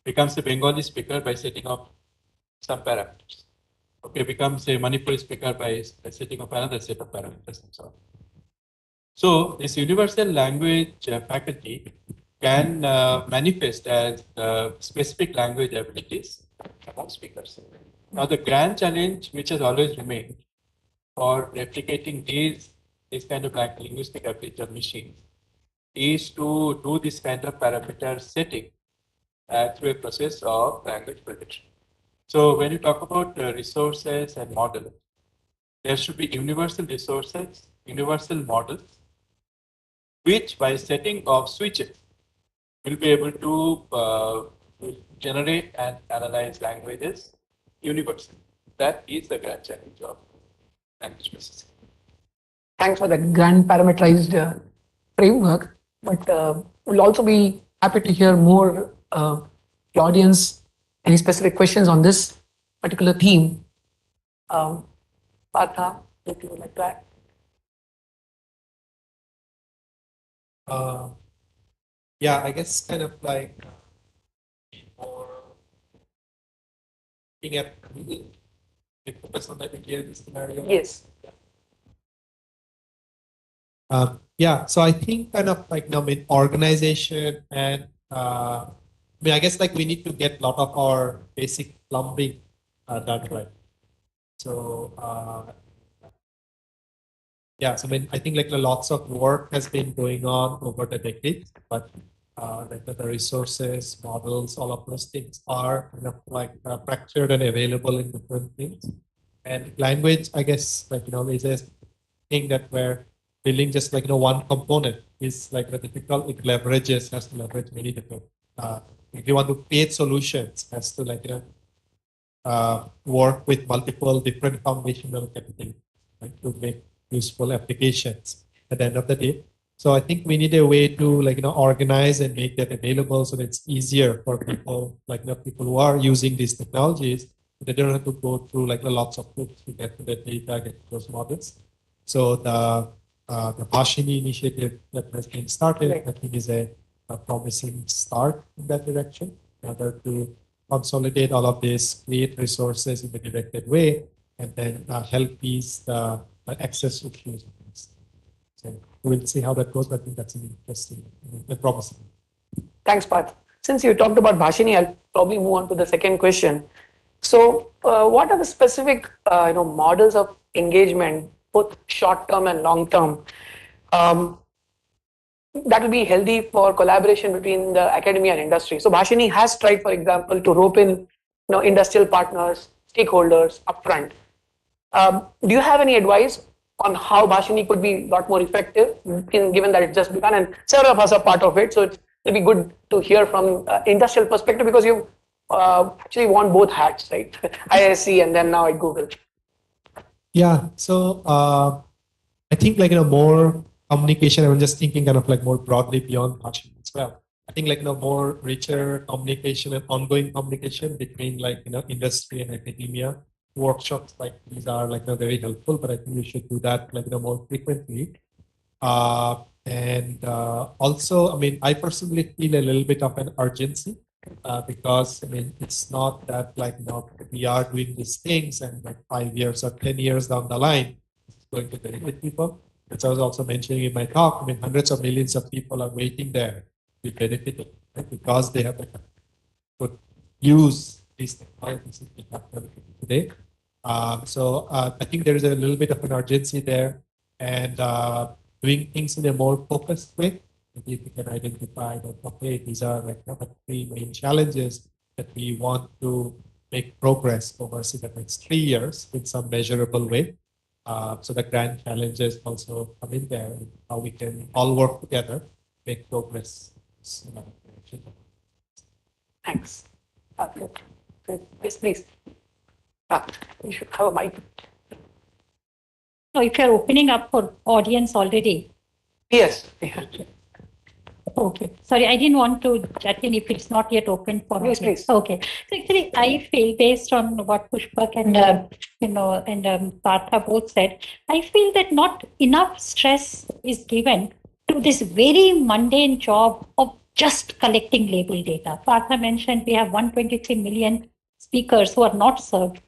becomes a Bengali speaker by setting up some parameters. Okay, becomes a Manipuri speaker by setting up another set of parameters and so on. So this universal language faculty can manifest as specific language abilities among speakers. Now the grand challenge, which has always remained for replicating these kind of like linguistic ability of machines, is to do this kind of parameter setting through a process of language prediction. So when you talk about resources and models, there should be universal resources, universal models, which by setting of switches will be able to generate and analyze languages universally. That is the grand challenge of language processing. Thanks for the grand parameterized framework, but we'll also be happy to hear more the audience, any specific questions on this particular theme. Partha, if you would like to add. Yeah, I guess kind of like more looking at focus on the ideal scenario. Yes. Yeah, so I think kind of like now in organization and I mean, I guess like we need to get a lot of our basic plumbing done right. So yeah, so I mean, I think like lots of work has been going on over the decades, but like the resources, models, all of those things are kind of like fractured and available in different things. And language, I guess, like is a thing that we're building just like one component is like the difficult. It leverages, has to leverage many different. If you want to create solutions, has to like work with multiple different foundational capabilities, right, to make useful applications at the end of the day. So I think we need a way to like organize and make that available so that it's easier for people like people who are using these technologies. They don't have to go through like lots of hoops to get to the data, get to those models. So the Bhashini initiative that has been started, I think, is a promising start in that direction in order to consolidate all of this, create resources in a directed way, and then help ease the access issues. So we'll see how that goes, but I think that's an interesting and promising. Thanks, Parth. Since you talked about Bhashini, I'll probably move on to the second question. So, what are the specific models of engagement, both short-term and long-term, that will be healthy for collaboration between the academia and industry? So, Bhashini has tried, for example, to rope in industrial partners, stakeholders upfront. Do you have any advice on how Bhashini could be a lot more effective, given that it's just begun and several of us are part of it? So, it'll be good to hear from industrial perspective because you actually worn both hats, right? ISC and then now at Google. Yeah, so I think like more communication. I'm just thinking kind of like more broadly beyond Bhashini as well. I think like more richer communication and ongoing communication between like industry and academia. Workshops like these are like very helpful, but I think we should do that like more frequently. And also, I mean, I personally feel a little bit of an urgency because I mean, it's not that like we are doing these things and like 5 years or 10 years down the line, it's going to benefit people. As I was also mentioning in my talk, I mean, hundreds of millions of people are waiting there to benefit it, right? Because they have to use these technologies today. So I think there is a little bit of an urgency there, and doing things in a more focused way. maybe we can identify that, okay, these are like the three main challenges that we want to make progress over say, the next 3 years in some measurable way. So the grand challenges also come in there, and how we can all work together, make progress. Thanks. Good. Yes, please. You should have a mic. So if you're opening up for audience already. Yes. Okay. Sorry, I didn't want to chat in if it's not yet open for Please, audience. please. Okay. So actually, I feel based on what Pushpak and Partha both said, I feel that not enough stress is given to this very mundane job of just collecting label data. Partha mentioned we have 123 million speakers who are not served.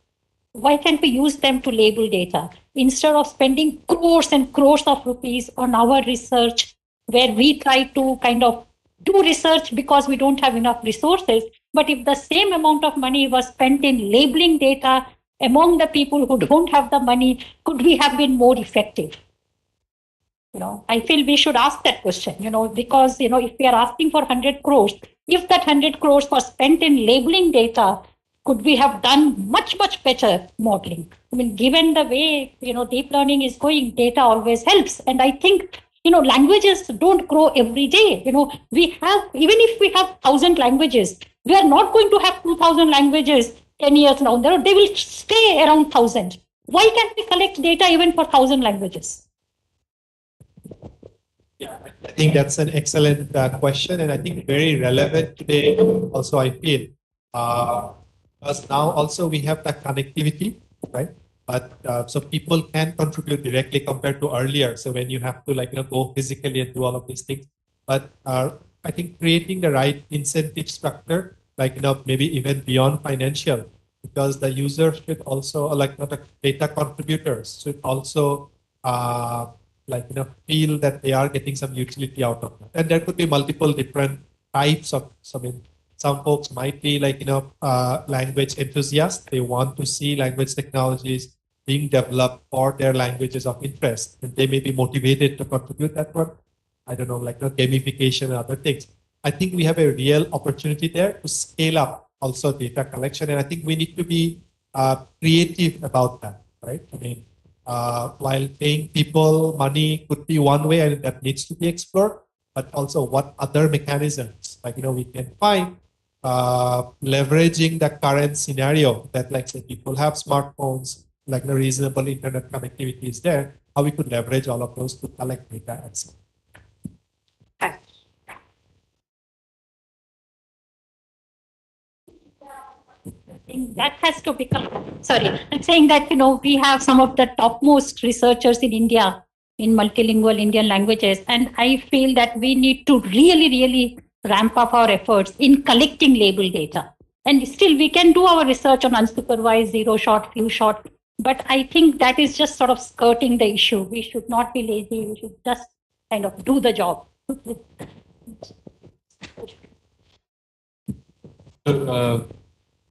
Why can't we use them to label data instead of spending crores and crores of rupees on our research, where we try to kind of do research because we don't have enough resources? But if the same amount of money was spent in labeling data among the people who don't have the money, could we have been more effective? I feel we should ask that question, because, if we are asking for 100 crores, if that 100 crores was spent in labeling data, could we have done much, much better modeling? I mean, given the way, deep learning is going, data always helps. And I think, languages don't grow every day. We have, even if we have 1,000 languages, we are not going to have 2,000 languages 10 years now. They will stay around 1,000. Why can't we collect data even for 1,000 languages? Yeah, I think that's an excellent question, and I think very relevant today. Also, I feel because now also we have the connectivity, right? But so people can contribute directly compared to earlier. So when you have to go physically and do all of these things, but I think creating the right incentive structure, maybe even beyond financial, because the users should also the data contributors should also feel that they are getting some utility out of it. And there could be multiple different types of some folks might be language enthusiasts. They want to see language technologies being developed for their languages of interest, and they may be motivated to contribute that one. I don't know, gamification and other things. I think we have a real opportunity there to scale up also data collection, and I think we need to be creative about that, right? I mean, while paying people money could be one way, and that needs to be explored, but also what other mechanisms we can find leveraging the current scenario that say people have smartphones, the reasonable internet connectivity is there, how we could leverage all of those to collect data at scale. That has to become, I'm saying that, we have some of the topmost researchers in India in multilingual Indian languages. And I feel that we need to really, really ramp up our efforts in collecting label data. And still we can do our research on unsupervised, zero shot, few shot. But I think that is just sort of skirting the issue. We should not be lazy. We should just kind of do the job.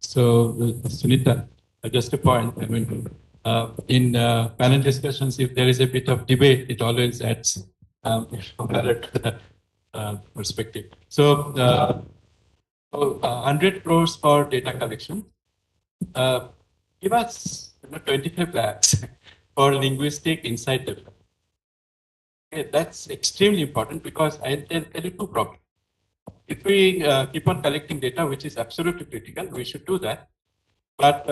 So, Sunita, just a point. I mean, in panel discussions, if there is a bit of debate, it always adds color to the perspective. So, 100 crores for data collection. Give us 25 lakhs for linguistic insight development. Okay, that's extremely important because I'll tell you two problems. If we keep on collecting data, which is absolutely critical, we should do that. But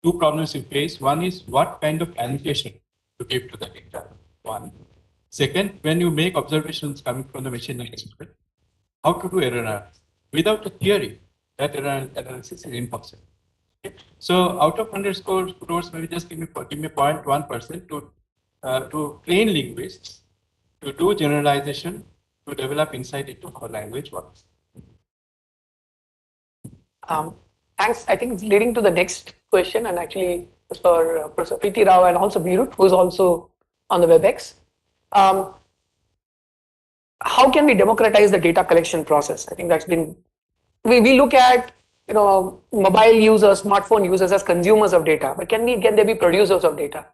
two problems we face. One is what kind of annotation to give to the data. One. Second, when you make observations coming from the machine learning experiment, how to do error analysis. Without a theory, that error analysis is impossible. Okay? So out of 100 crores, maybe just give me 0.1% to train linguists to do generalization, to develop insight into how language works. Thanks. I think it's leading to the next question, and actually it's for Professor Preethi Rao and also Birut, who's also on the WebEx. How can we democratize the data collection process? I think that's been, we look at mobile users, smartphone users as consumers of data, but can they be producers of data?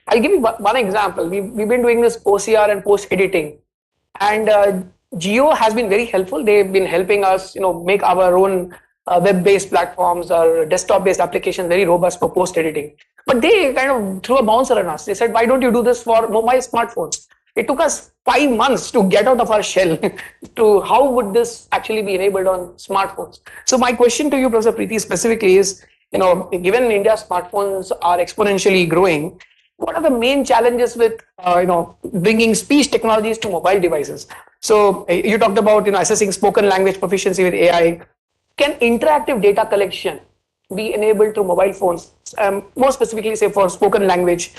I'll give you one example. We've been doing this OCR and post editing. And Geo has been very helpful. They've been helping us, make our own web-based platforms or desktop-based applications very robust for post-editing. But they kind of threw a bouncer on us. They said, why don't you do this for mobile smartphones? It took us 5 months to get out of our shell to how would this actually be enabled on smartphones. So my question to you, Professor Preethi, specifically is, given India's smartphones are exponentially growing, what are the main challenges with bringing speech technologies to mobile devices? So you talked about assessing spoken language proficiency with AI. Can interactive data collection be enabled through mobile phones? More specifically, say for spoken language.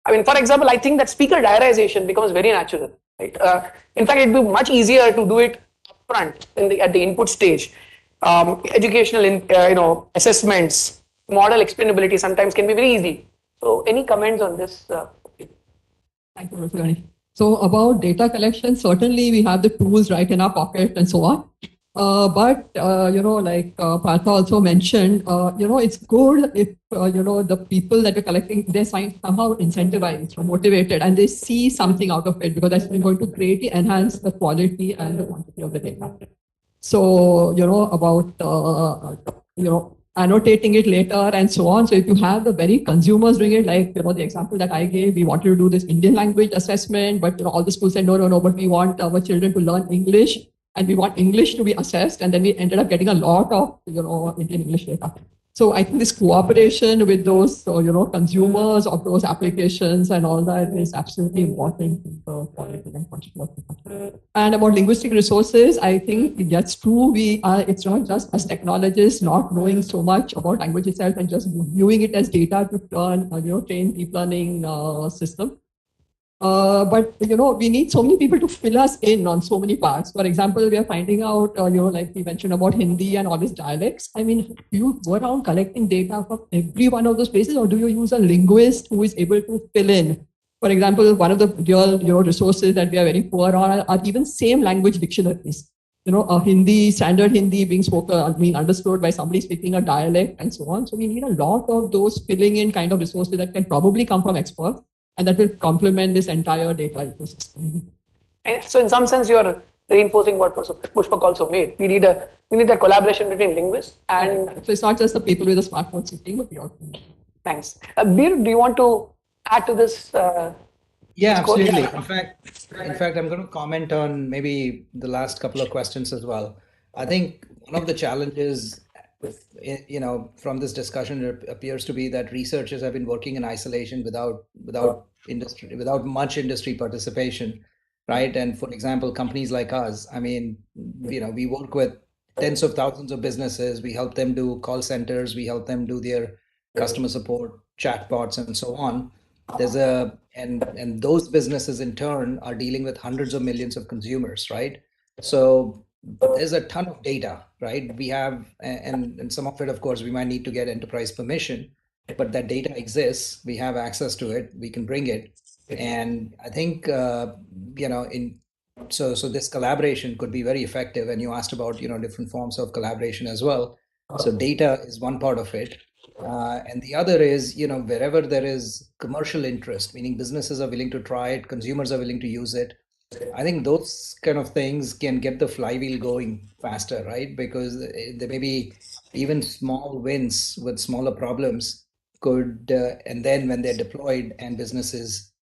I mean, for example, I think that speaker diarization becomes very natural. Right? In fact, it'd be much easier to do it upfront at the input stage. Educational, assessments, model explainability sometimes can be very easy. So, any comments on this? Thank you, Mr. Ganesh. So, about data collection, certainly we have the tools right in our pocket and so on. But like Partha also mentioned, it's good if the people that we're collecting, they're somehow incentivized or motivated, and they see something out of it, because that's going to greatly enhance the quality and the quantity of the data. So about annotating it later and so on. So if you have the very consumers doing it, like the example that I gave, we wanted to do this Indian language assessment, but all the schools said no, but we want our children to learn English. And we want English to be assessed, and then we ended up getting a lot of Indian English data. So I think this cooperation with those consumers of those applications and all that is absolutely important in the quality and quantity. And about linguistic resources, I think that's true. It's not just as technologists not knowing so much about language itself and just viewing it as data to train deep learning system. But we need so many people to fill us in on so many parts. For example, we are finding out, like we mentioned about Hindi and all these dialects. I mean, do you go around collecting data from every one of those places, or do you use a linguist who is able to fill in? For example, one of the real resources that we are very poor on are even same language dictionaries. Hindi, standard Hindi being spoken, understood by somebody speaking a dialect and so on. So we need a lot of those filling in kind of resources that can probably come from experts, and that will complement this entire data ecosystem. And so in some sense, you're reinforcing what Pushpak also made. We need a collaboration between linguists and... So it's not just the people with the smartphone sitting, but we also... Thanks. Bir, do you want to add to this? Yeah, absolutely. In fact, I'm going to comment on maybe the last couple of questions as well. I think one of the challenges from this discussion, it appears to be that researchers have been working in isolation without much industry participation, right? And for example, companies like us, I mean, we work with tens of thousands of businesses. We help them do call centers. We help them do their customer support, chatbots, and so on. And those businesses in turn are dealing with hundreds of millions of consumers, right? So there's a ton of data, right? We have, and some of it, of course, we might need to get enterprise permission, but that data exists. We have access to it. We can bring it. And I think, so this collaboration could be very effective. And you asked about, different forms of collaboration as well. So data is one part of it. And the other is, wherever there is commercial interest, meaning businesses are willing to try it, consumers are willing to use it. I think those kind of things can get the flywheel going faster, right? Because there may be even small wins with smaller problems could, and then when they're deployed and businesses,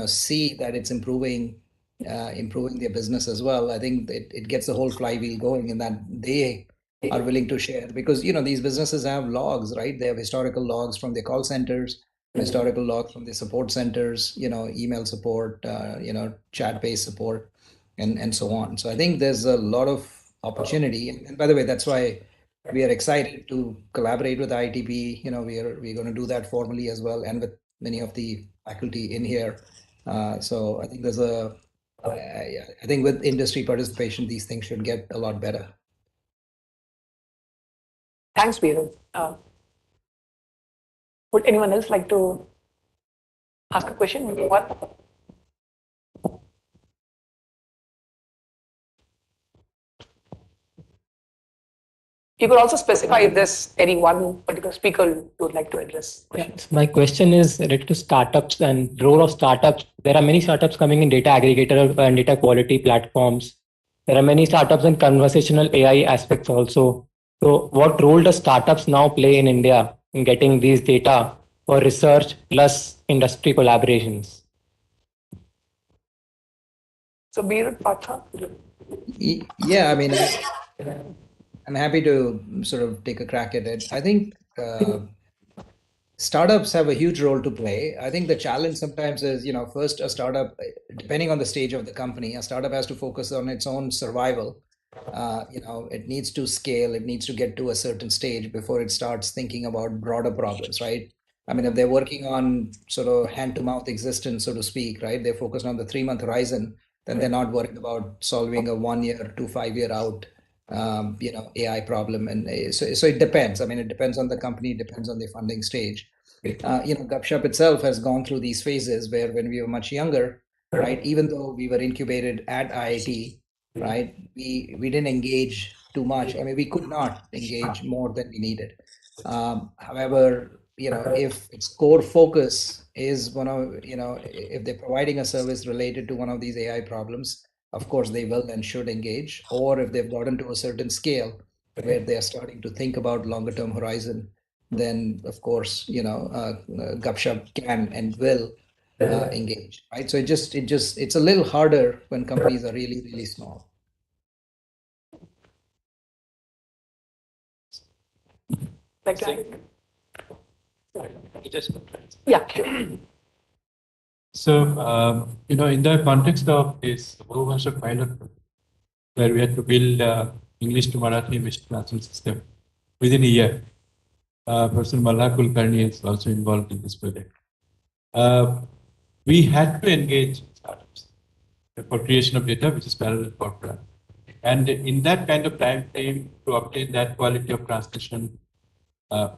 see that it's improving their business as well, I think it gets the whole flywheel going, and that they are willing to share, because these businesses have logs, right? They have historical logs from their call centers, historical logs from the support centers, email support, chat-based support, and so on. So I think there's a lot of opportunity. And by the way, that's why we are excited to collaborate with IITB. We're going to do that formally as well, and with many of the faculty in here. So I think I think with industry participation, these things should get a lot better. Thanks, Veeru. Would anyone else like to ask a question? What? You could also specify if there's any one particular speaker you would like to address. Yes. My question is related to startups and role of startups. There are many startups coming in data aggregator and data quality platforms. there are many startups in conversational AI aspects also. So what role does startups now play in India in getting these data for research plus industry collaborations? So, Beer, Partha? Yeah, I mean, I'm happy to sort of take a crack at it. I think startups have a huge role to play. I think the challenge sometimes is, first a startup, depending on the stage of the company, a startup has to focus on its own survival. It needs to scale, it needs to get to a certain stage before it starts thinking about broader problems, right? I mean, if they're working on sort of hand to mouth existence, so to speak, right? They're focused on the 3 month horizon, then they're not worried about solving a 1 year to 5 year out, AI problem. And so it depends. I mean, it depends on the company, it depends on the funding stage. Gupshup itself has gone through these phases where when we were much younger, right, even though we were incubated at IIT, right, we didn't engage too much. I mean, we could not engage more than we needed. However, if its core focus is if they're providing a service related to one of these AI problems, of course they will and should engage. Or if they've gotten to a certain scale where they are starting to think about longer term horizon, then of course, Gupshup can and will engage, right? So it's a little harder when companies are really, really small. Like that? Yeah. Yeah. So, in the context of this Overfitting pilot, where we had to build English to Marathi machine translation system within a year, Professor Malha Kulkarni is also involved in this project. We had to engage startups for creation of data, which is parallel program. And in that kind of time frame, to obtain that quality of translation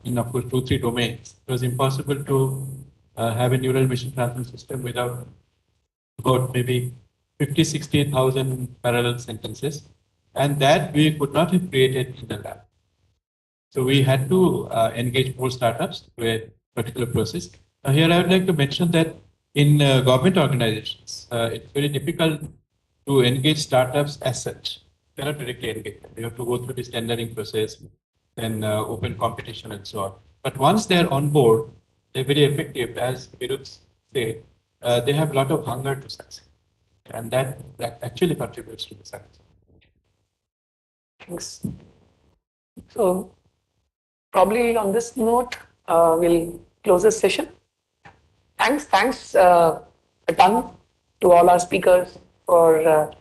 in, of course, 2-3 domains, it was impossible to have a neural machine translation system without about maybe 50, 60,000 parallel sentences. And that we could not have created in the lab. So we had to engage more startups to a particular process. Here I would like to mention that in government organizations, it's very difficult to engage startups as such. You cannot directly engage them. You have to go through this tendering process, then open competition and so on. But once they're on board, they're very effective. As Birut said, they have a lot of hunger to succeed. And that actually contributes to the success. Thanks. So, probably on this note, we'll close this session. Thanks a ton to all our speakers for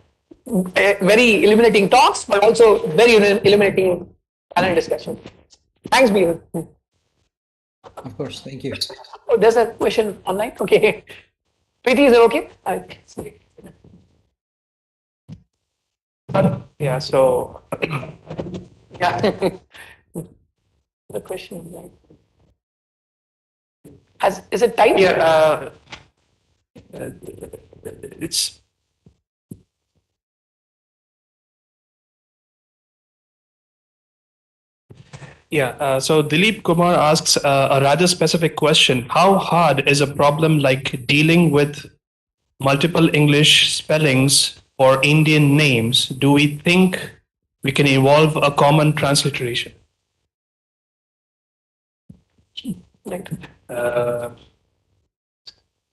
very illuminating talks, but also very illuminating panel discussion. Thanks, Beer. Of course, thank you. Oh, there's a question online. Okay. Preethi, is it okay? Yeah, so Yeah. The question is like, is it typed? yeah, it's so Dilip Kumar asks a rather specific question. How hard is a problem like dealing with multiple English spellings for Indian names? Do we think we can evolve a common transliteration? Right.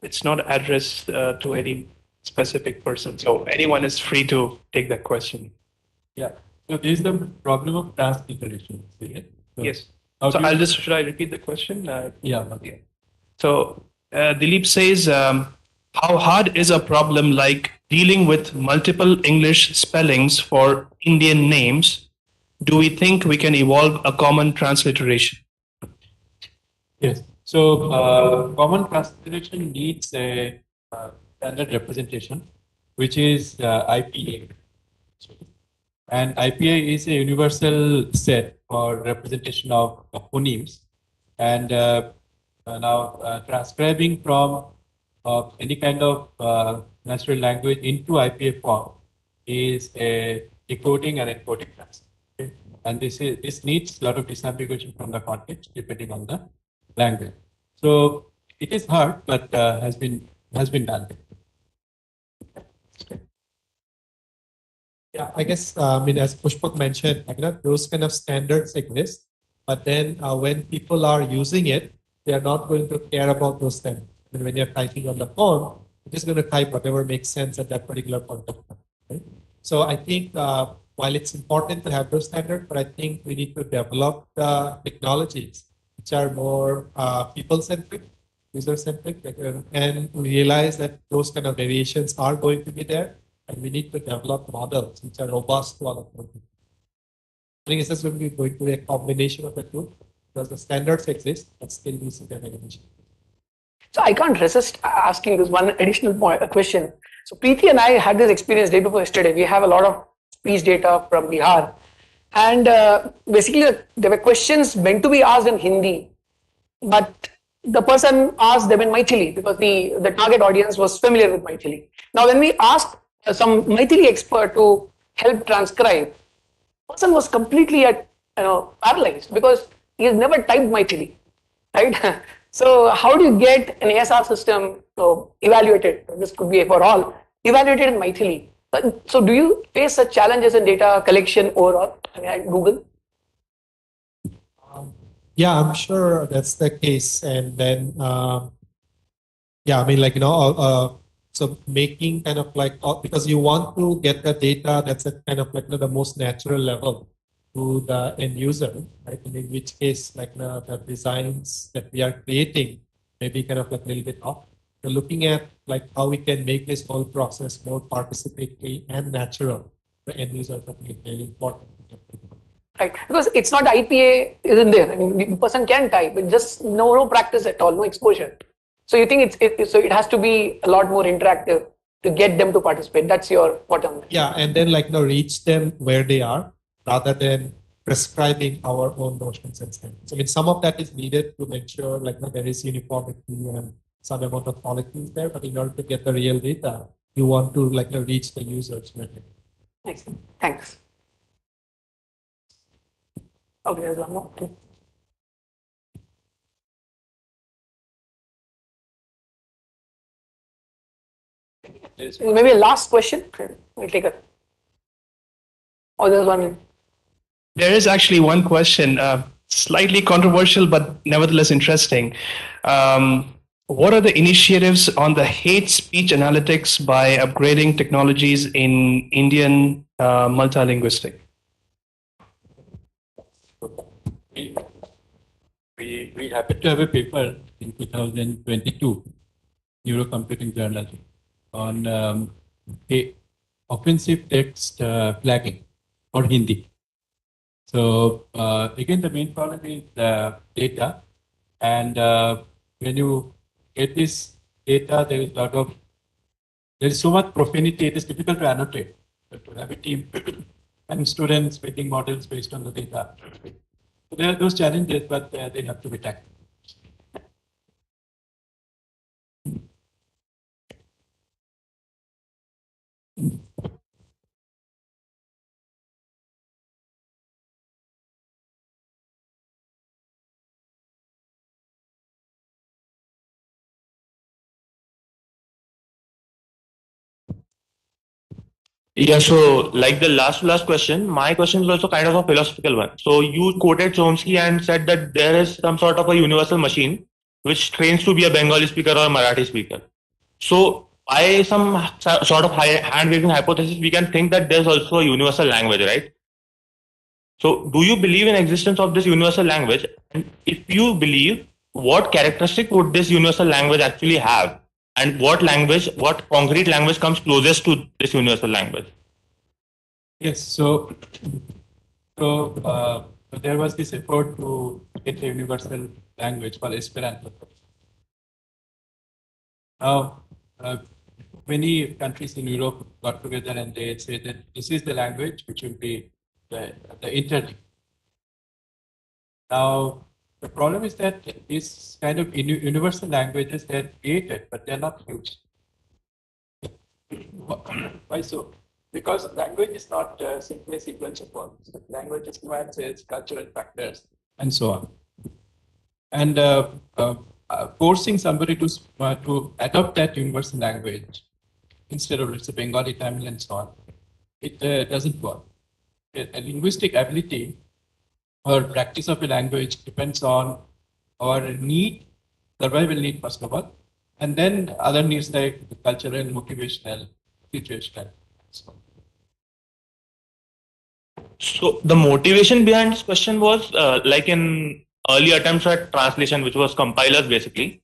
It's not addressed to any specific person, so anyone is free to take that question. Yeah. So this is the problem of transliteration. Yes. How So do you- should I repeat the question? Yeah. So Dilip says, how hard is a problem like dealing with multiple English spellings for Indian names? Do we think we can evolve a common transliteration? Yes. So common transliteration needs a standard representation, which is IPA. And IPA is a universal set for representation of phonemes. And now transcribing from any kind of natural language into IPA form is a decoding and encoding task. Okay? And this needs a lot of disambiguation from the context depending on the language. So it is hard, but has been done. Yeah, I guess, as Pushpak mentioned, those kind of standards exist, but then when people are using it, they are not going to care about those standards. And when you're typing on the phone, you're just going to type whatever makes sense at that particular point of time. Right? So I think while it's important to have those standards, but I think we need to develop the technologies which are more people-centric, user-centric, and realize that those kind of variations are going to be there. And we need to develop models which are robust to all of them. I think it's just going to be a combination of the two, because the standards exist, but still we see the variation. So I can't resist asking this one additional question. So Preethi and I had this experience day before yesterday. We have a lot of speech data from Bihar, and basically there were questions meant to be asked in Hindi, but the person asked them in Maithili because the target audience was familiar with Maithili. Now, when we asked some Maithili expert to help transcribe, the person was completely paralyzed because he has never typed Maithili, right? So, how do you get an ASR system evaluated? This could be for all evaluated in Maithili. So, do you face such challenges in data collection overall at Google? Yeah, I'm sure that's the case. And then, so making kind of like, because you want to get the data that's at kind of like the most natural level to the end user, right? And in which case, like the designs that we are creating may be kind of like a little bit off. We're looking at like how we can make this whole process more participatory and natural for end users. That is very important. Right, because it's not IPA isn't there. I mean, the person can type, but just no practice at all, no exposure. So you think so it has to be a lot more interactive to get them to participate. That's your bottom line. Yeah, and then reach them where they are rather than prescribing our own notions and standards. I mean, some of that is needed to make sure there is uniformity and some amount of quality is there. But in order to get the real data, you want to reach the users. Excellent. Thanks. Okay, there's one more. Maybe a last question. We'll take it. Oh, there's one. There is actually one question, slightly controversial, but nevertheless interesting. What are the initiatives on the hate speech analytics by upgrading technologies in Indian multilinguistic? We happen to have a paper in 2022, Neurocomputing Journal, on offensive text flagging for Hindi. So again, the main problem is data, and when you get this data, there is so much profanity. It is difficult to annotate. But to have a team and students building models based on the data. So there are those challenges, but they have to be tackled. Yeah, so like the last question, my question is also kind of a philosophical one. So you quoted Chomsky and said that there is some sort of a universal machine which trains to be a Bengali speaker or a Marathi speaker. So by some sort of hand-waving hypothesis, we can think that there's also a universal language, right? So do you believe in existence of this universal language? And if you believe, what characteristic would this universal language actually have? And what concrete language comes closest to this universal language? Yes, so there was this effort to get a universal language called Esperanto. Now, many countries in Europe got together and they said that this is the language which will be the internet. Now, the problem is that these kind of universal languages, they're created, but they're not used. Why so? Because language is not simply a sequence of words. Language is nuances, cultural factors, and so on. And forcing somebody to adopt that universal language instead of, let's say, Bengali, Tamil, and so on, it doesn't work. A linguistic ability or practice of a language depends on our need, survival need first of all, and then other needs like cultural, motivational, situational. So the motivation behind this question was like in early attempts at translation, which was compilers basically.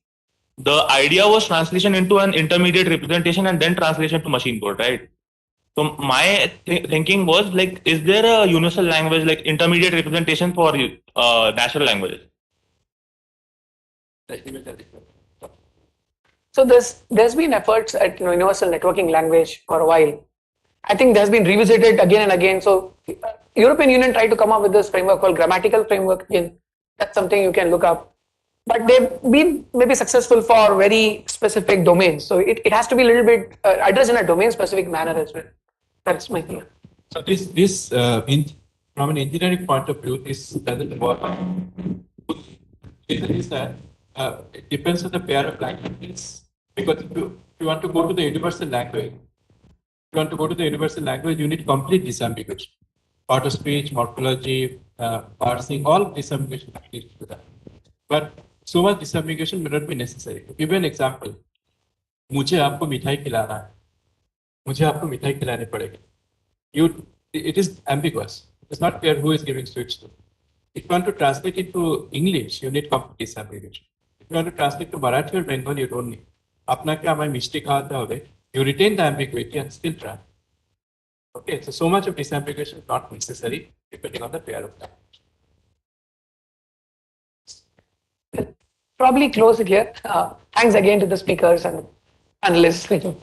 The idea was translation into an intermediate representation and then translation to machine code, right? So my thinking was like, is there a universal language like intermediate representation for natural languages? So there's been efforts at universal networking language for a while. I think there's been revisited again and again. So European Union tried to come up with this framework called grammatical framework. Again, that's something you can look up. But they've been maybe successful for very specific domains. So it has to be a little bit addressed in a domain specific manner as well. That's my thing. So from an engineering point of view, this doesn't work. Reason is that it depends on the pair of languages. Because if you want to go to the universal language, you need complete disambiguation. Part of speech, morphology, parsing, all disambiguation needs to be done. But so much disambiguation may not be necessary. To give you an example, मुझे आपको मिठाई खिलाना है, मुझे आपको मिठाई खिलाने पड़ेगी. It is ambiguous. It's not clear who is giving sweets to. If you want to translate it to English, you need complete disambiguation. If you want to translate to Marathi or Bengali, you don't need. अपना क्या हमारे मिष्टी खाते होगे, you retain the ambiguity and still try. Okay, so much of disambiguation is not necessary depending on the pair of language. Probably close it here. Thanks again to the speakers and panelists.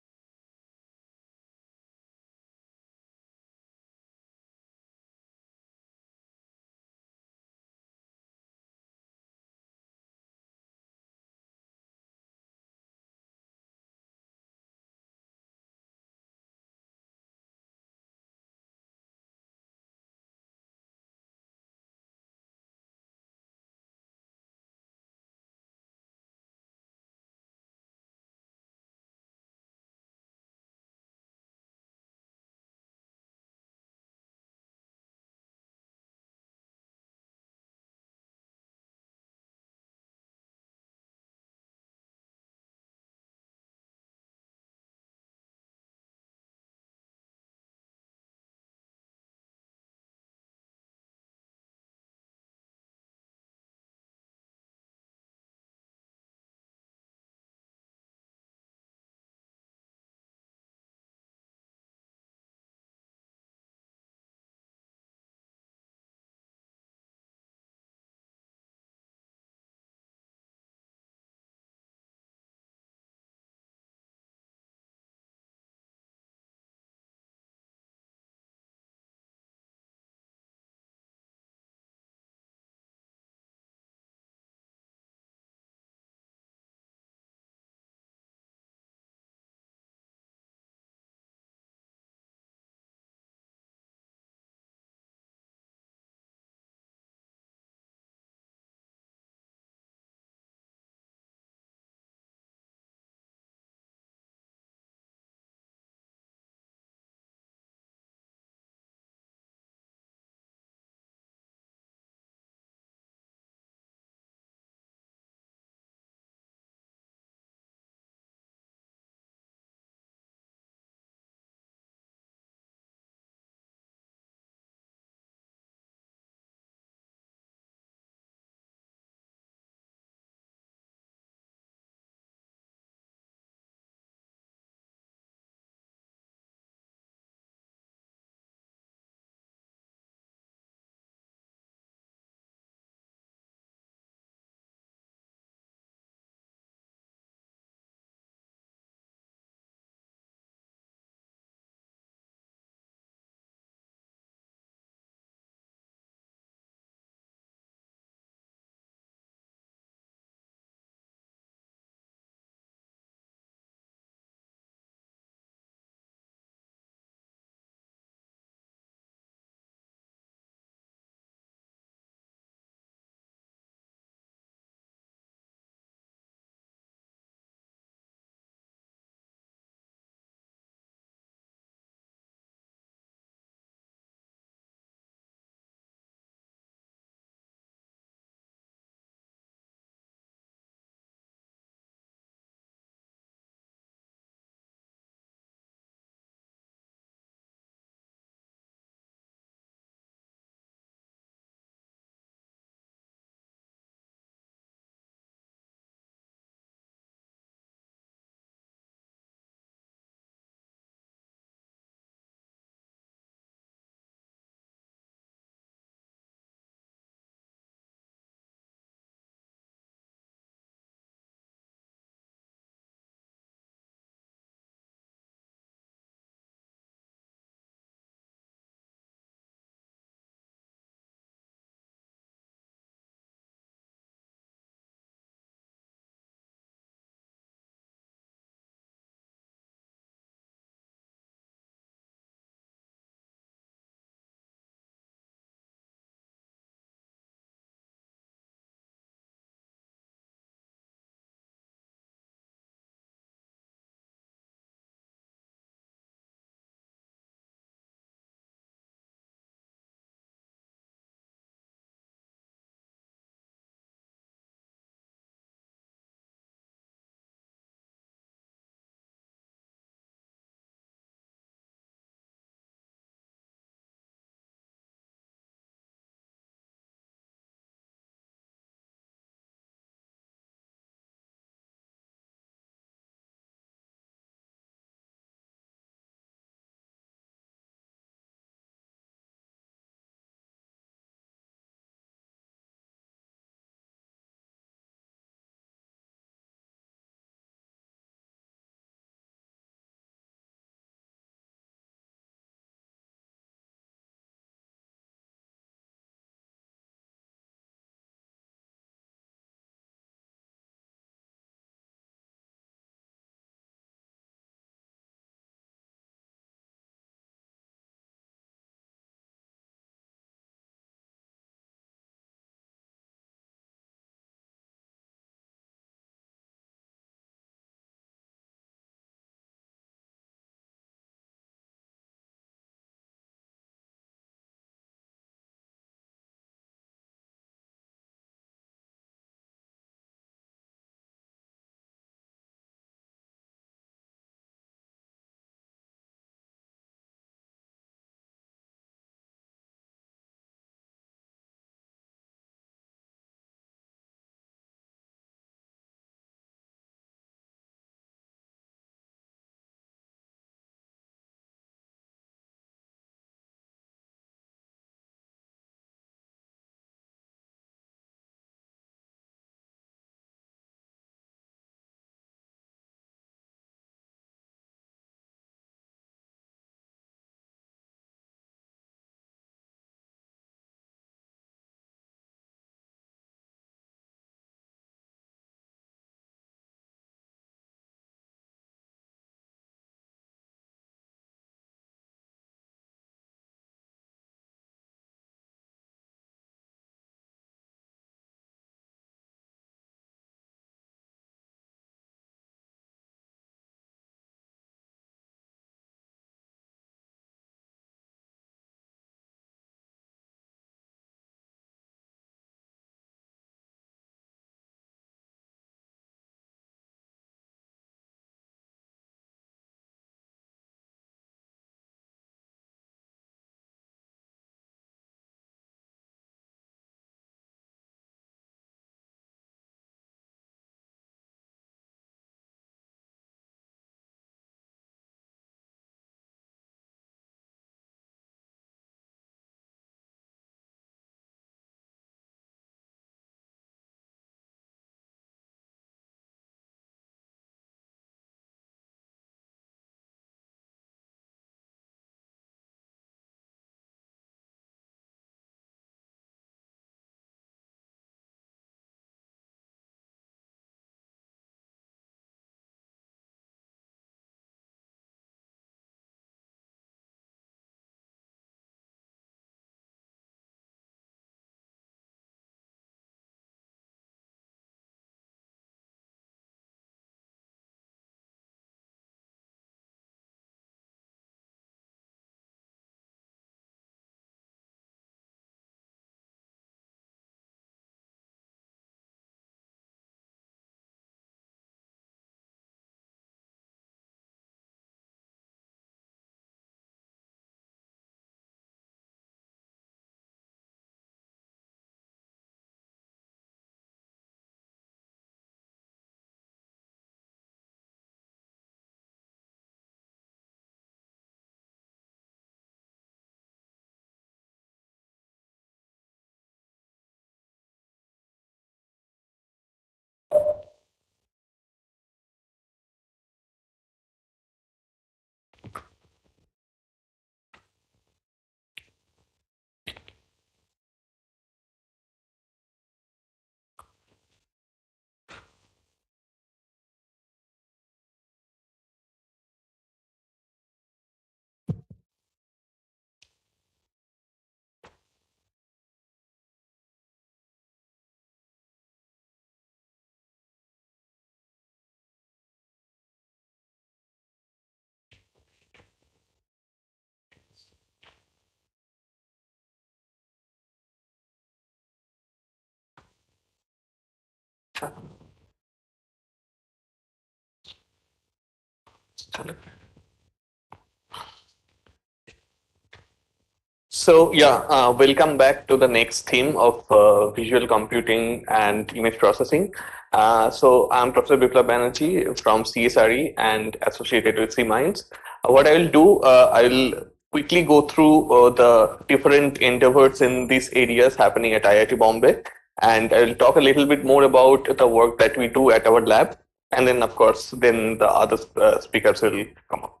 So yeah, welcome back to the next theme of visual computing and image processing. So I'm Professor Biplab Banerjee from CSRE and associated with CMinds. What I will do, I will quickly go through the different endeavors in these areas happening at IIT Bombay, and I will talk a little bit more about the work that we do at our lab, and then of course, then the other speakers will come up.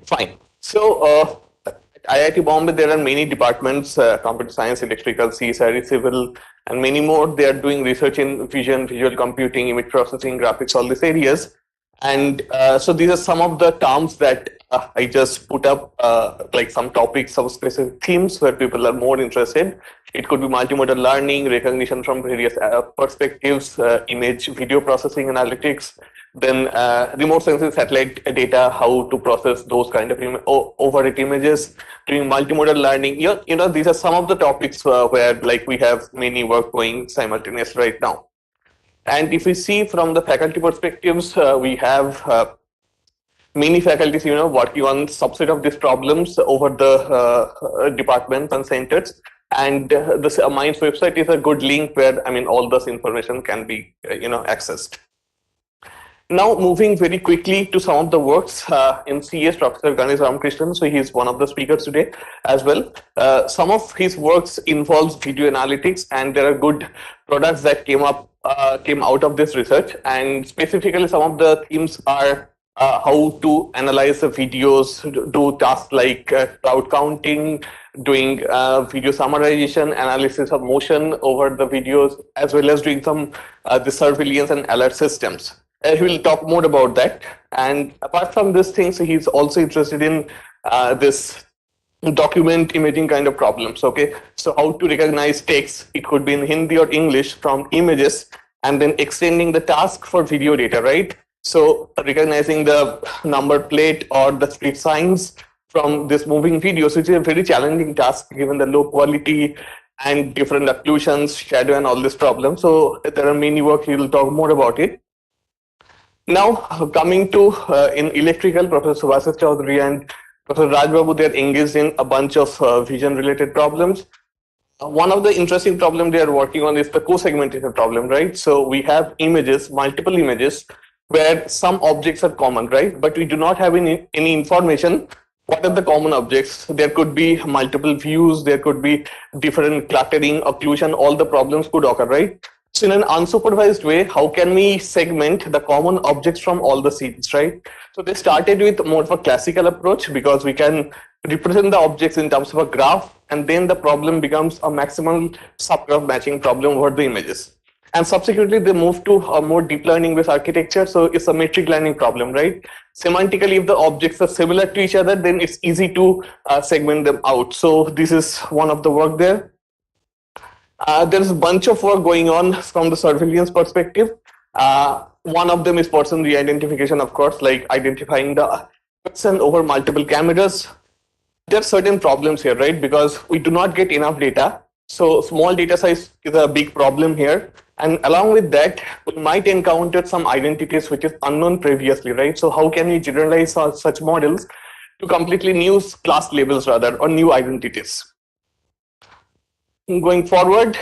Fine. So at IIT Bombay, there are many departments, computer science, electrical, CSRE, civil, and many more. They are doing research in vision, visual computing, image processing, graphics, all these areas. And so these are some of the terms that I just put up, like some topics, some specific themes where people are more interested. It could be multimodal learning, recognition from various perspectives, image, video processing, analytics, then remote sensing satellite data, how to process those kind of overhead images, doing multimodal learning. You know, these are some of the topics where like we have many work going simultaneous right now. And if we see from the faculty perspectives, we have many faculties, you know, working on subset of these problems over the departments and centers. And the Minds website is a good link where, I mean, all this information can be, you know, accessed. Now, moving very quickly to some of the works in CS, Professor Ganesh Ramakrishnan, so he's one of the speakers today as well. Some of his works involves video analytics, and there are good products that came out of this research. And specifically, some of the themes are how to analyze the videos, do tasks like crowd counting, doing video summarization, analysis of motion over the videos, as well as doing some the surveillance and alert systems. He will talk more about that. And apart from these things, he's also interested in this document imaging kind of problems. Okay, so how to recognize text, it could be in Hindi or English, from images, and then extending the task for video data, right? So recognizing the number plate or the street signs from this moving videos, which is a very challenging task given the low quality and different occlusions, shadow, and all this problem. So there are many work, he will talk more about it. Now, coming to in electrical, Professor Subhasis Chaudhary and Professor Raj Babu, they're engaged in a bunch of vision-related problems. One of the interesting problem they are working on is the co-segmentation problem, right? So we have images, multiple images, where some objects are common, right? But we do not have any information. What are the common objects? There could be multiple views, there could be different cluttering, occlusion, all the problems could occur, right? So in an unsupervised way, how can we segment the common objects from all the scenes, right? So they started with more of a classical approach because we can represent the objects in terms of a graph, and then the problem becomes a maximal subgraph matching problem over the images. And subsequently, they moved to a more deep learning based architecture. So it's a metric learning problem, right? Semantically, if the objects are similar to each other, then it's easy to segment them out. So this is one of the work there. There's a bunch of work going on from the surveillance perspective. One of them is person re-identification, of course, like identifying the person over multiple cameras. There are certain problems here, right? Because we do not get enough data. So small data size is a big problem here. And along with that, we might encounter some identities which is unknown previously, right? So how can we generalize such models to completely new class labels rather, or new identities? Going forward,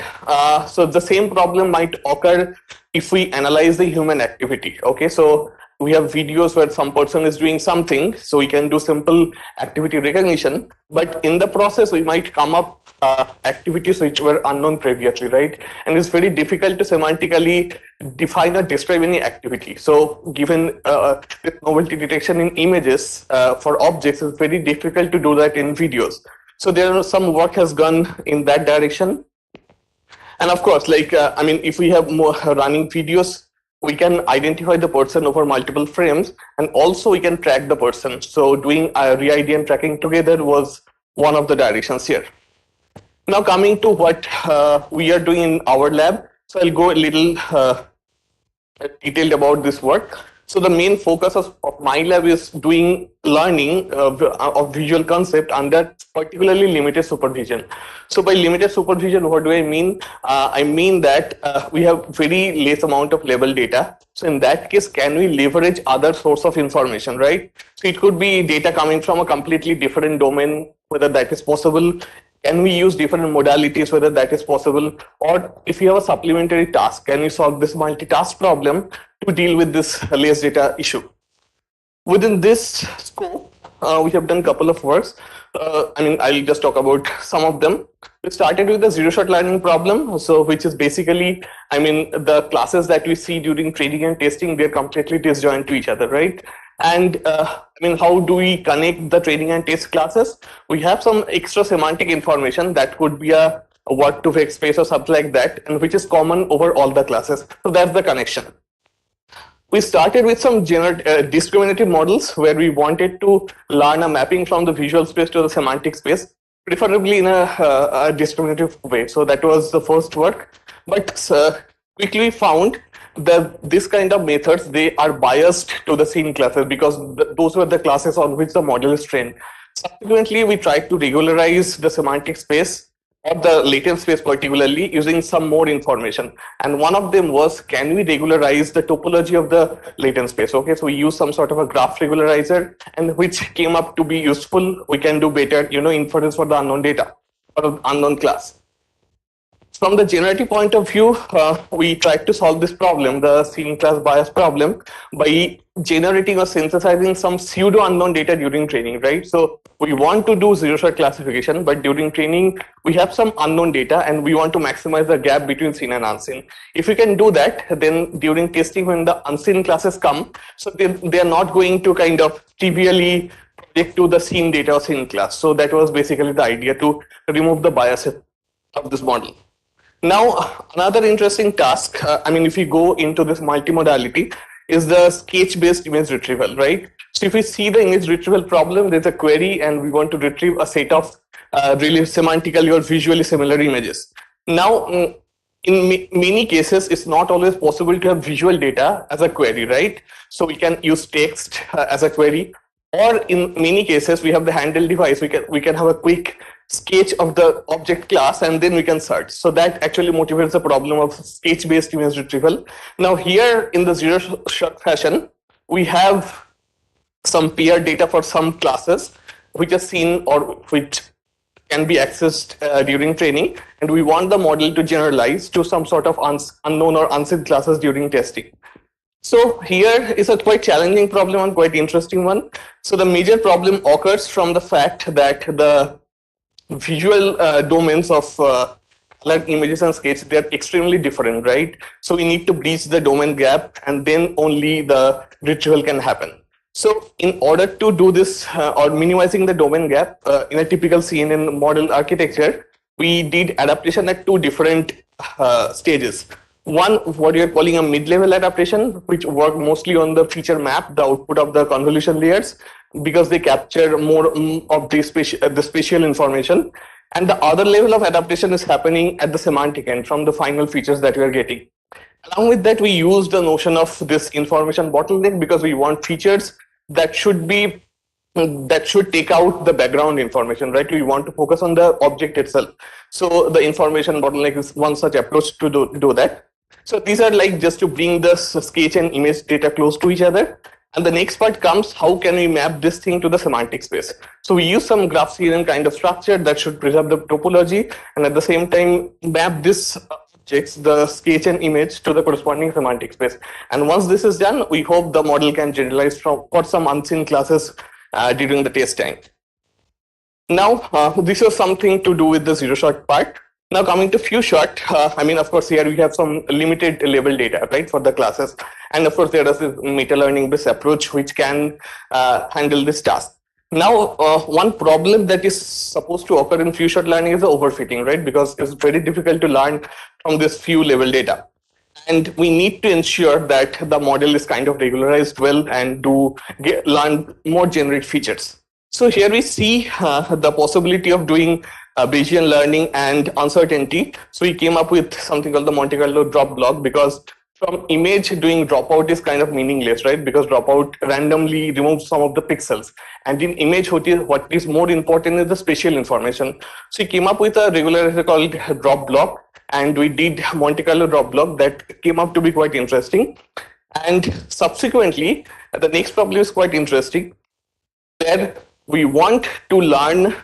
so the same problem might occur if we analyze the human activity. Okay, so we have videos where some person is doing something, so we can do simple activity recognition, but in the process we might come up activities which were unknown previously, right? And it's very difficult to semantically define or describe any activity. So given this novelty detection in images for objects, it's very difficult to do that in videos. So there are some work has gone in that direction. And of course, like, I mean, if we have more running videos, we can identify the person over multiple frames, and also we can track the person. So doing re-ID and tracking together was one of the directions here. Now coming to what we are doing in our lab. So I'll go a little detailed about this work. So the main focus of my lab is doing learning of visual concept under particularly limited supervision. So by limited supervision, what do I mean? I mean that we have very less amount of label data. So in that case, can we leverage other source of information, right? So it could be data coming from a completely different domain, whether that is possible. Can we use different modalities, whether that is possible? Or if you have a supplementary task, can you solve this multitask problem to deal with this less data issue? Within this scope, we have done a couple of works. I'll just talk about some of them. We started with the zero-shot learning problem, so which is basically, the classes that we see during training and testing, they're completely disjoint to each other, right? And how do we connect the training and test classes? We have some extra semantic information that could be a word to vec space or something like that, and which is common over all the classes. So that's the connection. We started with some discriminative models where we wanted to learn a mapping from the visual space to the semantic space, preferably in a discriminative way. So that was the first work. But quickly we found that this kind of methods, they are biased to the scene classes because those were the classes on which the model is trained. Subsequently, we tried to regularize the semantic space or the latent space particularly using some more information. And one of them was, can we regularize the topology of the latent space? Okay, so we use some sort of a graph regularizer, and which came up to be useful. We can do better, inference for the unknown data or unknown class. From the generative point of view, we tried to solve this problem, the scene class bias problem, by generating or synthesizing some pseudo unknown data during training, right? So we want to do zero-shot classification, but during training, we have some unknown data and we want to maximize the gap between seen and unseen. If we can do that, then during testing, when the unseen classes come, so they are not going to kind of trivially project to the seen data or seen class. So that was basically the idea, to remove the bias of this model. Now, another interesting task, if you go into this multimodality, is the sketch-based image retrieval, right? So if we see the image retrieval problem, there's a query and we want to retrieve a set of really semantically or visually similar images. Now, in many cases, it's not always possible to have visual data as a query, right? So we can use text as a query, or in many cases, we have the handle device. We can have a quick sketch of the object class and then we can search. So that actually motivates the problem of sketch-based image retrieval. Now here in the zero-shot fashion, we have some paired data for some classes which are seen or which can be accessed during training, and we want the model to generalize to some sort of unknown or unseen classes during testing. So here is a quite challenging problem and quite interesting one. So the major problem occurs from the fact that the visual domains of like images and sketches, they are extremely different, right? So we need to breach the domain gap and then only the retrieval can happen. So in order to do this or minimizing the domain gap in a typical CNN model architecture, we did adaptation at two different stages. One, what you're calling a mid-level adaptation, which work mostly on the feature map, the output of the convolution layers, because they capture more of the spatial information. And the other level of adaptation is happening at the semantic end from the final features that we are getting. Along with that, we use the notion of this information bottleneck because we want features that should take out the background information, right? We want to focus on the object itself. So the information bottleneck is one such approach to do that. So these are like just to bring the sketch and image data close to each other. And the next part comes, how can we map this thing to the semantic space? So we use some graph CNN kind of structure that should preserve the topology and at the same time map this objects, the sketch and image, to the corresponding semantic space. And once this is done, we hope the model can generalize for some unseen classes during the test time. Now, this was something to do with the zero-shot part. Now coming to few shot, of course, here we have some limited label data, right, for the classes. And of course, there is this meta-learning based approach which can handle this task. Now, one problem that is supposed to occur in few shot learning is the overfitting, right? Because it's very difficult to learn from this few level data. And we need to ensure that the model is kind of regularized well and learn more generic features. So here we see the possibility of doing Bayesian learning and uncertainty. So we came up with something called the Monte Carlo drop block, because from image doing dropout is kind of meaningless, right? Because dropout randomly removes some of the pixels. And in image, what is more important is the spatial information. So we came up with a regulator called drop block, and we did Monte Carlo drop block that came up to be quite interesting. And subsequently, the next problem is quite interesting, where we want to learn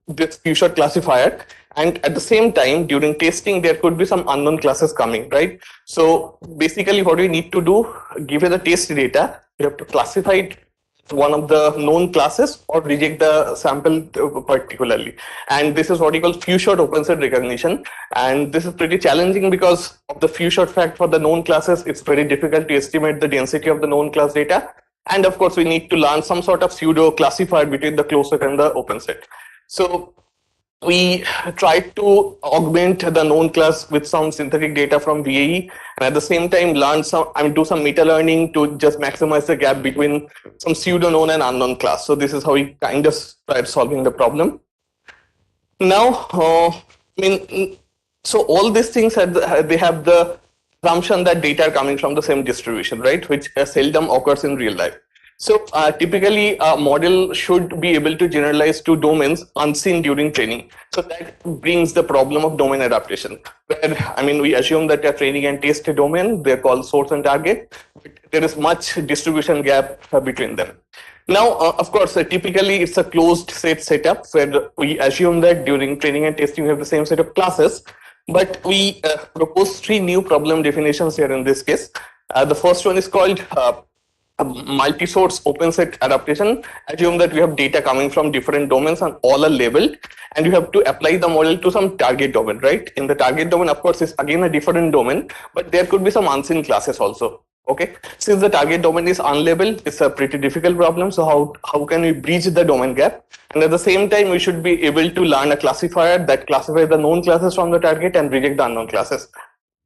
this few-shot classifier, and at the same time during testing there could be some unknown classes coming, right? So basically what we need to do, given the test data, we have to classify it as one of the known classes or reject the sample particularly. And this is what we call few-shot open set recognition, and this is pretty challenging because of the few-shot fact. For the known classes, it's very difficult to estimate the density of the known class data. And of course, we need to learn some sort of pseudo classifier between the closed set and the open set. So we tried to augment the known class with some synthetic data from VAE, and at the same time do some meta learning to just maximize the gap between some pseudo known and unknown class. So this is how we kind of tried solving the problem. Now, so all these things they have the assumption that data are coming from the same distribution, right? Which seldom occurs in real life. So typically a model should be able to generalize to domains unseen during training. So that brings the problem of domain adaptation, where we assume that a training and test domain, they're called source and target, but there is much distribution gap between them. Now, of course, typically it's a closed set setup where we assume that during training and testing we have the same set of classes, but we propose 3 new problem definitions here in this case. The first one is called multi-source open set adaptation. Assume that we have data coming from different domains and all are labeled, and you have to apply the model to some target domain, right? In the target domain, of course, is again a different domain, but there could be some unseen classes also. Okay, since the target domain is unlabeled, it's a pretty difficult problem. So how can we bridge the domain gap? And at the same time, we should be able to learn a classifier that classifies the known classes from the target and reject the unknown classes.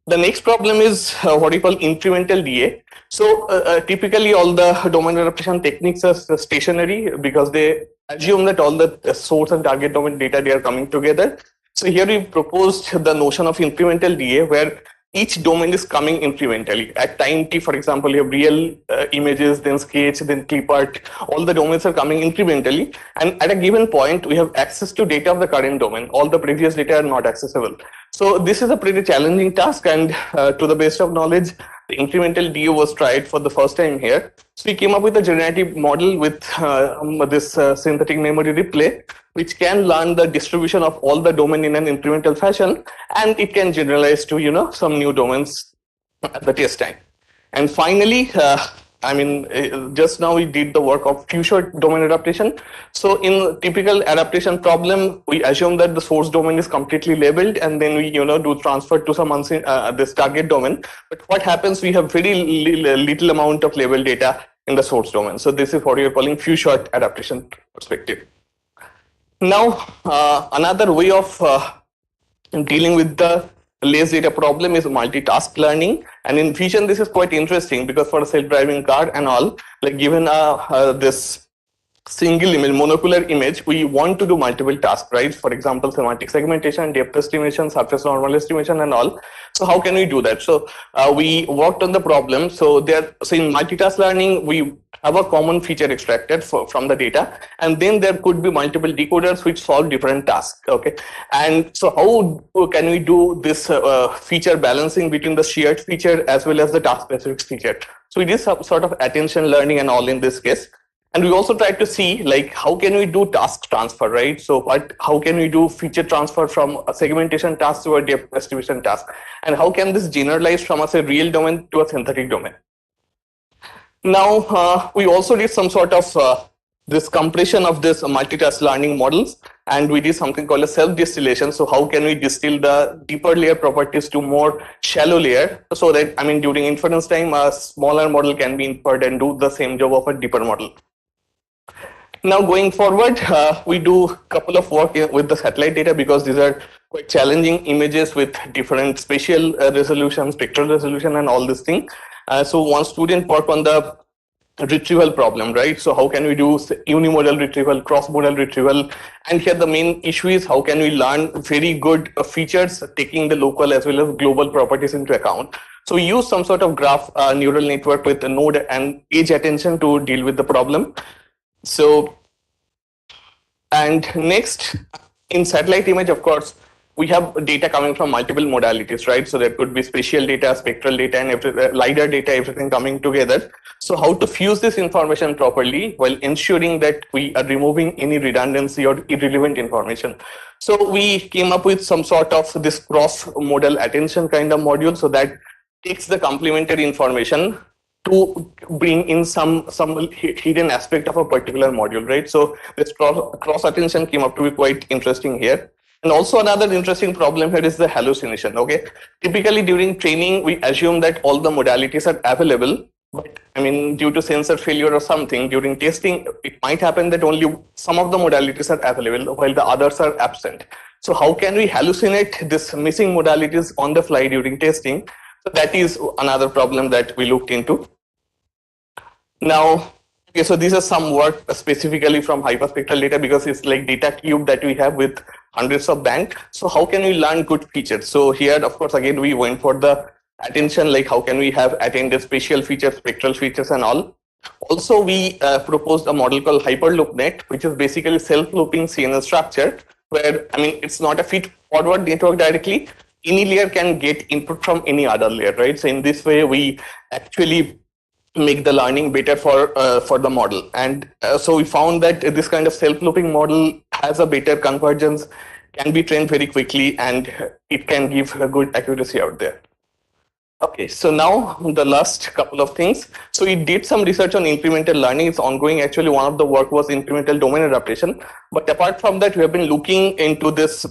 The next problem is what we call incremental DA. So typically all the domain adaptation techniques are stationary because they assume that all the source and target domain data, they are coming together. So here we proposed the notion of incremental DA, where each domain is coming incrementally. At time t, for example, you have real images, then sketch, then clipart. All the domains are coming incrementally, and at a given point, we have access to data of the current domain. All the previous data are not accessible. So this is a pretty challenging task, and to the best of knowledge, the incremental DA was tried for the first time here. So we came up with a generative model with this synthetic memory replay, which can learn the distribution of all the domain in an incremental fashion, and it can generalize to some new domains at the test time. And finally, just now we did the work of few-shot domain adaptation. So in typical adaptation problem, we assume that the source domain is completely labeled, and then we do transfer to some unseen this target domain. But what happens? We have very little amount of labeled data in the source domain. So this is what we are calling few-shot adaptation perspective. Now, another way of dealing with the less data problem is multitask learning. And in vision, this is quite interesting because for a self-driving car and all, like given this single image, monocular image, we want to do multiple tasks, right? For example, semantic segmentation, depth estimation, surface normal estimation, and all. So how can we do that? So we worked on the problem. So in multitask learning, we have a common feature extracted from the data, and then there could be multiple decoders which solve different tasks. Okay, and so how can we do this feature balancing between the shared feature as well as the task specific feature? So we did some sort of attention learning and all in this case. And we also tried to see like how can we do task transfer, right? So how can we do feature transfer from a segmentation task to a depth estimation task? And how can this generalize from a real domain to a synthetic domain? Now, we also did some sort of this compression of this multitask learning models, and we did something called a self-distillation. So how can we distill the deeper layer properties to more shallow layer so that, during inference time, a smaller model can be inferred and do the same job of a deeper model. Now going forward, we do a couple of work with the satellite data because these are quite challenging images with different spatial resolution, spectral resolution, and all this thing. So one student worked on the retrieval problem, right? So how can we do unimodal retrieval, cross-modal retrieval? And here the main issue is how can we learn very good features, taking the local as well as global properties into account. So we use some sort of graph neural network with a node and edge attention to deal with the problem. So, and next, in satellite image, of course, we have data coming from multiple modalities, right? So there could be spatial data, spectral data, and LiDAR data, everything coming together. So how to fuse this information properly while ensuring that we are removing any redundancy or irrelevant information. So we came up with some sort of this cross-modal attention kind of module, so that takes the complementary information to bring in some hidden aspect of a particular module, right? So this cross attention came up to be quite interesting here. And also another interesting problem here is the hallucination. Okay, typically during training we assume that all the modalities are available, but I mean due to sensor failure or something during testing, it might happen that only some of the modalities are available while the others are absent. So how can we hallucinate this missing modalities on the fly during testing? So that is another problem that we looked into. Now, okay, so these are some work specifically from hyperspectral data, because it's like data cube that we have with hundreds of bands. So how can we learn good features? So here, of course, again, we went for the attention, like how can we have attended spatial features, spectral features and all. Also, we proposed a model called HyperloopNet, which is basically self-looping CNN structure, where, I mean, it's not a feed-forward network directly. Any layer can get input from any other layer, right? So in this way, we actually make the learning better for the model. And so we found that this kind of self-looping model has a better convergence, can be trained very quickly, and it can give a good accuracy out there. Okay, so now the last couple of things. So we did some research on incremental learning. It's ongoing. Actually, one of the work was incremental domain adaptation. But apart from that, we have been looking into this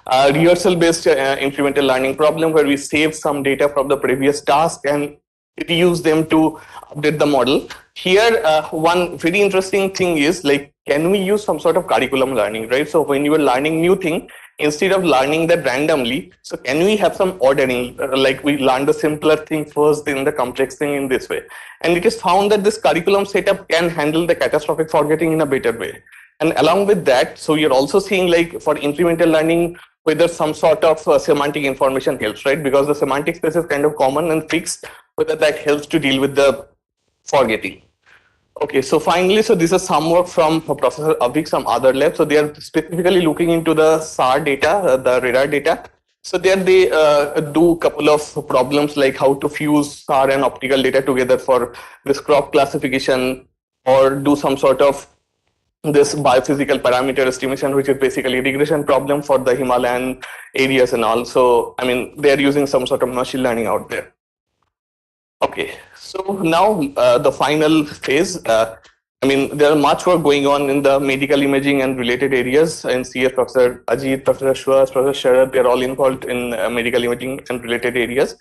rehearsal-based incremental learning problem, where we save some data from the previous task and reuse them to update the model. Here, one very interesting thing is, like, can we use some sort of curriculum learning, right? So when you are learning new thing, instead of learning that randomly, so can we have some ordering, like we learn the simpler thing first, then the complex thing in this way. And it is found that this curriculum setup can handle the catastrophic forgetting in a better way. And along with that, so you're also seeing, like, for incremental learning, whether some sort of semantic information helps, right? Because the semantic space is kind of common and fixed, whether that helps to deal with the forgetting. Okay, so finally, so this is some work from Professor Avik, some other lab. So they are specifically looking into the SAR data, the radar data. So there they do a couple of problems, like how to fuse SAR and optical data together for this crop classification, or do some sort of this biophysical parameter estimation, which is basically regression problem for the Himalayan areas and all. So, I mean, they're using some sort of machine learning out there. Okay, so now the final phase. I mean, there are much work going on in the medical imaging and related areas. And CS, Professor Ajit, Professor Shwas, Professor Sharad, they're all involved in medical imaging and related areas.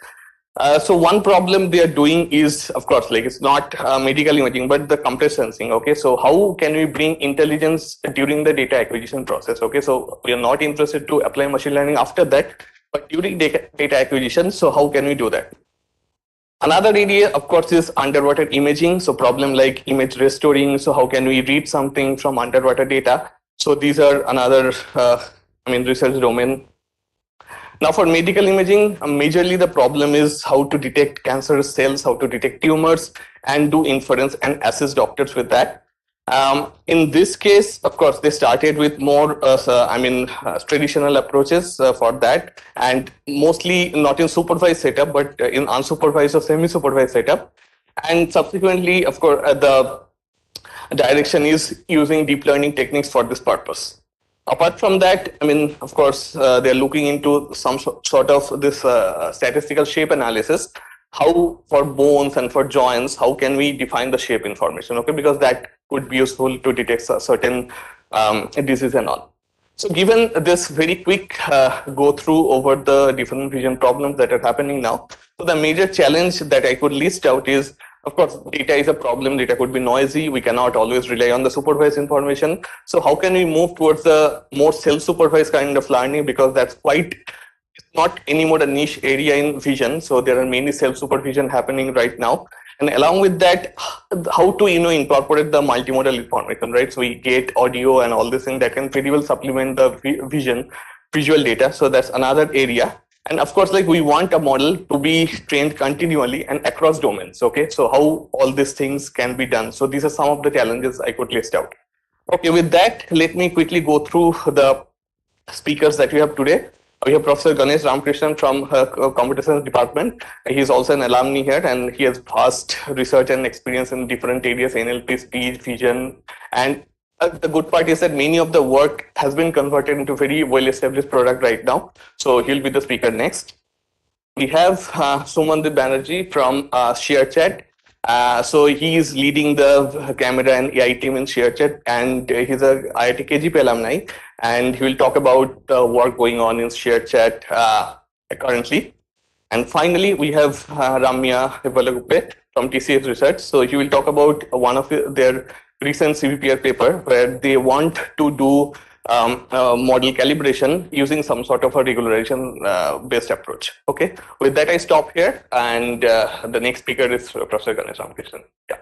So one problem they are doing is, of course, like, it's not medical imaging, but the compressed sensing. Okay, so how can we bring intelligence during the data acquisition process? Okay, so we are not interested to apply machine learning after that, but during data acquisition, so how can we do that? Another area, of course, is underwater imaging. So problem like image restoring. So how can we read something from underwater data? So these are another, research domain. Now for medical imaging, majorly the problem is how to detect cancerous cells, how to detect tumors, and do inference and assist doctors with that. In this case, of course, they started with more, traditional approaches for that, and mostly not in supervised setup, but in unsupervised or semi-supervised setup. And subsequently, of course, the direction is using deep learning techniques for this purpose. Apart from that, I mean, of course, they're looking into some sort of this statistical shape analysis. How for bones and for joints, how can we define the shape information? Okay, because that would be useful to detect certain disease and all. So given this very quick go through over the different vision problems that are happening now, so the major challenge that I could list out is, of course, data is a problem. Data could be noisy. We cannot always rely on the supervised information. So how can we move towards a more self-supervised kind of learning? Because that's quite, it's not anymore a niche area in vision. So there are many self-supervision happening right now. And along with that, how to incorporate the multimodal information, right? So we get audio and all this thing that can pretty well supplement the visual data. So that's another area. And of course, like we want a model to be trained continually and across domains. Okay, so how all these things can be done. So these are some of the challenges I could list out. Okay, with that, let me quickly go through the speakers that we have today. We have Professor Ganesh Ramakrishnan from Computation Department. He is also an alumni here, and he has vast research and experience in different areas, NLP, speech, vision. And the good part is that many of the work has been converted into very well-established product right now. So he'll be the speaker next. We have Sumandip Banerjee from ShareChat. So he is leading the camera and AI team in ShareChat, and he's a IIT KGP alumni, and he will talk about the work going on in ShareChat currently. And finally, we have Ramya Hivalaguppe from TCS Research. So he will talk about one of their recent CVPR paper where they want to do model calibration using some sort of a regularization based approach. Okay, with that I stop here, and the next speaker is Professor Ganesh Ramakrishnan. Yeah.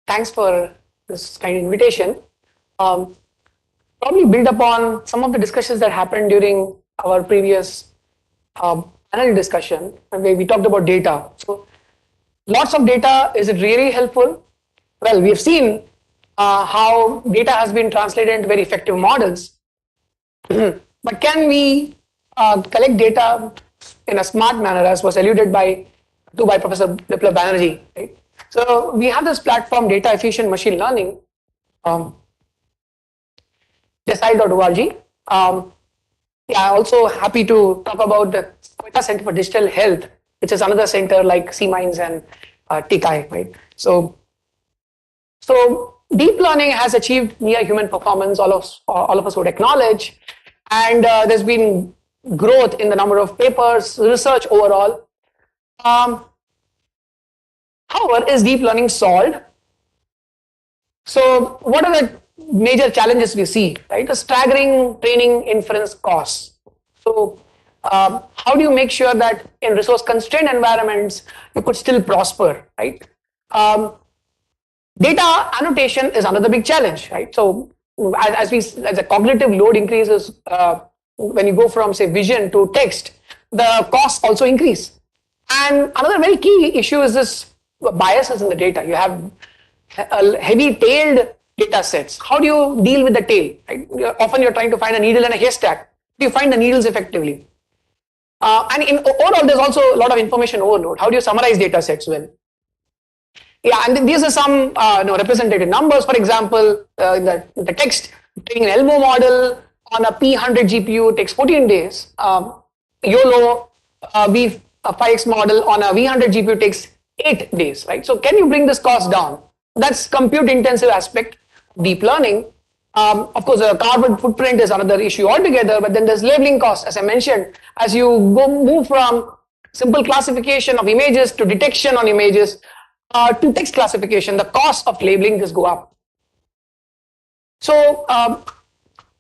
Thanks for this kind of invitation. Probably build upon some of the discussions that happened during our previous panel discussion, where we talked about data. So, lots of data, is it really helpful? Well, we have seen how data has been translated into very effective models. But can we collect data in a smart manner, as was alluded by Professor Biplab Banerjee, right? So we have this platform, Data Efficient Machine Learning, decide.org. Yeah, also happy to talk about the Quetta Center for Digital Health, which is another center like C-Minds and TKI, right? So deep learning has achieved near human performance, all of us would acknowledge, and there's been growth in the number of papers, research overall. However, is deep learning solved? So what are the major challenges we see, right? The staggering training inference costs. So how do you make sure that in resource constrained environments, you could still prosper, right? Data annotation is another big challenge, right? So as the cognitive load increases, when you go from say vision to text, the costs also increase. And another very key issue is this biases in the data. You have heavy tailed data sets. How do you deal with the tail? Right? Often you're trying to find a needle in a haystack. Do you find the needles effectively? And in overall, there's also a lot of information overload. How do you summarize data sets well? Yeah, and these are some representative numbers. For example, the text training an Elmo model on a P100 GPU takes 14 days. YOLO V5X model on a V100 GPU takes 8 days, right? So can you bring this cost down? That's compute intensive aspect, deep learning. Of course, the carbon footprint is another issue altogether, but then there's labeling costs, as I mentioned. As you move from simple classification of images to detection on images to text classification, the cost of labeling just go up. So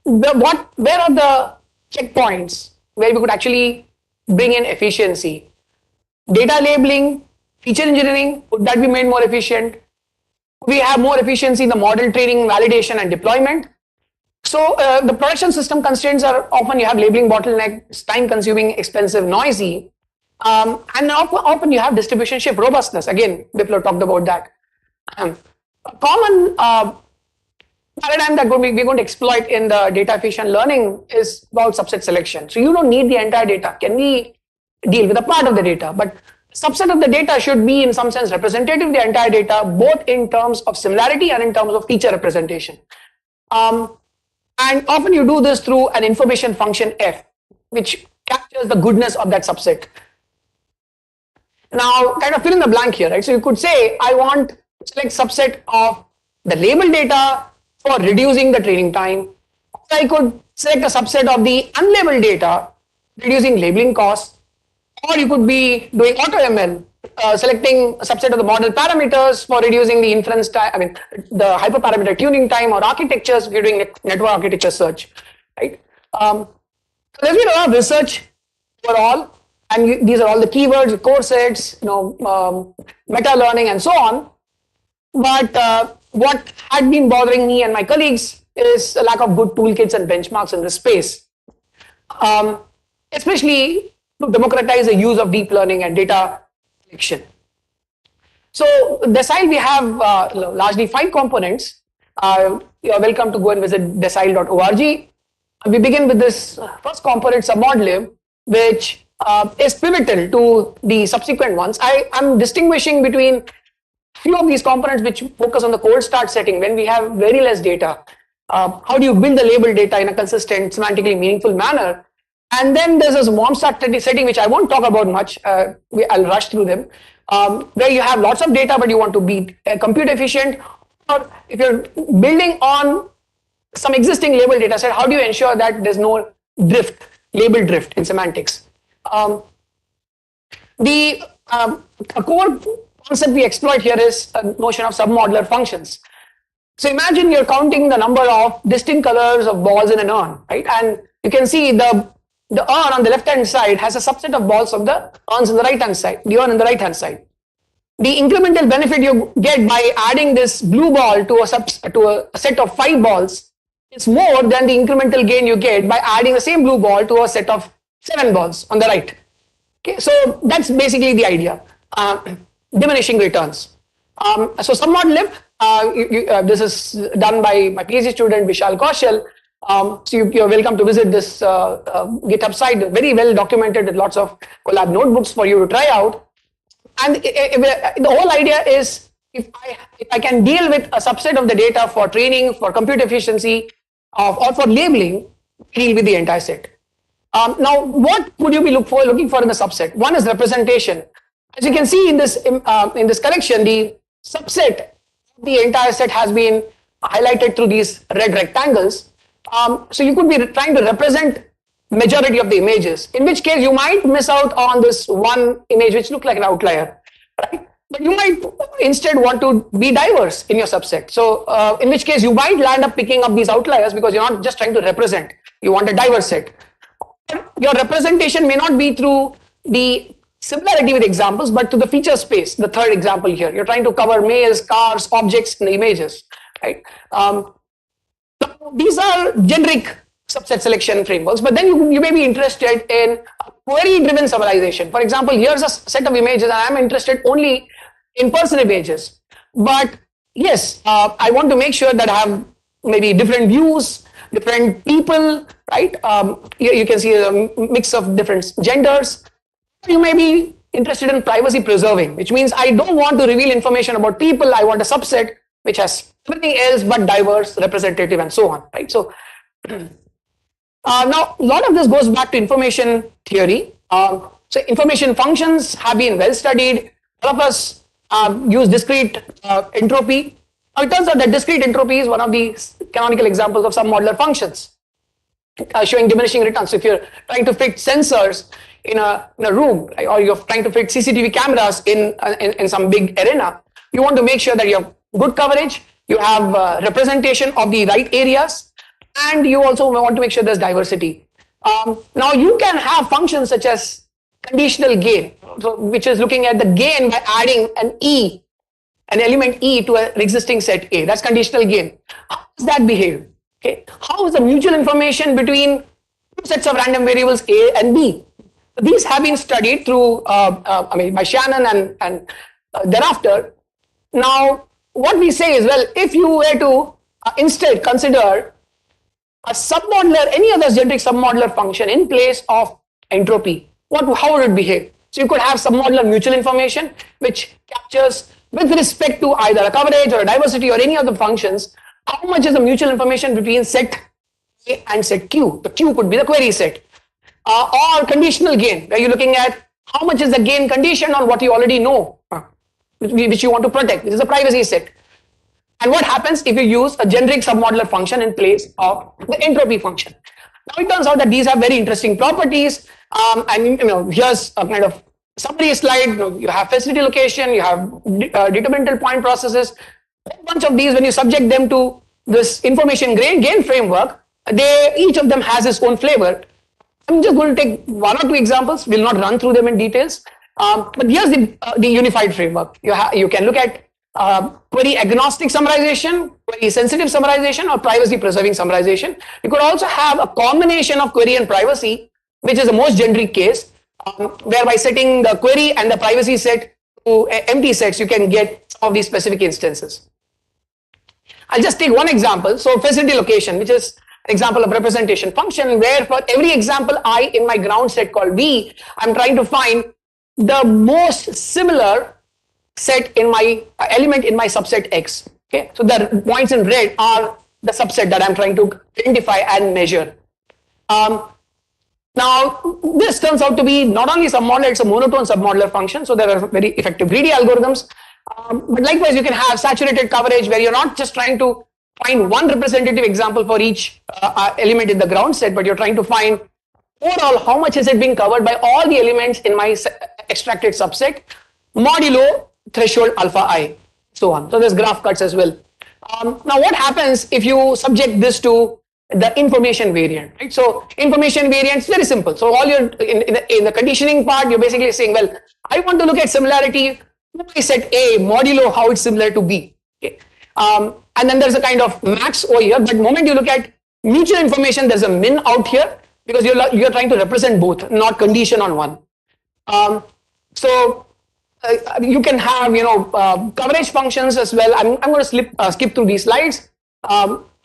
where are the checkpoints where we could actually bring in efficiency? Data labeling, feature engineering, would that be made more efficient? We have more efficiency in the model training, validation, and deployment. So the production system constraints are often you have labeling bottlenecks, time-consuming, expensive, noisy, and often you have distribution shift robustness. Again, Biplab talked about that. A common paradigm that we're going to exploit in the data efficient learning is about subset selection. So you don't need the entire data. Can we deal with a part of the data? But subset of the data should be in some sense representative of the entire data, both in terms of similarity and in terms of feature representation. And often you do this through an information function F, which captures the goodness of that subset. Now, kind of fill in the blank here, right? So you could say, I want to select subset of the label data for reducing the training time. I could select a subset of the unlabeled data, reducing labeling costs, or you could be doing AutoML, selecting a subset of the model parameters for reducing the inference time, the hyperparameter tuning time, or architectures if you're doing network architecture search, right? There's been a lot of research overall, and these are all the keywords, core sets, meta learning, and so on. But what had been bothering me and my colleagues is a lack of good toolkits and benchmarks in this space, especially to democratize the use of deep learning and data collection. So Decile, we have largely 5 components. You are welcome to go and visit decile.org. We begin with this first component, submodlib, which is pivotal to the subsequent ones. I am distinguishing between few of these components which focus on the cold start setting when we have very less data. How do you build the label data in a consistent, semantically meaningful manner? And then there's this warm start setting, which I won't talk about much. I'll rush through them, where you have lots of data, but you want to be compute efficient. Or if you're building on some existing label data set, how do you ensure that there's no drift, label drift in semantics? A core concept we exploit here is a notion of submodular functions. So imagine you're counting the number of distinct colors of balls in an urn, right? And you can see the urn on the left-hand side has a subset of balls of the urns on the right-hand side, the urn on the right-hand side. The incremental benefit you get by adding this blue ball to a set of 5 balls is more than the incremental gain you get by adding the same blue ball to a set of 7 balls on the right. Okay, so that's basically the idea. Diminishing returns. So submodlib, this is done by my PhD student Vishal Kaushal. So you're welcome to visit this GitHub site, very well documented with lots of collab notebooks for you to try out. And the whole idea is if I can deal with a subset of the data for training, for compute efficiency, or for labeling, deal with the entire set. Now, what would you be looking for in the subset? One is representation. As you can see in this collection, the subset of the entire set has been highlighted through these red rectangles. So you could be trying to represent majority of the images, in which case you might miss out on this one image which looks like an outlier, right? But you might instead want to be diverse in your subset. So in which case you might land up picking up these outliers because you're not just trying to represent, you want a diverse set. Your representation may not be through the similarity with examples, but to the feature space, the third example here. You're trying to cover males, cars, objects in the images, right? These are generic subset selection frameworks, but then you may be interested in query-driven summarization. For example, here's a set of images and I'm interested only in person images. But yes, I want to make sure that I have maybe different views, different people, right? You can see a mix of different genders. You may be interested in privacy preserving, which means I don't want to reveal information about people. I want a subset which has everything else but diverse, representative, and so on, right? So now a lot of this goes back to information theory. So information functions have been well studied. All of us use discrete entropy. Now it turns out that discrete entropy is one of the canonical examples of submodular functions, showing diminishing returns. So if you're trying to fit sensors in a room, right, or you're trying to fit CCTV cameras in some big arena, you want to make sure that you have good coverage, you have representation of the right areas, and you also want to make sure there's diversity. Now you can have functions such as conditional gain, which is looking at the gain by adding an element E to an existing set A. That's conditional gain. How does that behave? Okay, how is the mutual information between two sets of random variables A and B? These have been studied through, by Shannon and thereafter. Now, what we say is, well, if you were to instead consider a submodular, any other generic submodular function in place of entropy, how would it behave? So you could have submodular mutual information, which captures with respect to either a coverage or a diversity or any other functions, how much is the mutual information between set A and set Q? The Q could be the query set. Or conditional gain, where you're looking at how much is the gain condition on what you already know, which you want to protect. This is a privacy set. And what happens if you use a generic submodular function in place of the entropy function? Now it turns out that these have very interesting properties. And here's a kind of summary slide. You have facility location, you have determinantal point processes. A bunch of these, when you subject them to this information gain framework, each of them has its own flavor. I'm just going to take one or two examples. We'll not run through them in details. But here's the unified framework. You can look at query agnostic summarization, query sensitive summarization, or privacy preserving summarization. You could also have a combination of query and privacy, which is the most generic case, whereby setting the query and the privacy set to empty sets, you can get some of these specific instances. I'll just take one example. So facility location, which is an example of representation function, where for every example I in my ground set called V, I'm trying to find the most similar set in my element in my subset X. Okay, so the points in red are the subset that I'm trying to identify and measure. Now, this turns out to be not only submodular, it's a monotone submodular function, so there are very effective greedy algorithms. But likewise, you can have saturated coverage where you're not just trying to find one representative example for each element in the ground set, but you're trying to find overall how much is it being covered by all the elements in my extracted subset, modulo threshold alpha I, so on. So there's graph cuts as well. Now, what happens if you subject this to the information variant, right? So information variant is very simple. So all you're in the conditioning part, you're basically saying, well, I want to look at similarity. I set A modulo how it's similar to B. Okay. And then there's a kind of max over here. But the moment you look at mutual information, there's a min out here because you're trying to represent both, not condition on one. So you can have coverage functions as well. I'm going to skip through these slides.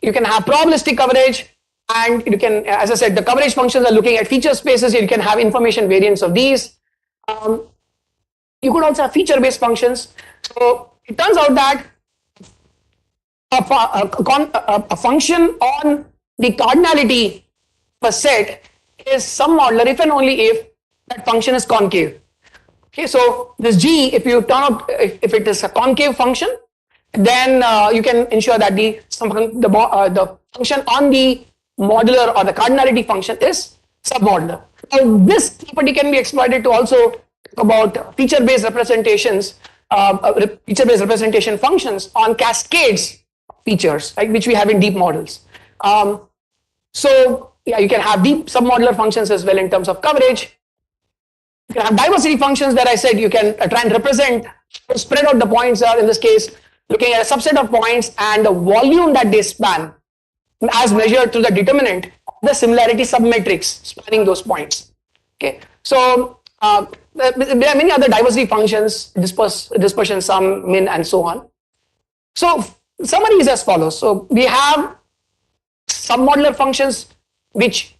You can have probabilistic coverage, and you can, as I said, the coverage functions are looking at feature spaces. You can have information variants of these. You could also have feature-based functions. So it turns out that a function on the cardinality of a set is submodular if and only if that function is concave. Okay, so this G, if you turn out, if it is a concave function, then you can ensure that the function on the modular or the cardinality function is submodular. Now, this property can be exploited to also talk about feature-based representations, feature-based representation functions on cascades features, right, which we have in deep models. So yeah, you can have deep submodular functions as well in terms of coverage. You can have diversity functions that I said you can try and represent, spread out the points are, in this case, looking at a subset of points and the volume that they span as measured through the determinant of the similarity submatrix spanning those points. Okay, so there are many other diversity functions, dispersion, sum, min, and so on. So summary is as follows. So we have submodular functions which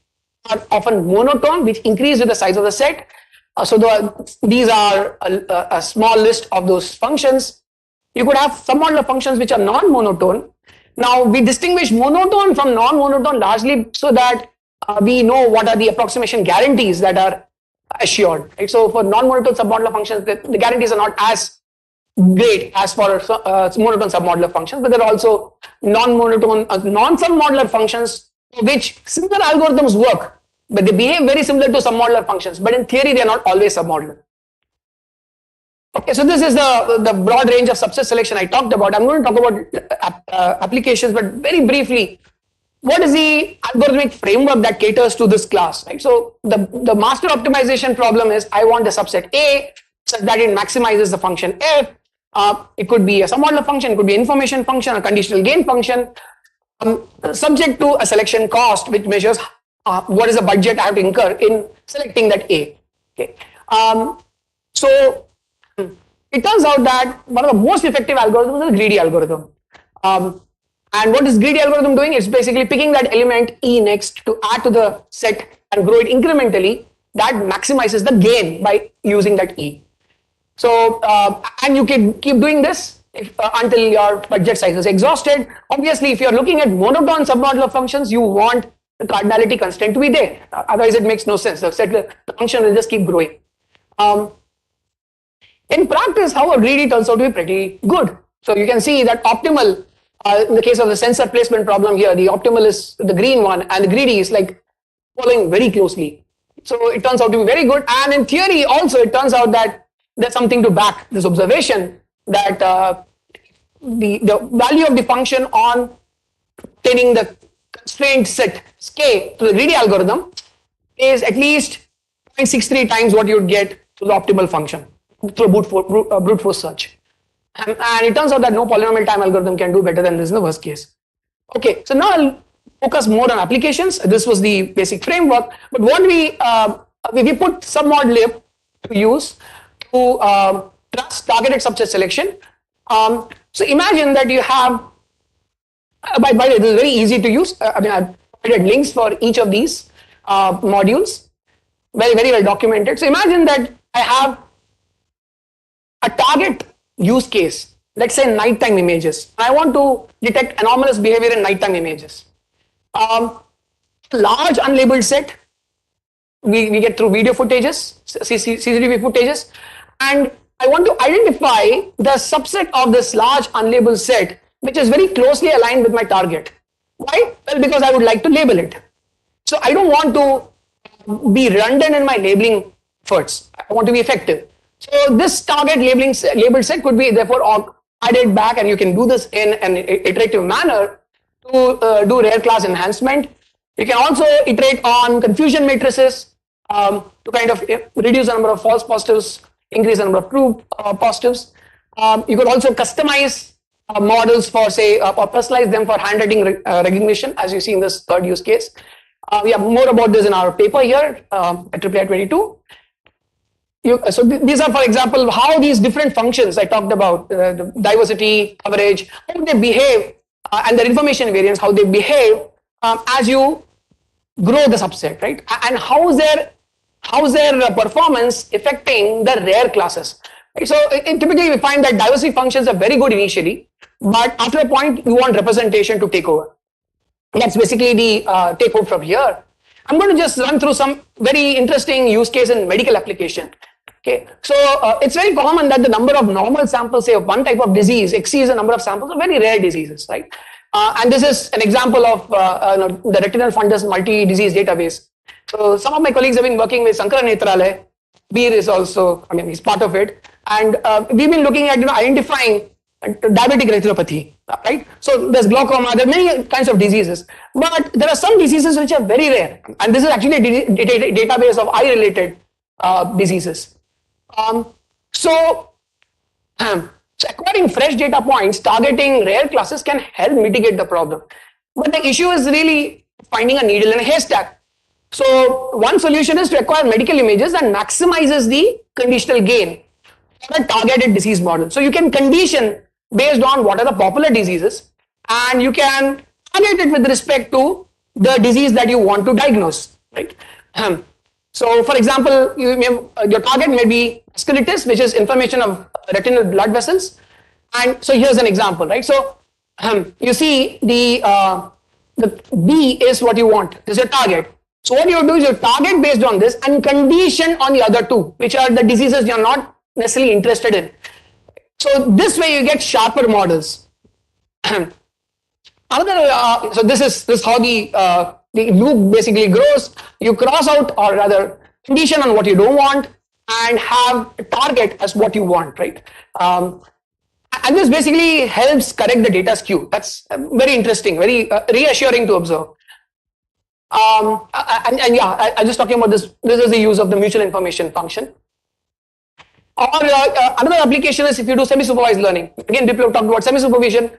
are often monotone, which increase with the size of the set. These are a small list of those functions. You could have submodular functions which are non-monotone. Now we distinguish monotone from non-monotone largely so that we know what are the approximation guarantees that are assured. Right? So for non-monotone submodular functions, the guarantees are not as great as for monotone submodular functions, but there are also non-monotone, non-submodular functions for which similar algorithms work, but they behave very similar to submodular functions, but in theory they are not always submodular. Okay, so this is the broad range of subset selection I talked about. I'm going to talk about applications, but very briefly, what is the algorithmic framework that caters to this class? Right? So the master optimization problem is I want the subset A such that it maximizes the function F. It could be a submodular function, it could be an information function, a conditional gain function, subject to a selection cost, which measures what is the budget I have to incur in selecting that A. Okay. So it turns out that one of the most effective algorithms is a greedy algorithm. And what is greedy algorithm doing? It's basically picking that element E next to add to the set and grow it incrementally. That maximizes the gain by using that E. So, and you can keep doing this until your budget size is exhausted. Obviously, if you're looking at monotone submodular functions, you want the cardinality constraint to be there. Otherwise, it makes no sense. The function will just keep growing. In practice, however, greedy turns out to be pretty good. So you can see that optimal, in the case of the sensor placement problem here, the optimal is the green one, and the greedy is like following very closely. So it turns out to be very good. And in theory also, it turns out that there's something to back this observation that the value of the function on obtaining the constraint set k to the greedy algorithm is at least 0.63 times what you would get to the optimal function through brute force search. And it turns out that no polynomial time algorithm can do better than this in the worst case. Okay, so now I'll focus more on applications. This was the basic framework, but what we put submod lib to use to trust targeted subset selection. So imagine that you have, by the way, this is very easy to use. I've provided links for each of these modules, very well documented. So imagine that I have a target use case, let's say nighttime images. I want to detect anomalous behavior in nighttime images. Large unlabeled set, we get through video footages, CCTV footages, and I want to identify the subset of this large unlabeled set which is very closely aligned with my target. Why? Well, because I would like to label it. So I don't want to be redundant in my labeling efforts. I want to be effective. So this target labeled set could be therefore added back, and you can do this in an iterative manner to do rare class enhancement. You can also iterate on confusion matrices to kind of reduce the number of false positives, increase the number of true positives. You could also customize models for, say, or personalize them for handwriting recognition, as you see in this third use case. We have more about this in our paper here at III 22. So these are, for example, how these different functions I talked about, the diversity, coverage, how they behave, and their information variance, how they behave as you grow the subset, right? And how's their performance affecting the rare classes. Right? So typically we find that diversity functions are very good initially, but after a point you want representation to take over. That's basically the take home from here. I'm going to just run through some very interesting use case in medical application. Okay, so it's very common that the number of normal samples, say, of one type of disease exceeds the number of samples of very rare diseases, right? And this is an example of the retinal fundus multi-disease database. So some of my colleagues have been working with Sankara Netralaya. Beer is also, he's part of it. And we've been looking at identifying diabetic retinopathy, right? So there's glaucoma, there are many kinds of diseases, but there are some diseases which are very rare. And this is actually a database of eye-related diseases. So acquiring fresh data points, targeting rare classes can help mitigate the problem. But the issue is really finding a needle in a haystack. So one solution is to acquire medical images and maximizes the conditional gain for a targeted disease model. So you can condition based on what are the popular diseases, and you can target it with respect to the disease that you want to diagnose, right? So for example, your target may be vasculitis, which is inflammation of retinal blood vessels. And so here's an example, right? So you see the B is what you want, this is your target. So what you do is you target based on this and condition on the other two, which are the diseases you're not necessarily interested in. So this way you get sharper models. So this is how the loop basically grows. You cross out, or rather condition on what you don't want and have a target as what you want, right? And this basically helps correct the data skew. That's very interesting, very reassuring to observe. And yeah, I'm just talking about this. This is the use of the mutual information function. Or another application is if you do semi-supervised learning. Again, people have talked about semi-supervision.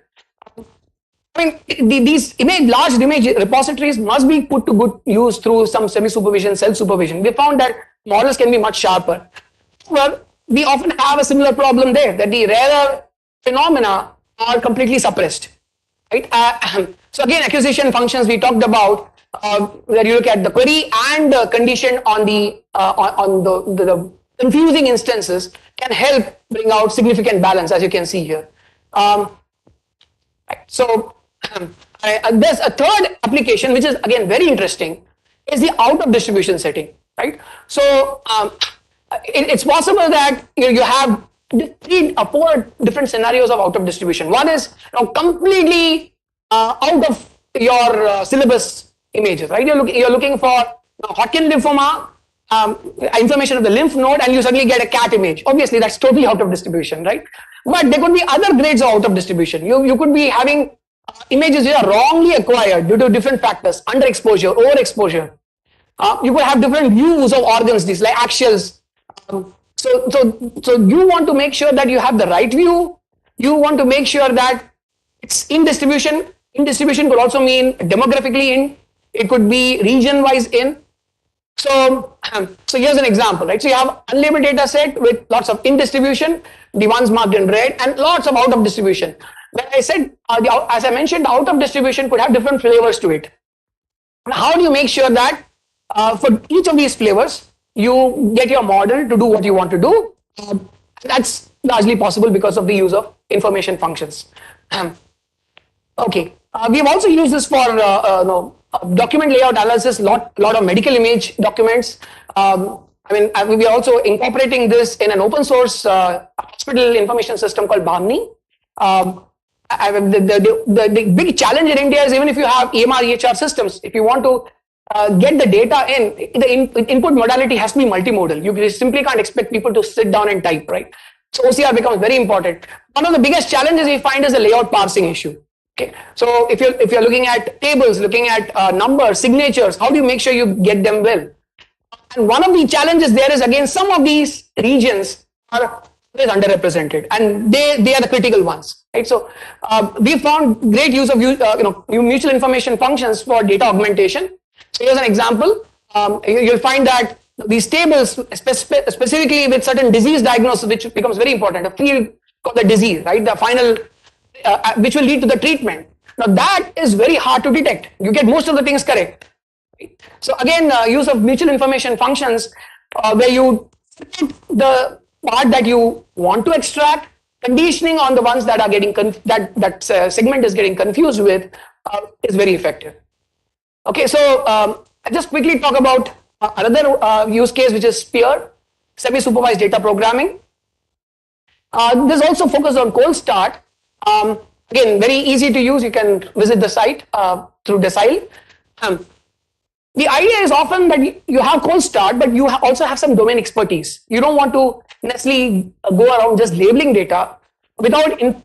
These large image repositories must be put to good use through some semi-supervision, self-supervision. We found that models can be much sharper. Well, we often have a similar problem there, that the rarer phenomena are completely suppressed, right? So again, acquisition functions we talked about, where you look at the query and the condition on the confusing instances can help bring out significant balance, as you can see here. So there's a third application, which is again very interesting, is the out of distribution setting, right? So it's possible that you have 4 different scenarios of out of distribution. One is completely out of your syllabus images, right? You're looking for Now, Hodgkin lymphoma, inflammation of the lymph node, and you suddenly get a cat image. Obviously, that's totally out of distribution, right? But there could be other grades of out of distribution. You could be having images which are wrongly acquired due to different factors, underexposure, overexposure. You could have different views of organs, these like axials. So you want to make sure that you have the right view. You want to make sure that it's in distribution. In distribution could also mean demographically in. It could be region-wise in. So here's an example, right? So you have unlabeled data set with lots of in distribution, the ones marked in red, and lots of out of distribution. When I said, as I mentioned, the out of distribution could have different flavors to it. Now, how do you make sure that for each of these flavors, you get your model to do what you want to do? That's largely possible because of the use of information functions. Okay, we have also used this for document layout analysis, lot of medical image documents. We are also incorporating this in an open source hospital information system called Bhamni. The big challenge in India is even if you have EMR, EHR systems, if you want to get the data in, the input modality has to be multimodal. You simply can't expect people to sit down and type, right? So OCR becomes very important. One of the biggest challenges we find is the layout parsing issue. Okay, so if you're looking at tables, looking at numbers, signatures, how do you make sure you get them well? And one of the challenges there is, again, some of these regions are underrepresented, and they are the critical ones, right? So we found great use of mutual information functions for data augmentation. So here's an example. You'll find that these tables, specifically with certain disease diagnosis, which becomes very important, a field called the disease, right? The final, which will lead to the treatment. Now that is very hard to detect. You get most of the things correct. Right? So again, use of mutual information functions, where you put the part that you want to extract, conditioning on the ones that are getting that segment is getting confused with, is very effective. Okay, so I'll just quickly talk about another use case, which is SPEAR, semi-supervised data programming. This also focuses on cold start. Again, very easy to use. You can visit the site through Decile. The idea is often that you have cold start, but you also have some domain expertise. You don't want to necessarily go around just labeling data without putting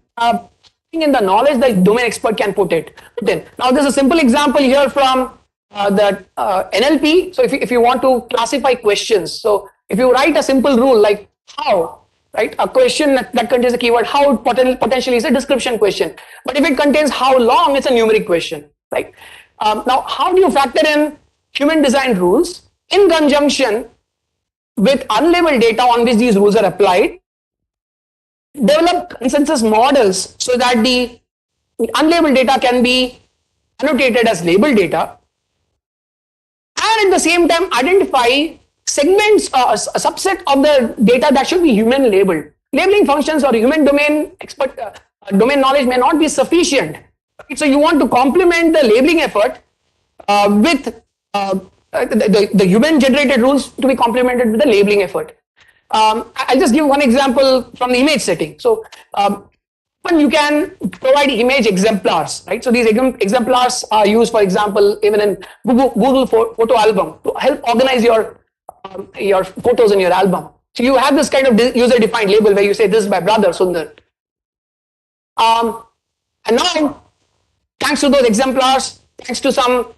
in the knowledge that domain expert can put in. Now, there's a simple example here from the NLP. So if you want to classify questions, so if you write a simple rule like how, right, a question that contains the keyword how potentially is a description question, but if it contains how long, it's a numeric question, right? Now, how do you factor in human designed rules in conjunction with unlabeled data on which these rules are applied? Develop consensus models so that the unlabeled data can be annotated as labeled data, and at the same time identify segments or a subset of the data that should be human labeled. Labeling functions or human domain expert domain knowledge may not be sufficient. So you want to complement the labeling effort with the human generated rules to be complemented with the labeling effort. I'll just give one example from the image setting. So you can provide image exemplars, right? So these exemplars are used, for example, even in Google photo album to help organize your photos in your album. So you have this kind of user-defined label where you say this is my brother Sundar. And now, thanks to those exemplars, thanks to some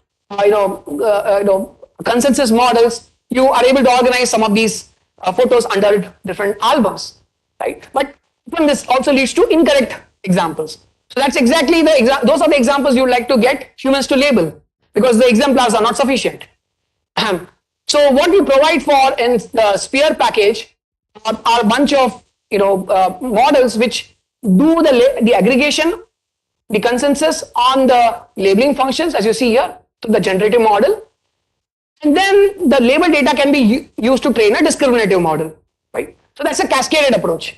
consensus models, you are able to organize some of these photos under different albums, right? But this also leads to incorrect examples. So that's exactly those are the examples you would like to get humans to label, because the exemplars are not sufficient. So what we provide for in the SPEAR package are a bunch of models which do the aggregation, the consensus on the labeling functions, as you see here, to the generative model. And then the label data can be used to train a discriminative model, right? So that's a cascaded approach.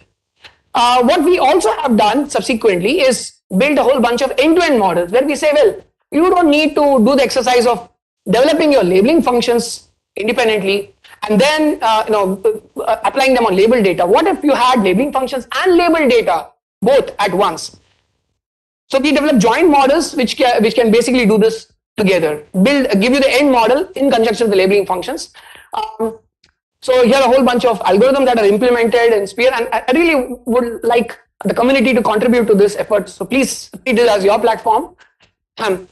What we also have done subsequently is build a whole bunch of end-to-end models where we say, well, you don't need to do the exercise of developing your labeling functions independently and then applying them on label data. What if you had labeling functions and label data both at once? So we develop joint models which can basically do this together, give you the end model in conjunction with the labeling functions. So here are a whole bunch of algorithms that are implemented in Sphere, and I really would like the community to contribute to this effort. So please treat it as your platform. And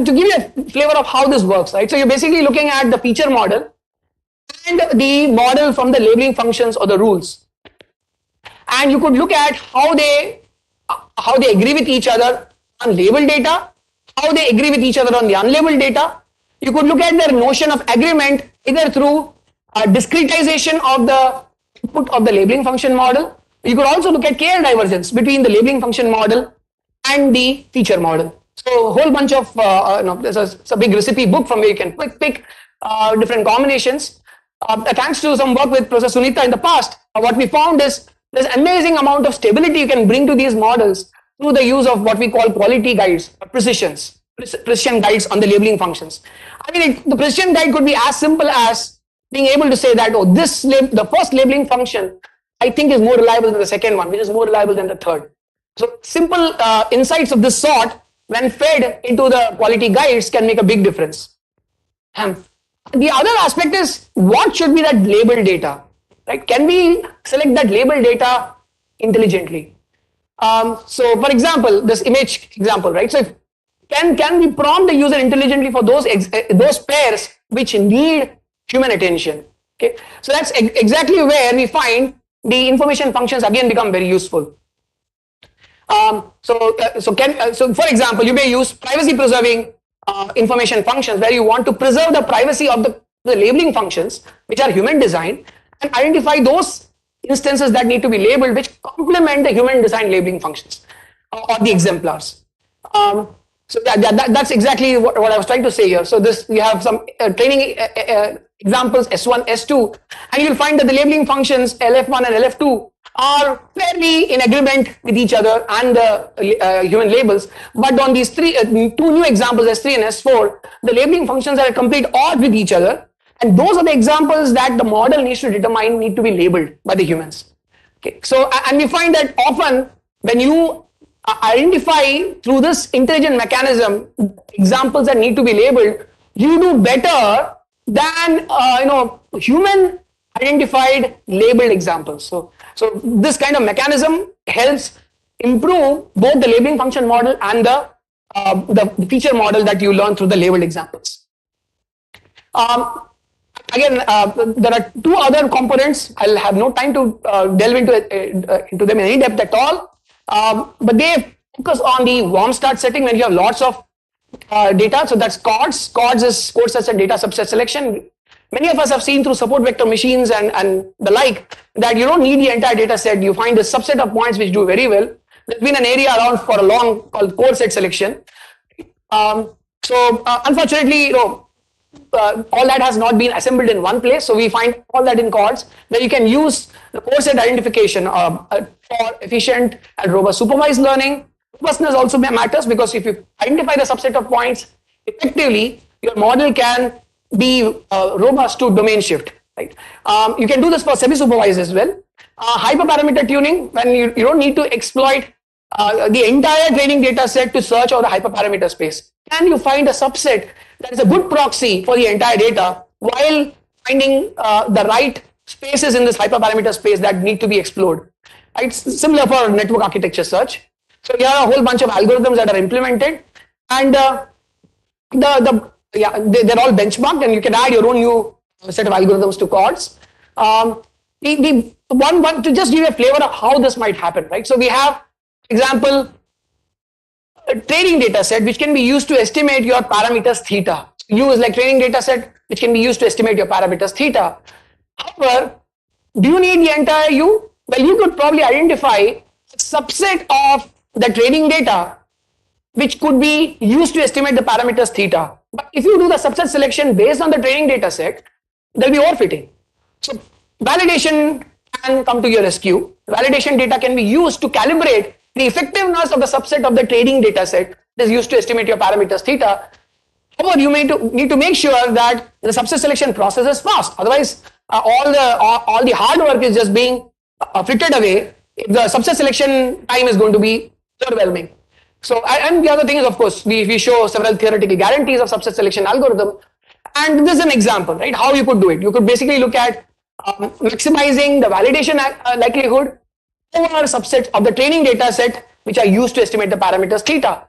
to give you a flavor of how this works, right? So you're basically looking at the feature model and the model from the labeling functions or the rules. And you could look at how they agree with each other on labeled data, how they agree with each other on the unlabeled data. You could look at their notion of agreement either through discretization of the input of the labeling function model. You could also look at KL divergence between the labeling function model and the feature model. So a whole bunch of, there's a big recipe book from where you can pick different combinations. Thanks to some work with Professor Sunita in the past, what we found is there's amazing amount of stability you can bring to these models through the use of what we call quality guides or precision guides on the labeling functions. I mean, the precision guide could be as simple as being able to say that, oh, the first labeling function I think is more reliable than the second one, which is more reliable than the third. So simple insights of this sort, when fed into the quality guides, can make a big difference. The other aspect is what should be that labeled data, right? Can we select that labeled data intelligently? So for example, this image example, right? So can we prompt the user intelligently for those pairs which need human attention? Okay, so that's exactly where we find the information functions again become very useful. So for example, you may use privacy preserving information functions where you want to preserve the privacy of the labeling functions, which are human designed, and identify those instances that need to be labeled which complement the human designed labeling functions or the exemplars. So that's exactly what I was trying to say here. So we have some training examples S1, S2, and you'll find that the labeling functions LF1 and LF2 are fairly in agreement with each other and the human labels. But on these two new examples, S3 and S4, the labeling functions are at complete odds with each other. And those are the examples that the model needs to determine need to be labeled by the humans. Okay, so and we find that often when you identify through this intelligent mechanism examples that need to be labeled, you do better than human identified labeled examples. So this kind of mechanism helps improve both the labeling function model and the feature model that you learn through the labeled examples. Again, there are two other components. I'll have no time to delve into them in any depth at all. But they focus on the warm start setting when you have lots of data. So that's CORDS. CORDS is code subset data subset selection. Many of us have seen through support vector machines and the like that you don't need the entire data set. You find a subset of points which do very well. There's been an area around for a long called core set selection. Unfortunately, all that has not been assembled in one place. So we find all that in CORDS where you can use the core set identification for efficient and robust supervised learning. Robustness also matters because if you identify the subset of points effectively, your model can be robust to domain shift. Right? You can do this for semi-supervised as well. Hyperparameter tuning, when you don't need to exploit the entire training data set to search over the hyperparameter space. Can you find a subset that is a good proxy for the entire data while finding the right spaces in this hyperparameter space that need to be explored? It's similar for network architecture search. So here are a whole bunch of algorithms that are implemented, and they're all benchmarked, and you can add your own new set of algorithms to CORDS. The one to just give you a flavor of how this might happen, right? So we have, for example, a training data set which can be used to estimate your parameters theta. U is like training data set which can be used to estimate your parameters theta. However, do you need the entire U? Well, you could probably identify a subset of the training data which could be used to estimate the parameters theta. But if you do the subset selection based on the training data set, there will be overfitting. So validation can come to your rescue. Validation data can be used to calibrate the effectiveness of the subset of the training data set that is used to estimate your parameters theta. However, you may need to make sure that the subset selection process is fast. Otherwise, all the hard work is just being frittered away. The subset selection time is going to be overwhelming. So, and the other thing is, of course, we show several theoretical guarantees of subset selection algorithm. And this is an example, right? How you could do it. You could basically look at maximizing the validation likelihood over subsets of the training data set, which are used to estimate the parameters theta.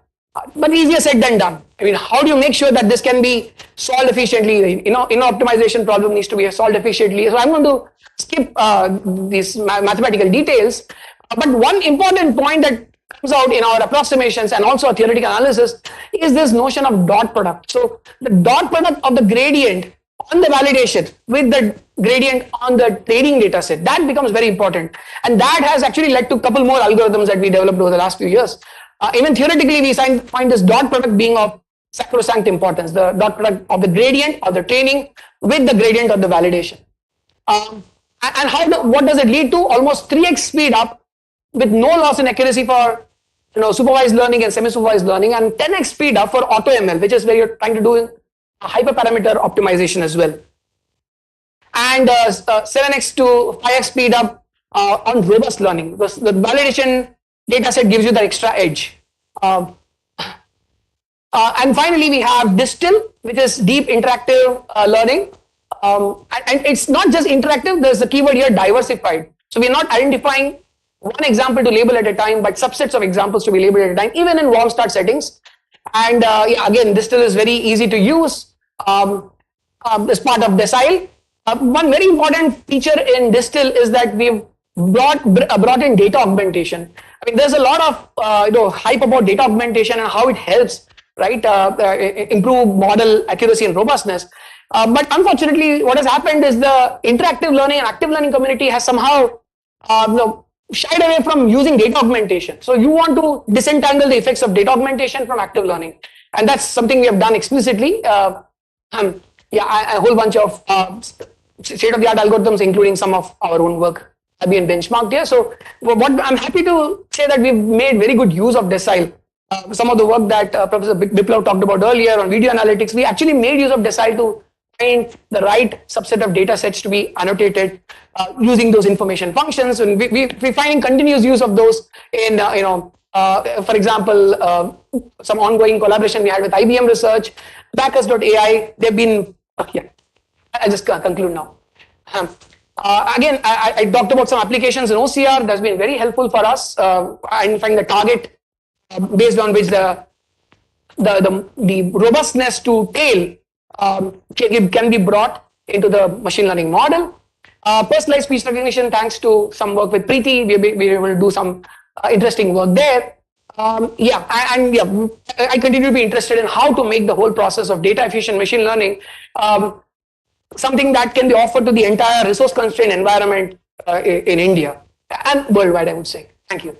But easier said than done. I mean, how do you make sure that this can be solved efficiently? You know, optimization problem needs to be solved efficiently. So I'm going to skip these mathematical details. But one important point that comes out in our approximations and also a theoretical analysis is this notion of dot product. So the dot product of the gradient on the validation with the gradient on the training data set, that becomes very important. And that has actually led to a couple more algorithms that we developed over the last few years. Even theoretically, we find this dot product being of sacrosanct importance, the dot product of the gradient of the training with the gradient of the validation. And what does it lead to? Almost 3x speed up with no loss in accuracy for supervised learning and semi-supervised learning, and 10x speed up for AutoML, which is where you're trying to do hyperparameter optimization as well. And 7x to 5x speed up on robust learning. The validation data set gives you that extra edge. And finally, we have Distill, which is deep interactive learning. And it's not just interactive, there's the keyword here, diversified. So we're not identifying one example to label at a time, but subsets of examples to be labeled at a time, even in warm start settings. And yeah, again, Distill is very easy to use as part of Decile. One very important feature in Distill is that we've brought in data augmentation. I mean, there's a lot of hype about data augmentation and how it helps, right, improve model accuracy and robustness. But unfortunately, what has happened is the interactive learning and active learning community has somehow shied away from using data augmentation. So you want to disentangle the effects of data augmentation from active learning, and that's something we have done explicitly. Yeah, a whole bunch of state-of-the-art algorithms, including some of our own work, have been benchmarked here. So what I'm happy to say that we've made very good use of Decile. Some of the work that Professor Biplav talked about earlier on video analytics, we actually made use of Decile to find the right subset of data sets to be annotated using those information functions. And we're finding continuous use of those in, for example, some ongoing collaboration we had with IBM Research, Backers.ai. They've been, yeah, I just conclude now. Again, I talked about some applications in OCR that's been very helpful for us identifying the target based on which the robustness to tail can be brought into the machine learning model. Personalized speech recognition, thanks to some work with Preethi, we were able to do some interesting work there. Yeah, I continue to be interested in how to make the whole process of data efficient machine learning something that can be offered to the entire resource constrained environment in India and worldwide, I would say. Thank you.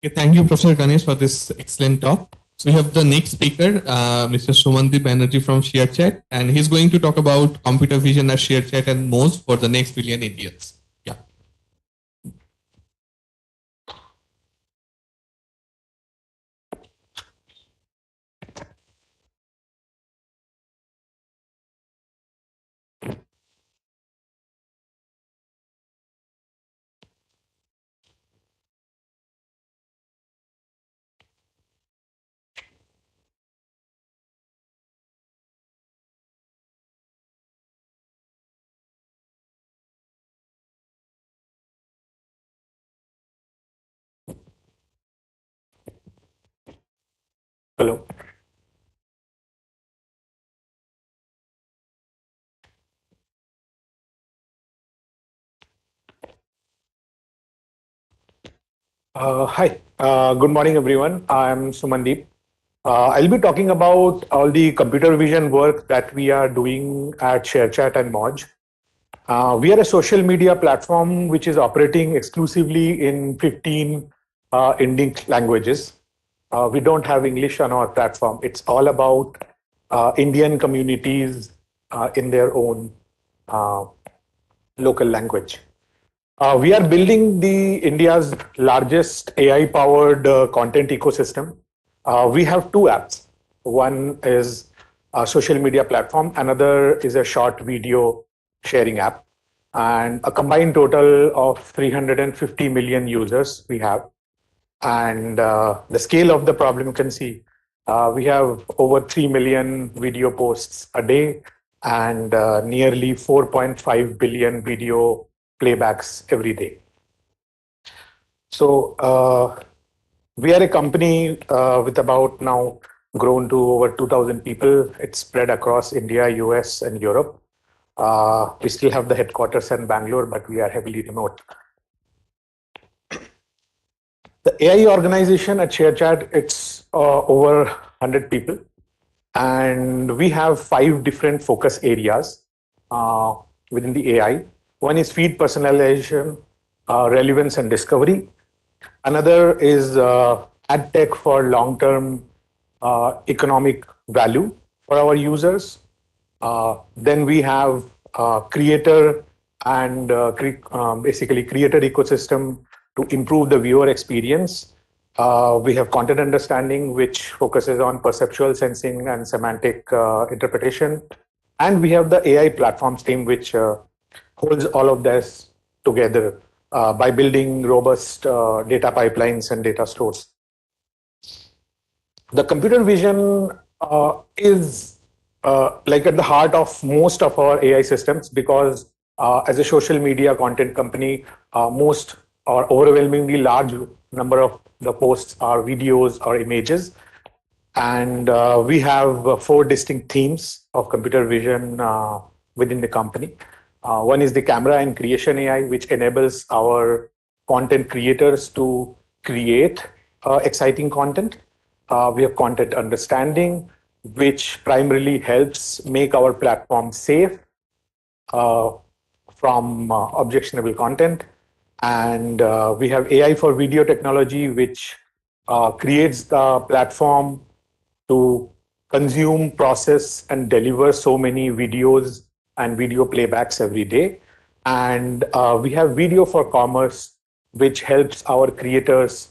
Okay, thank you, Professor Ganesh, for this excellent talk. So we have the next speaker, Mr. Sumandeep Banerjee from ShareChat, and he's going to talk about computer vision as ShareChat and MOS for the next billion Indians. Yeah. Hello. Hi, good morning, everyone. I'm Sumandeep. I'll be talking about all the computer vision work that we are doing at ShareChat and Moj. We are a social media platform which is operating exclusively in 15 Indian languages. We don't have English on our platform. It's all about Indian communities in their own local language. We are building the India's largest AI-powered content ecosystem. We have two apps. One is a social media platform. Another is a short video sharing app. And a combined total of 350 million users we have. And the scale of the problem you can see. We have over 3 million video posts a day and nearly 4.5 billion video playbacks every day. So we are a company with about now grown to over 2,000 people. It's spread across India, US, and Europe. We still have the headquarters in Bangalore, but we are heavily remote. The AI organization at ShareChat, it's over 100 people. And we have 5 different focus areas within the AI. One is feed personalization, relevance and discovery. Another is ad tech for long-term economic value for our users. Then we have creator and basically creator ecosystem to improve the viewer experience. We have content understanding, which focuses on perceptual sensing and semantic interpretation. And we have the AI platforms team, which holds all of this together by building robust data pipelines and data stores. The computer vision is like at the heart of most of our AI systems because as a social media content company, most or overwhelmingly large number of the posts are videos or images. And we have 4 distinct themes of computer vision within the company. One is the camera and creation AI, which enables our content creators to create exciting content. We have content understanding, which primarily helps make our platform safe from objectionable content. And we have AI for video technology, which creates the platform to consume, process, and deliver so many videos and video playbacks every day. And we have video for commerce, which helps our creators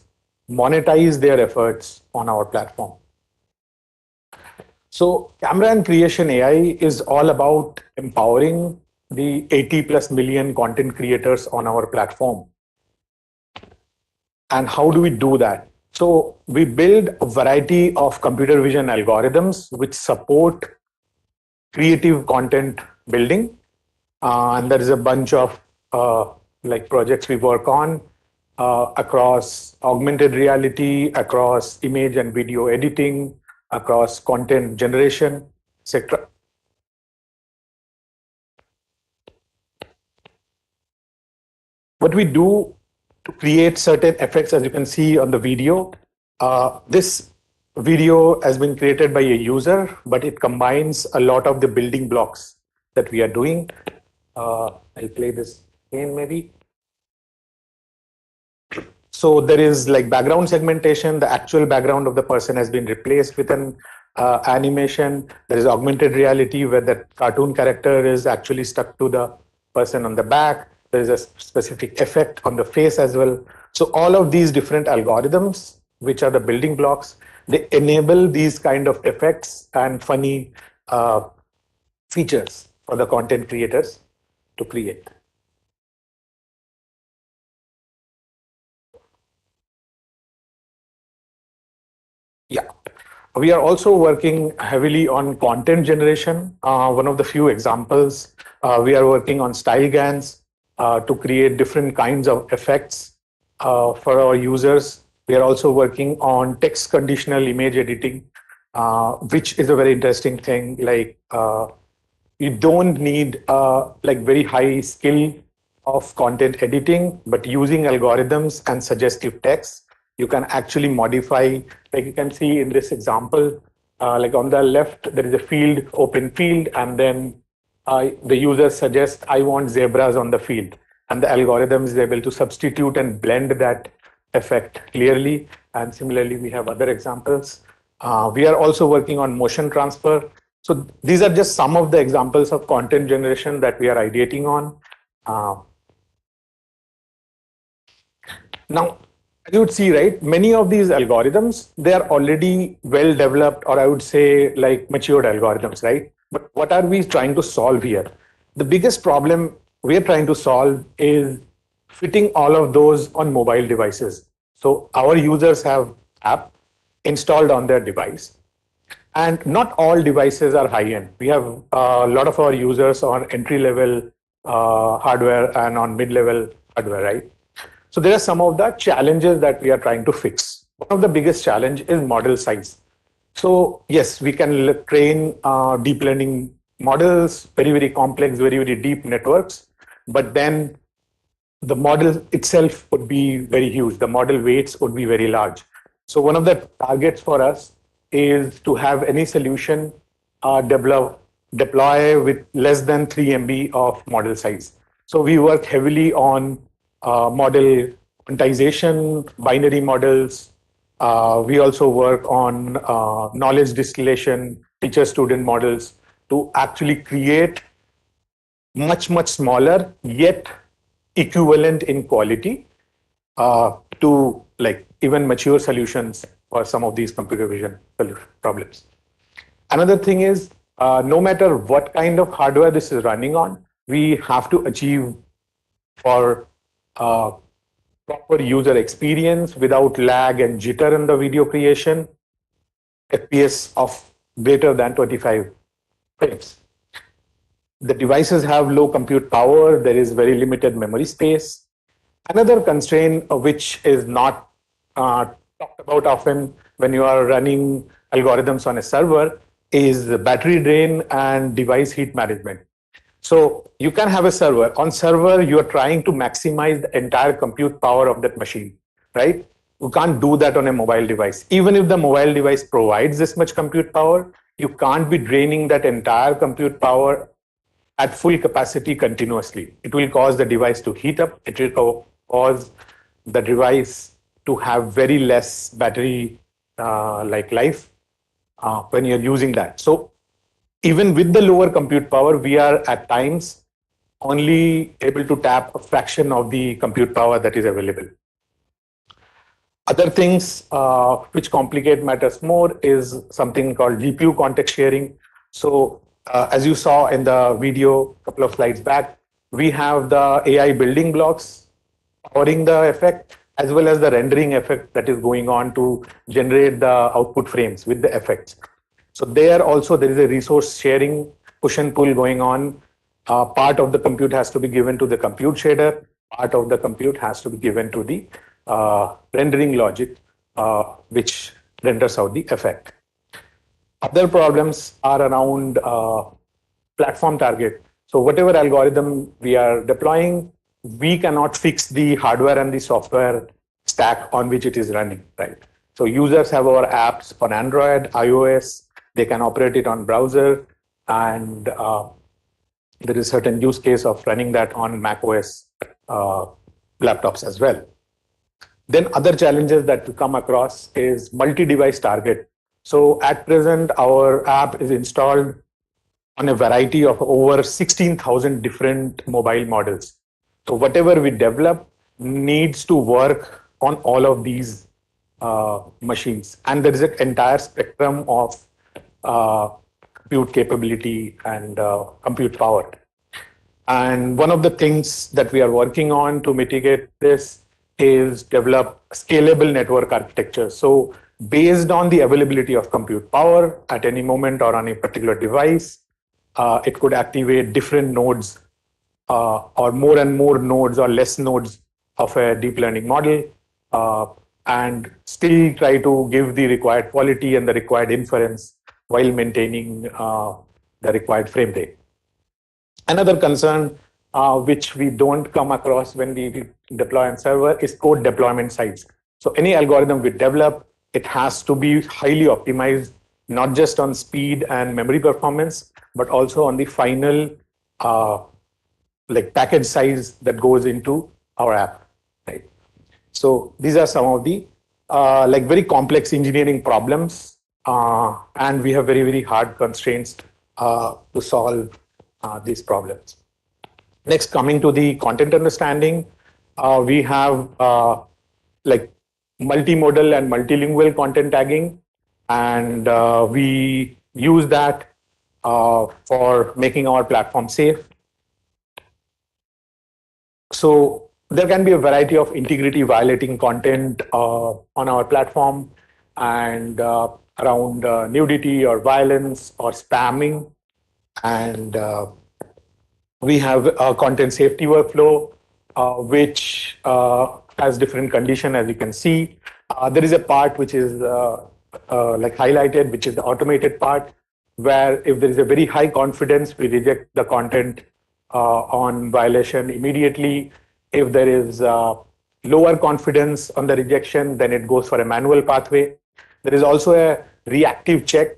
monetize their efforts on our platform. So camera and creation AI is all about empowering the 80 plus million content creators on our platform. And how do we do that? So we build a variety of computer vision algorithms which support creative content building. And there is a bunch of like projects we work on across augmented reality, across image and video editing, across content generation, etc. What we do to create certain effects, as you can see on the video, this video has been created by a user, but it combines a lot of the building blocks that we are doing. I'll play this again maybe. So there is like background segmentation. The actual background of the person has been replaced with an animation. There is augmented reality where the cartoon character is actually stuck to the person on the back. There is a specific effect on the face as well. So all of these different algorithms, which are the building blocks, they enable these kind of effects and funny features for the content creators to create. Yeah. We are also working heavily on content generation. One of the few examples, we are working on style GANs to create different kinds of effects for our users. We are also working on text conditional image editing, which is a very interesting thing. Like you don't need like very high skill of content editing, but using algorithms and suggestive text, you can actually modify, like you can see in this example, like on the left, there is a field, open field, and then the user suggests, I want zebras on the field. And the algorithm is able to substitute and blend that effect clearly. And similarly, we have other examples. We are also working on motion transfer. So these are just some of the examples of content generation that we are ideating on. Now, as you would see, right, many of these algorithms, they are already well developed, or I would say like matured algorithms, right? But what are we trying to solve here? The biggest problem we're trying to solve is fitting all of those on mobile devices. So our users have app installed on their device. And not all devices are high end. We have a lot of our users on entry level hardware and on mid level hardware, right? So there are some of the challenges that we are trying to fix. One of the biggest challenge is model size. So yes, we can train deep learning models, very, very complex, very, very deep networks, but then the model itself would be very huge. The model weights would be very large. So one of the targets for us is to have any solution deploy with less than 3 MB of model size. So we work heavily on model quantization, binary models. We also work on knowledge distillation, teacher-student models to actually create much, much smaller yet equivalent in quality to like even mature solutions for some of these computer vision problems. Another thing is, no matter what kind of hardware this is running on, we have to achieve for proper user experience without lag and jitter in the video creation, FPS of greater than 25 frames. The devices have low compute power. There is very limited memory space. Another constraint which is not talked about often when you are running algorithms on a server is the battery drain and device heat management. So you can have a server. On server, you are trying to maximize the entire compute power of that machine, right? You can't do that on a mobile device. Even if the mobile device provides this much compute power, you can't be draining that entire compute power at full capacity continuously. It will cause the device to heat up. It will cause the device to have very less battery life when you're using that. So even with the lower compute power, we are at times only able to tap a fraction of the compute power that is available. Other things which complicate matters more is something called GPU context sharing. So as you saw in the video a couple of slides back, we have the AI building blocks powering the effect, as well as the rendering effect that is going on to generate the output frames with the effects. So there also there is a resource sharing push and pull going on. Part of the compute has to be given to the compute shader. Part of the compute has to be given to the rendering logic, which renders out the effect. Other problems are around platform target. So whatever algorithm we are deploying, we cannot fix the hardware and the software stack on which it is running, right? So users have our apps on Android, iOS, they can operate it on browser, and there is certain use case of running that on macOS laptops as well. Then other challenges that we come across is multi-device target. So at present, our app is installed on a variety of over 16,000 different mobile models. So whatever we develop needs to work on all of these machines. And there is an entire spectrum of compute capability and compute power. And one of the things that we are working on to mitigate this is develop scalable network architecture. So based on the availability of compute power at any moment or on a particular device, it could activate different nodes or more and more nodes or less nodes of a deep learning model and still try to give the required quality and the required inference while maintaining the required frame rate. Another concern which we don't come across when we deploy on server is code deployment size. So any algorithm we develop, it has to be highly optimized, not just on speed and memory performance, but also on the final like package size that goes into our app, right? So these are some of the like very complex engineering problems, and we have very, very hard constraints to solve these problems. Next, coming to the content understanding, we have like multimodal and multilingual content tagging, and we use that for making our platform safe. So there can be a variety of integrity violating content on our platform, and around nudity or violence or spamming. And we have a content safety workflow, which has different condition, as you can see. There is a part which is like highlighted, which is the automated part, where if there is a very high confidence, we reject the content on violation immediately. If there is lower confidence on the rejection, then it goes for a manual pathway. There is also a reactive check.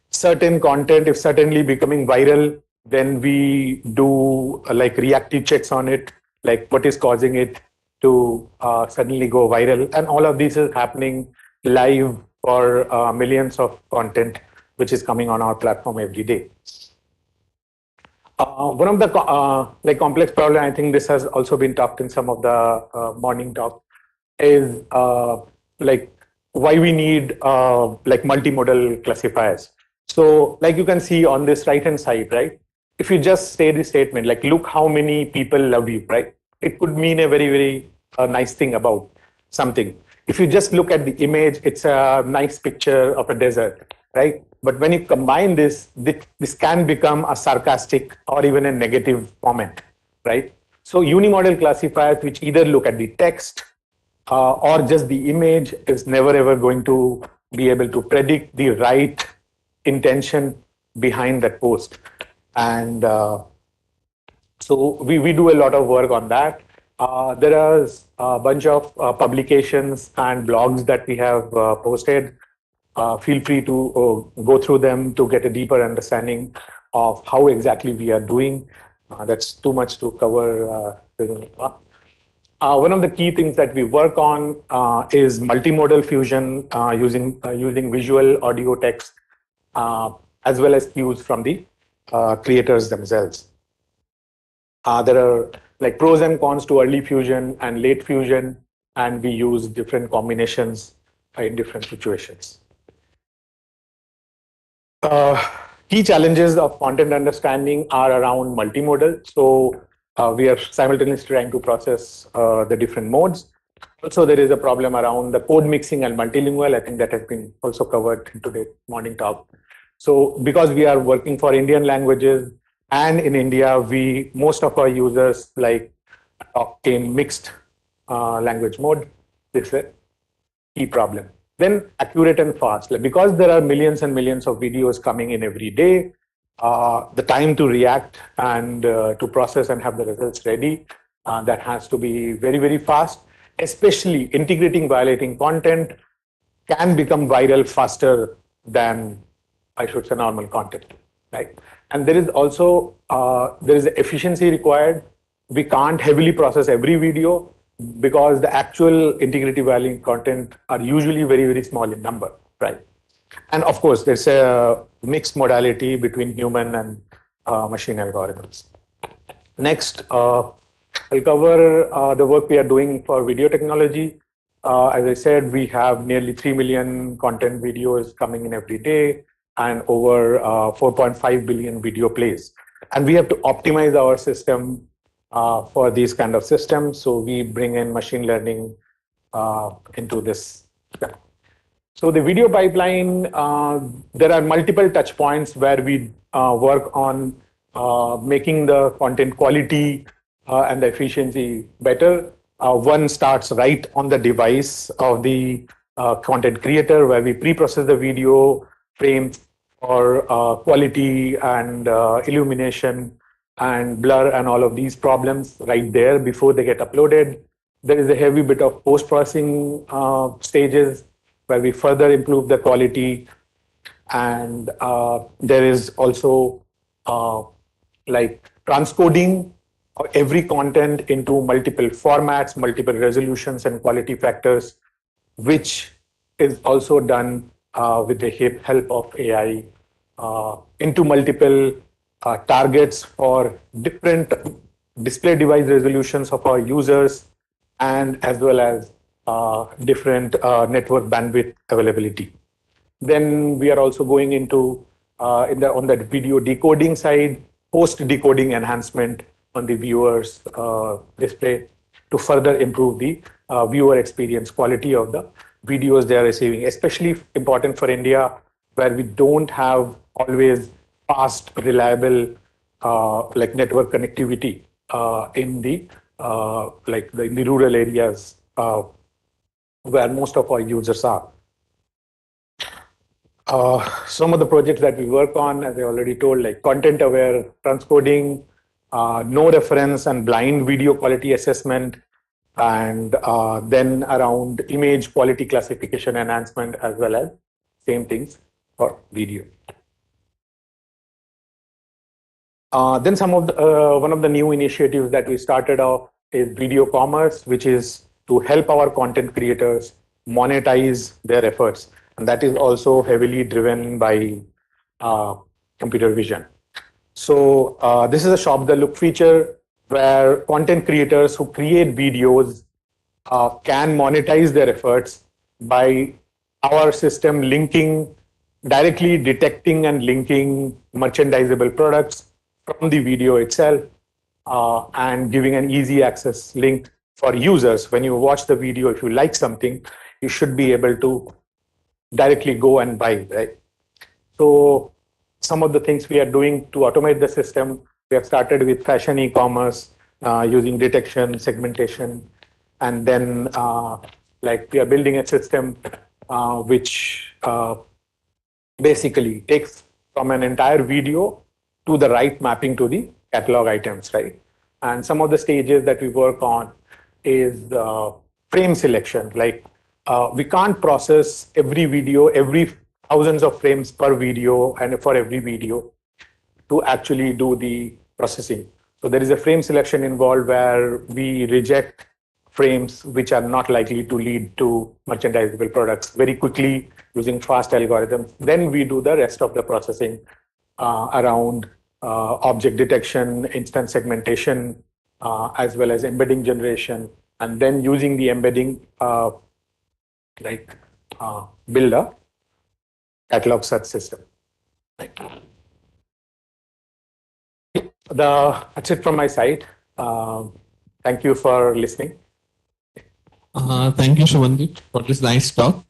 Certain content, if suddenly becoming viral, then we do like reactive checks on it, like what is causing it to suddenly go viral. And all of this is happening live for millions of content, which is coming on our platform every day. One of the like complex problem, I think this has also been talked in some of the morning talk, is like why we need like multimodal classifiers. So like you can see on this right hand side, right? If you just say the statement like, look how many people love you, right? It could mean a very, very nice thing about something. If you just look at the image, it's a nice picture of a desert, right? But when you combine this, this can become a sarcastic or even a negative comment, right? So unimodal classifiers, which either look at the text or just the image, is never ever going to be able to predict the right intention behind that post. And so we do a lot of work on that. There is a bunch of publications and blogs that we have posted. Feel free to go through them to get a deeper understanding of how exactly we are doing. That's too much to cover. One of the key things that we work on is multimodal fusion using visual, audio, text, as well as cues from the creators themselves. There are like pros and cons to early fusion and late fusion, and we use different combinations in different situations. Key challenges of content understanding are around multimodal. So we are simultaneously trying to process the different modes. Also, there is a problem around the code mixing and multilingual. I think that has been also covered in today's morning talk. So because we are working for Indian languages, and in India, most of our users like talk in mixed language mode. This is a key problem. Then accurate and fast. Like, because there are millions and millions of videos coming in every day, the time to react and to process and have the results ready, that has to be very, very fast. Especially integrating violating content can become viral faster than, I should say, normal content, right? And there is also there is efficiency required. We can't heavily process every video because the actual integrity violating content are usually very, very small in number, right? And of course, there's a mixed modality between human and machine algorithms. Next, I'll cover the work we are doing for video technology. As I said, we have nearly 3 million content videos coming in every day and over 4.5 billion video plays. And we have to optimize our system for these kind of systems. So we bring in machine learning into this. So the video pipeline, there are multiple touch points where we work on making the content quality and the efficiency better. One starts right on the device of the content creator, where we pre-process the video frame for quality and illumination and blur and all of these problems right there before they get uploaded. There is a heavy bit of post-processing stages where we further improve the quality. And there is also like transcoding every content into multiple formats, multiple resolutions and quality factors, which is also done with the help of AI into multiple targets for different display device resolutions of our users, and as well as different network bandwidth availability. Then we are also going into on the video decoding side, post decoding enhancement on the viewer's display to further improve the viewer experience quality of the videos they are receiving. Especially important for India, where we don't have always fast, reliable like network connectivity in the in the rural areas where most of our users are. Some of the projects that we work on, as I already told, like content-aware transcoding, no reference and blind video quality assessment, and then around image quality classification enhancement, as well as same things for video. Then one of the new initiatives that we started off is video commerce, which is to help our content creators monetize their efforts. And that is also heavily driven by computer vision. So this is a shop the look feature where content creators who create videos can monetize their efforts by our system directly detecting and linking merchandisable products from the video itself and giving an easy access link for users. When you watch the video, if you like something, you should be able to directly go and buy, right? So some of the things we are doing to automate the system, we have started with fashion e-commerce using detection, segmentation, and then we are building a system which basically takes from an entire video to the right mapping to the catalog items, right? And some of the stages that we work on is frame selection. We can't process every video, every thousands of frames per video and for every video to actually do the processing. So there is a frame selection involved where we reject frames which are not likely to lead to merchandisable products very quickly using fast algorithms. Then we do the rest of the processing around object detection, instance segmentation, as well as embedding generation, and then using the embedding build a catalog search system. That's it from my side. Thank you for listening. Thank you, Shubhandeep, for this nice talk.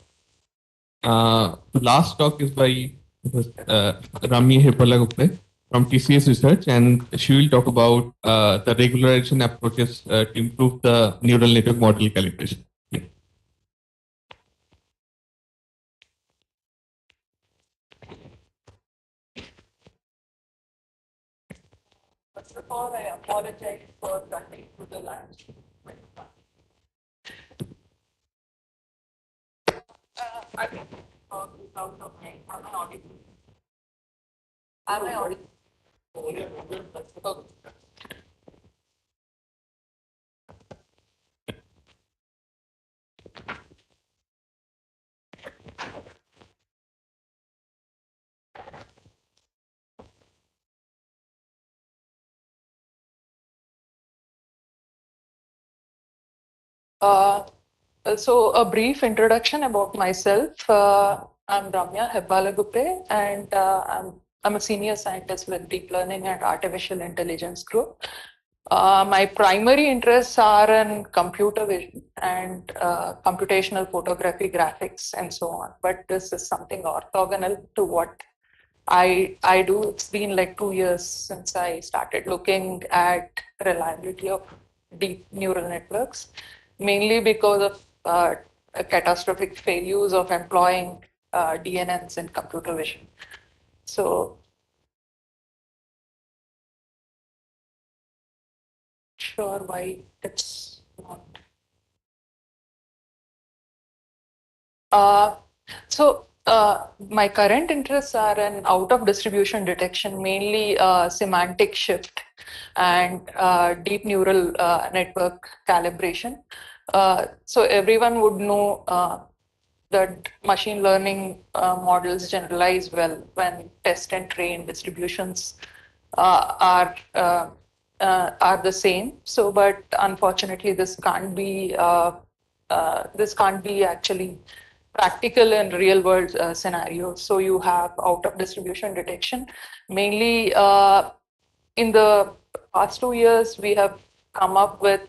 Last talk is by Ramya Hirpala-Gupte from TCS Research, and she will talk about the regularization approaches to improve the neural network model calibration. Yeah. First of all, I apologize for running to the lunch. I think out of me. Am I audible? Am I audible? So a brief introduction about myself. I'm Ramya Hirpala-Gupte, and I'm a senior scientist with Deep Learning and Artificial Intelligence Group. My primary interests are in computer vision and computational photography, graphics, and so on. But this is something orthogonal to what I do. It's been like 2 years since I started looking at reliability of deep neural networks, mainly because of catastrophic failures of employing DNNs in computer vision. So, sure why it's not. My current interests are in out-of-distribution detection, mainly semantic shift and deep neural network calibration. So everyone would know that machine learning models generalize well when test and train distributions are the same. So, but unfortunately, this can't be this can't be actually practical in real world scenarios. So you have out of distribution detection. Mainly in the past 2 years, we have come up with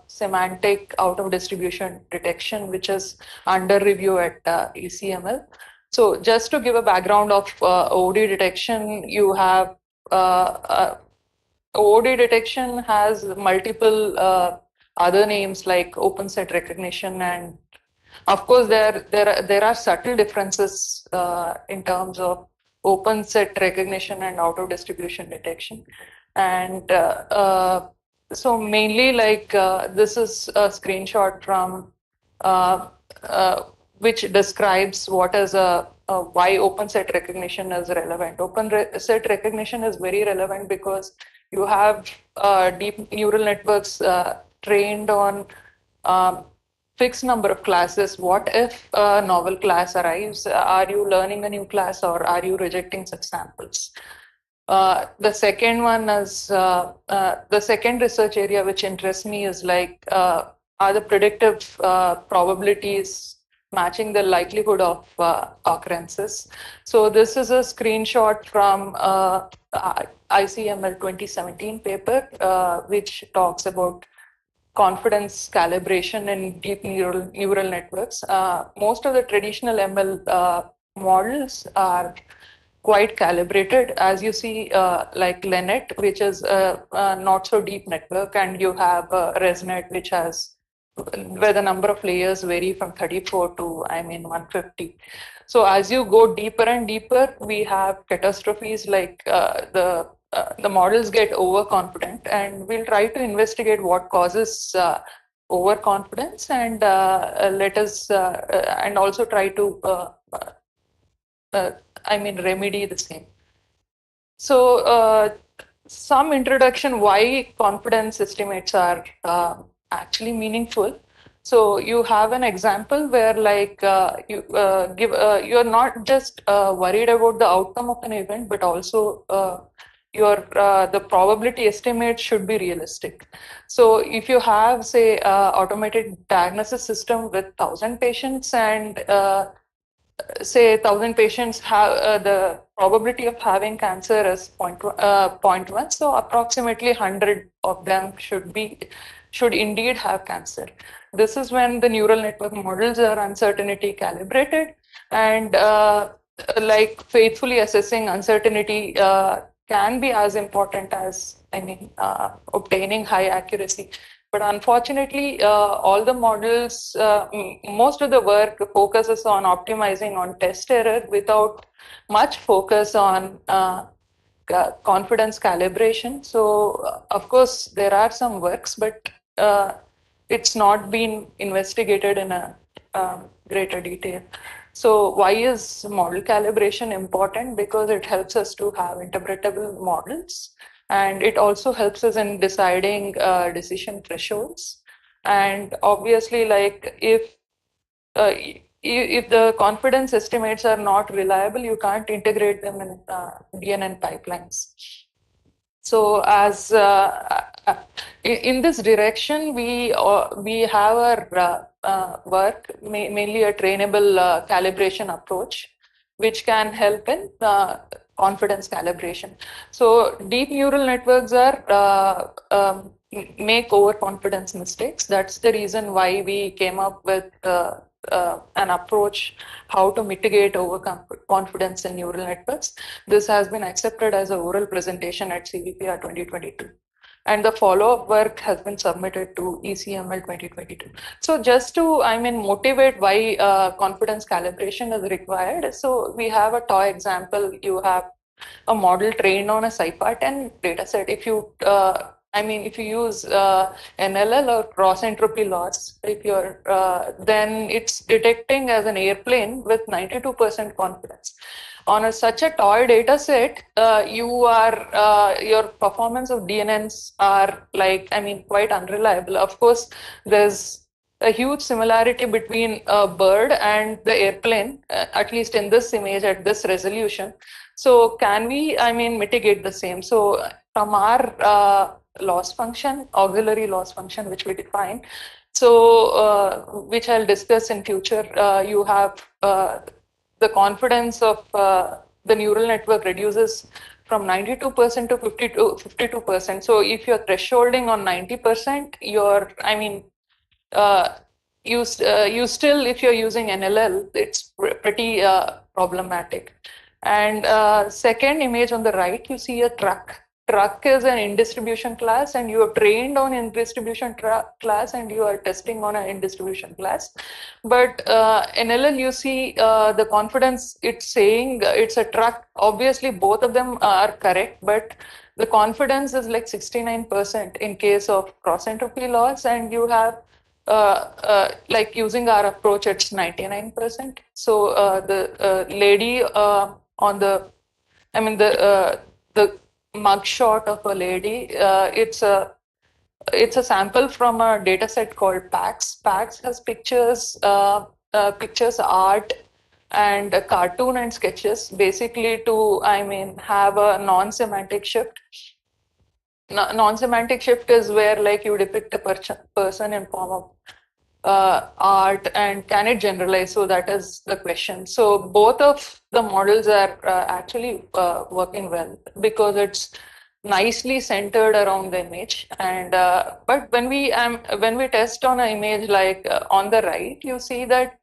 semantic out of distribution detection, which is under review at ECML. So just to give a background of OD detection, you have OD detection has multiple other names like open set recognition, and of course there are subtle differences in terms of open set recognition and out of distribution detection. And so mainly like this is a screenshot from which describes what is why open set recognition is relevant. Set recognition is very relevant because you have deep neural networks trained on fixed number of classes. What if a novel class arrives? Are you learning a new class or are you rejecting such samples? The second one is the second research area which interests me is like are the predictive probabilities matching the likelihood of occurrences. So this is a screenshot from ICML 2017 paper which talks about confidence calibration in deep neural networks. Most of the traditional ML models are quite calibrated, as you see, like LeNet, which is a not so deep network, and you have ResNet, which has where the number of layers vary from 34 to 150. So as you go deeper and deeper, we have catastrophes like the models get overconfident, and we'll try to investigate what causes overconfidence, and let us and also try to remedy the same. So some introduction why confidence estimates are actually meaningful. So you have an example where like you're not just worried about the outcome of an event, but also the probability estimate should be realistic. So if you have say automated diagnosis system with 1,000 patients and say 1,000 patients have the probability of having cancer is 0.1, so approximately 100 of them should indeed have cancer. This is when the neural network models are uncertainty calibrated, and like faithfully assessing uncertainty can be as important as obtaining high accuracy. But unfortunately, all the models, most of the work focuses on optimizing on test error without much focus on confidence calibration. So, of course, there are some works, but it's not been investigated in a greater detail. So why is model calibration important? Because it helps us to have interpretable models, and it also helps us in deciding decision thresholds. And obviously, like if the confidence estimates are not reliable, you can't integrate them in DNN pipelines. So as in this direction, we have our work, mainly a trainable calibration approach, which can help in confidence calibration. So deep neural networks are make overconfidence mistakes. That's the reason why we came up with an approach how to mitigate overconfidence in neural networks. This has been accepted as an oral presentation at CVPR 2022. And the follow-up work has been submitted to ECML 2022. So just to, motivate why confidence calibration is required. So we have a toy example. You have a model trained on a CyPA10 dataset. If you if you use NLL or cross entropy loss, if you're then it's detecting as an airplane with 92% confidence. On such a toy data set, your performance of DNNs are quite unreliable. Of course, there's a huge similarity between a bird and the airplane, at least in this image at this resolution. So can we, mitigate the same? So from our loss function, auxiliary loss function, which we define, So, which I'll discuss in future. You have the confidence of the neural network reduces from 92% to 52%. So if you're thresholding on 90%, you still, if you're using NLL, it's pretty problematic. And second image on the right, you see a truck. Truck is an in-distribution class, and you are trained on in-distribution class, and you are testing on an in-distribution class. But NLL, you see the confidence, it's saying it's a truck. Obviously, both of them are correct, but the confidence is like 69% in case of cross-entropy loss, and you have like using our approach, it's 99%. So the lady on the, the mug shot of a lady, it's a sample from a data set called PAX. PAX has pictures, pictures, art, and a cartoon and sketches, basically to, have a non-semantic shift. Non-semantic shift is where like you depict a person in form of art, and can it generalize? So that is the question. So both of the models are actually working well because it's nicely centered around the image. And but when we test on an image like on the right, you see that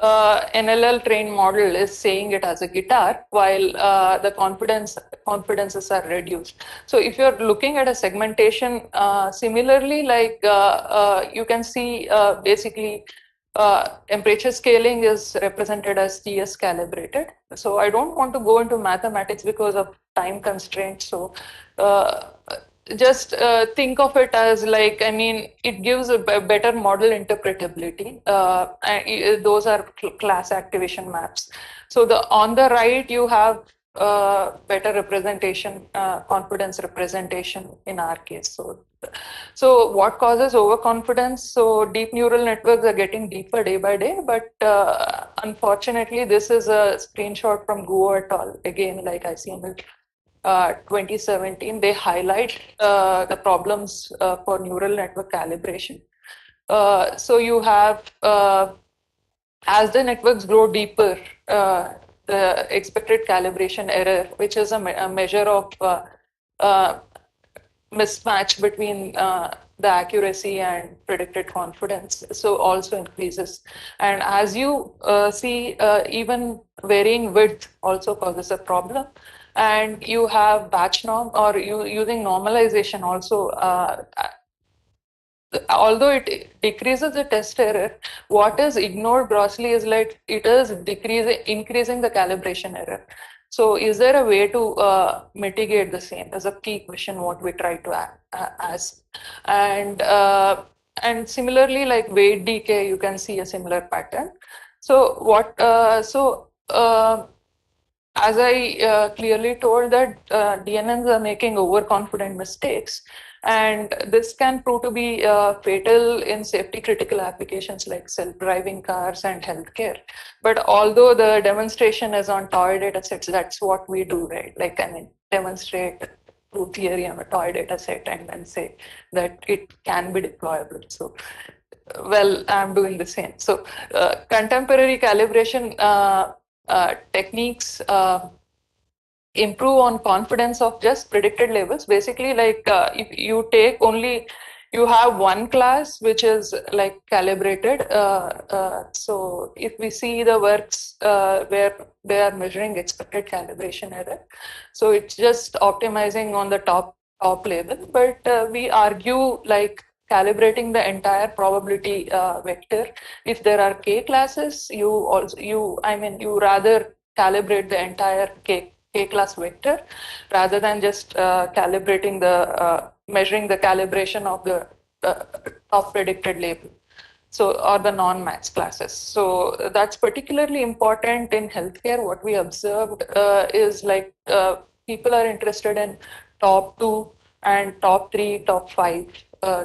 NLL trained model is saying it as a guitar, while the confidences are reduced. So if you're looking at a segmentation, similarly, like you can see basically temperature scaling is represented as TS calibrated. So I don't want to go into mathematics because of time constraints. So just think of it as like, it gives a better model interpretability. And those are class activation maps. So on the right, you have better representation, confidence representation in our case. So what causes overconfidence? So deep neural networks are getting deeper day by day, but unfortunately, this is a screenshot from Guo et al. Again, like ICML 2017, they highlight the problems for neural network calibration. So you have, as the networks grow deeper, the expected calibration error, which is a measure of mismatch between the accuracy and predicted confidence, so also increases. And as you see, even varying width also causes a problem. And you have batch norm, or using normalization also, although it decreases the test error, what is ignored grossly is like it is increasing the calibration error. So is there a way to mitigate the same? That's a key question what we try to ask. And similarly, like weight decay, you can see a similar pattern. So as I clearly told that DNNs are making overconfident mistakes, and this can prove to be fatal in safety critical applications like self-driving cars and healthcare. But although the demonstration is on toy data sets, that's what we do, right? Like, demonstrate proof theory on a toy data set and then say that it can be deployable. So, well, I'm doing the same. So contemporary calibration techniques improve on confidence of just predicted labels. Basically, like if you take only, you have one class which is like calibrated. So if we see the works where they are measuring expected calibration error, so it's just optimizing on the top label. But we argue like calibrating the entire probability vector. If there are k classes, you rather calibrate the entire k class vector rather than just calibrating the measuring the calibration of the top predicted label, so, or the non-max classes. So that's particularly important in healthcare. What we observed is like people are interested in top 2 and top 3, top 5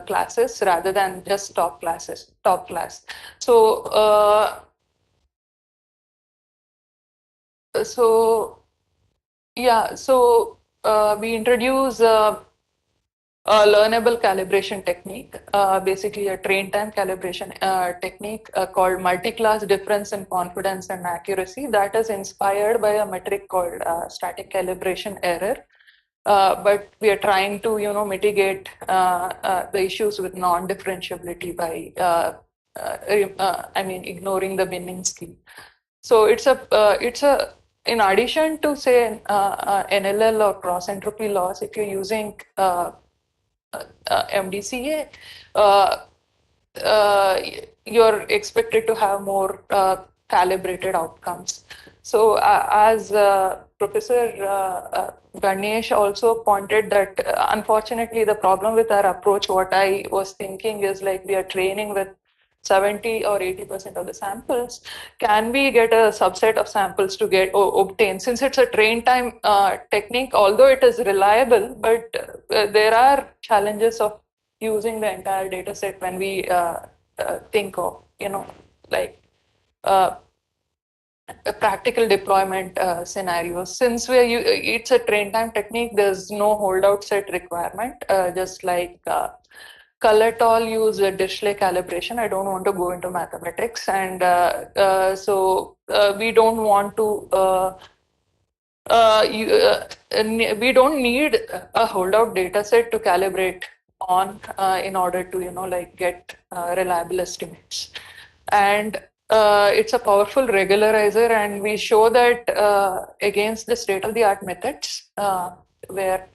classes rather than just top class. So yeah, so we introduce a learnable calibration technique, basically a train time calibration technique called multi-class difference in confidence and accuracy that is inspired by a metric called static calibration error. But we are trying to, mitigate the issues with non-differentiability by, ignoring the binning scheme. So it's a in addition to say NLL or cross entropy loss, if you're using MDCA, you're expected to have more calibrated outcomes. So as Professor Ganesh also pointed that unfortunately the problem with our approach, what I was thinking is like we are training with 70 or 80% of the samples. Can we get a subset of samples to get obtain? Since it's a train time technique, although it is reliable, but there are challenges of using the entire data set when we think of, like a practical deployment scenarios. Since it's a train time technique, there's no holdout set requirement, just like Collatol use a Dirichlet calibration. I don't want to go into mathematics, and so we don't want to. We don't need a holdout data set to calibrate on in order to get reliable estimates. And it's a powerful regularizer, and we show that against the state-of-the-art methods, where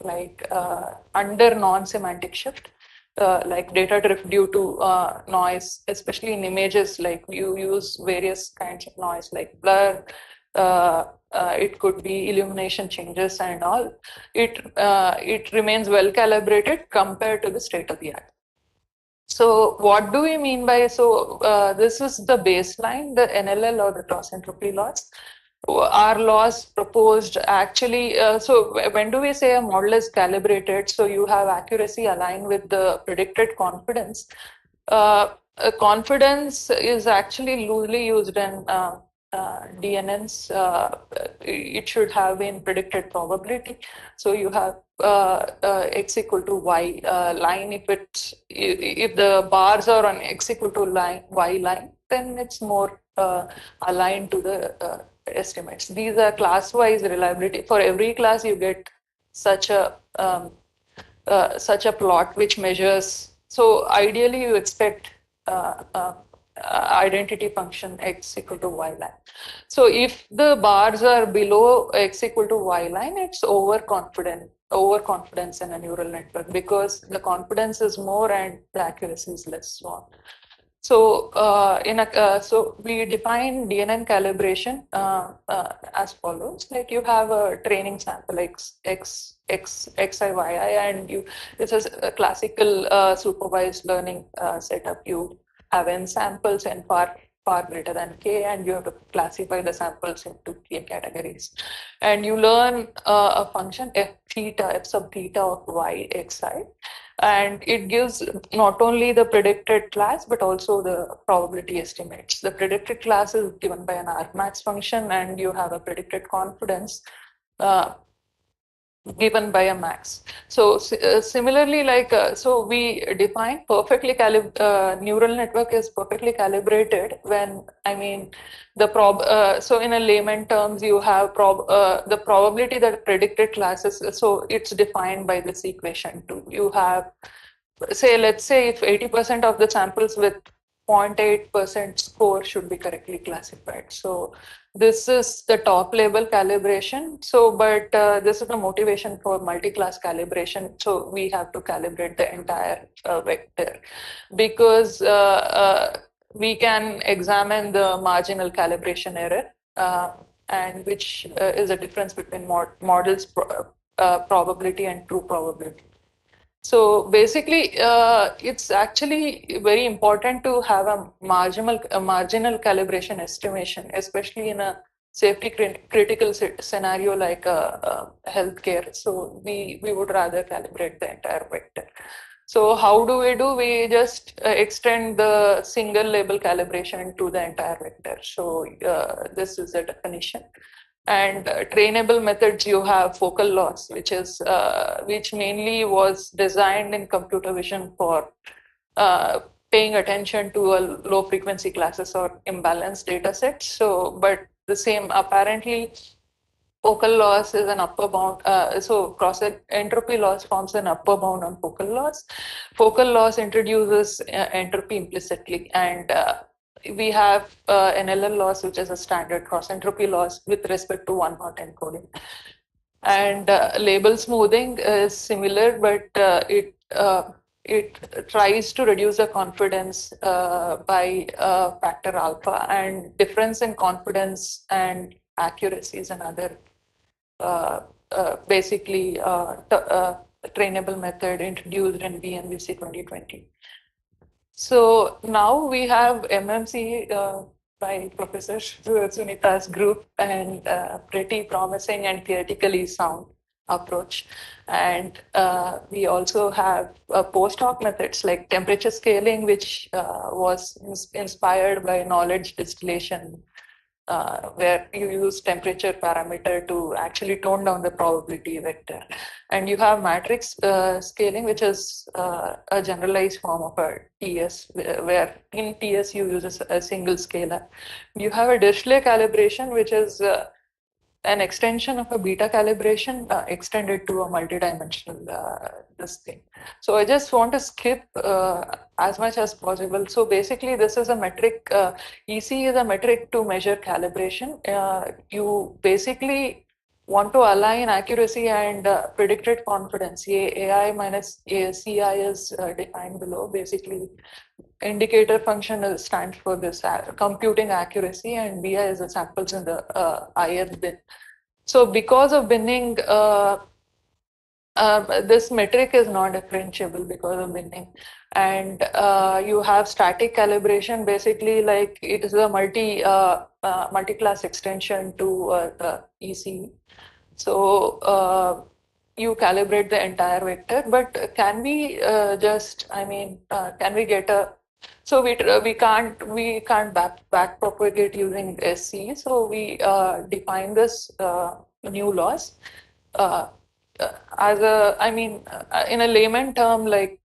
under non-semantic shift, like data drift due to noise, especially in images, like you use various kinds of noise like blur, it could be illumination changes and all. It remains well calibrated compared to the state of the art. So what do we mean by, this is the baseline, the NLL or the cross entropy loss. Our laws proposed actually, so when do we say a model is calibrated? So you have accuracy aligned with the predicted confidence. Confidence is actually loosely used in DNNs. It should have been predicted probability. So you have x equal to y line. If the bars are on x equal to y line, then it's more aligned to the estimates. These are class-wise reliability. For every class, you get such a plot which measures. So ideally, you expect identity function x equal to y line. So if the bars are below x equal to y line, it's overconfidence in a neural network because the confidence is more and the accuracy is less. So so we define DNN calibration as follows: like you have a training sample x, xi, yi, and this is a classical supervised learning setup. You have n samples and far greater than k, and you have to classify the samples into k categories. And you learn a function f sub theta of y xi, and it gives not only the predicted class but also the probability estimates. The predicted class is given by an argmax function, and you have a predicted confidence given by a max. So similarly, so we define perfectly neural network is perfectly calibrated when, so in a layman terms, you have the probability that predicted classes, so it's defined by this equation too. You have, let's say if 80% of the samples with 0.8% score should be correctly classified. So this is the top level calibration. So, but this is the motivation for multi-class calibration. So we have to calibrate the entire vector because we can examine the marginal calibration error, and which is a difference between models probability and true probability. So basically, it's actually very important to have a marginal calibration estimation, especially in a safety critical scenario like healthcare. So we would rather calibrate the entire vector. So how do? We just extend the single label calibration to the entire vector. So this is the definition. And trainable methods, you have focal loss, which mainly was designed in computer vision for paying attention to a low frequency classes or imbalanced data sets. So, but the same apparently focal loss is an upper bound. So cross entropy loss forms an upper bound on focal loss. Focal loss introduces entropy implicitly, and we have an LL loss, which is a standard cross entropy loss with respect to one-hot encoding. And label smoothing is similar, but it tries to reduce the confidence by factor alpha, and difference in confidence and accuracy is another basically trainable method introduced in BNVC 2020. So now we have MMC by Professor Sunita's group, and pretty promising and theoretically sound approach. And we also have post-hoc methods like temperature scaling, which was inspired by knowledge distillation, where you use temperature parameter to actually tone down the probability vector. And you have matrix scaling, which is a generalized form of a TS, where in TS you use a single scalar. You have a Dirichlet calibration, which is an extension of a beta calibration extended to a multidimensional this thing. So I just want to skip as much as possible. So basically this is a metric, EC is a metric to measure calibration. You basically want to align accuracy and predicted confidence. AI minus CI is defined below. Basically indicator function stands for this computing accuracy, and BI is the samples in the IF bin. So because of binning, this metric is not differentiable because of binning. And you have static calibration, basically like it is a multi-class extension to the EC. So you calibrate the entire vector, but can we can we get a, so we can't back propagate using SC. So we define this new loss as a, in a layman term, like,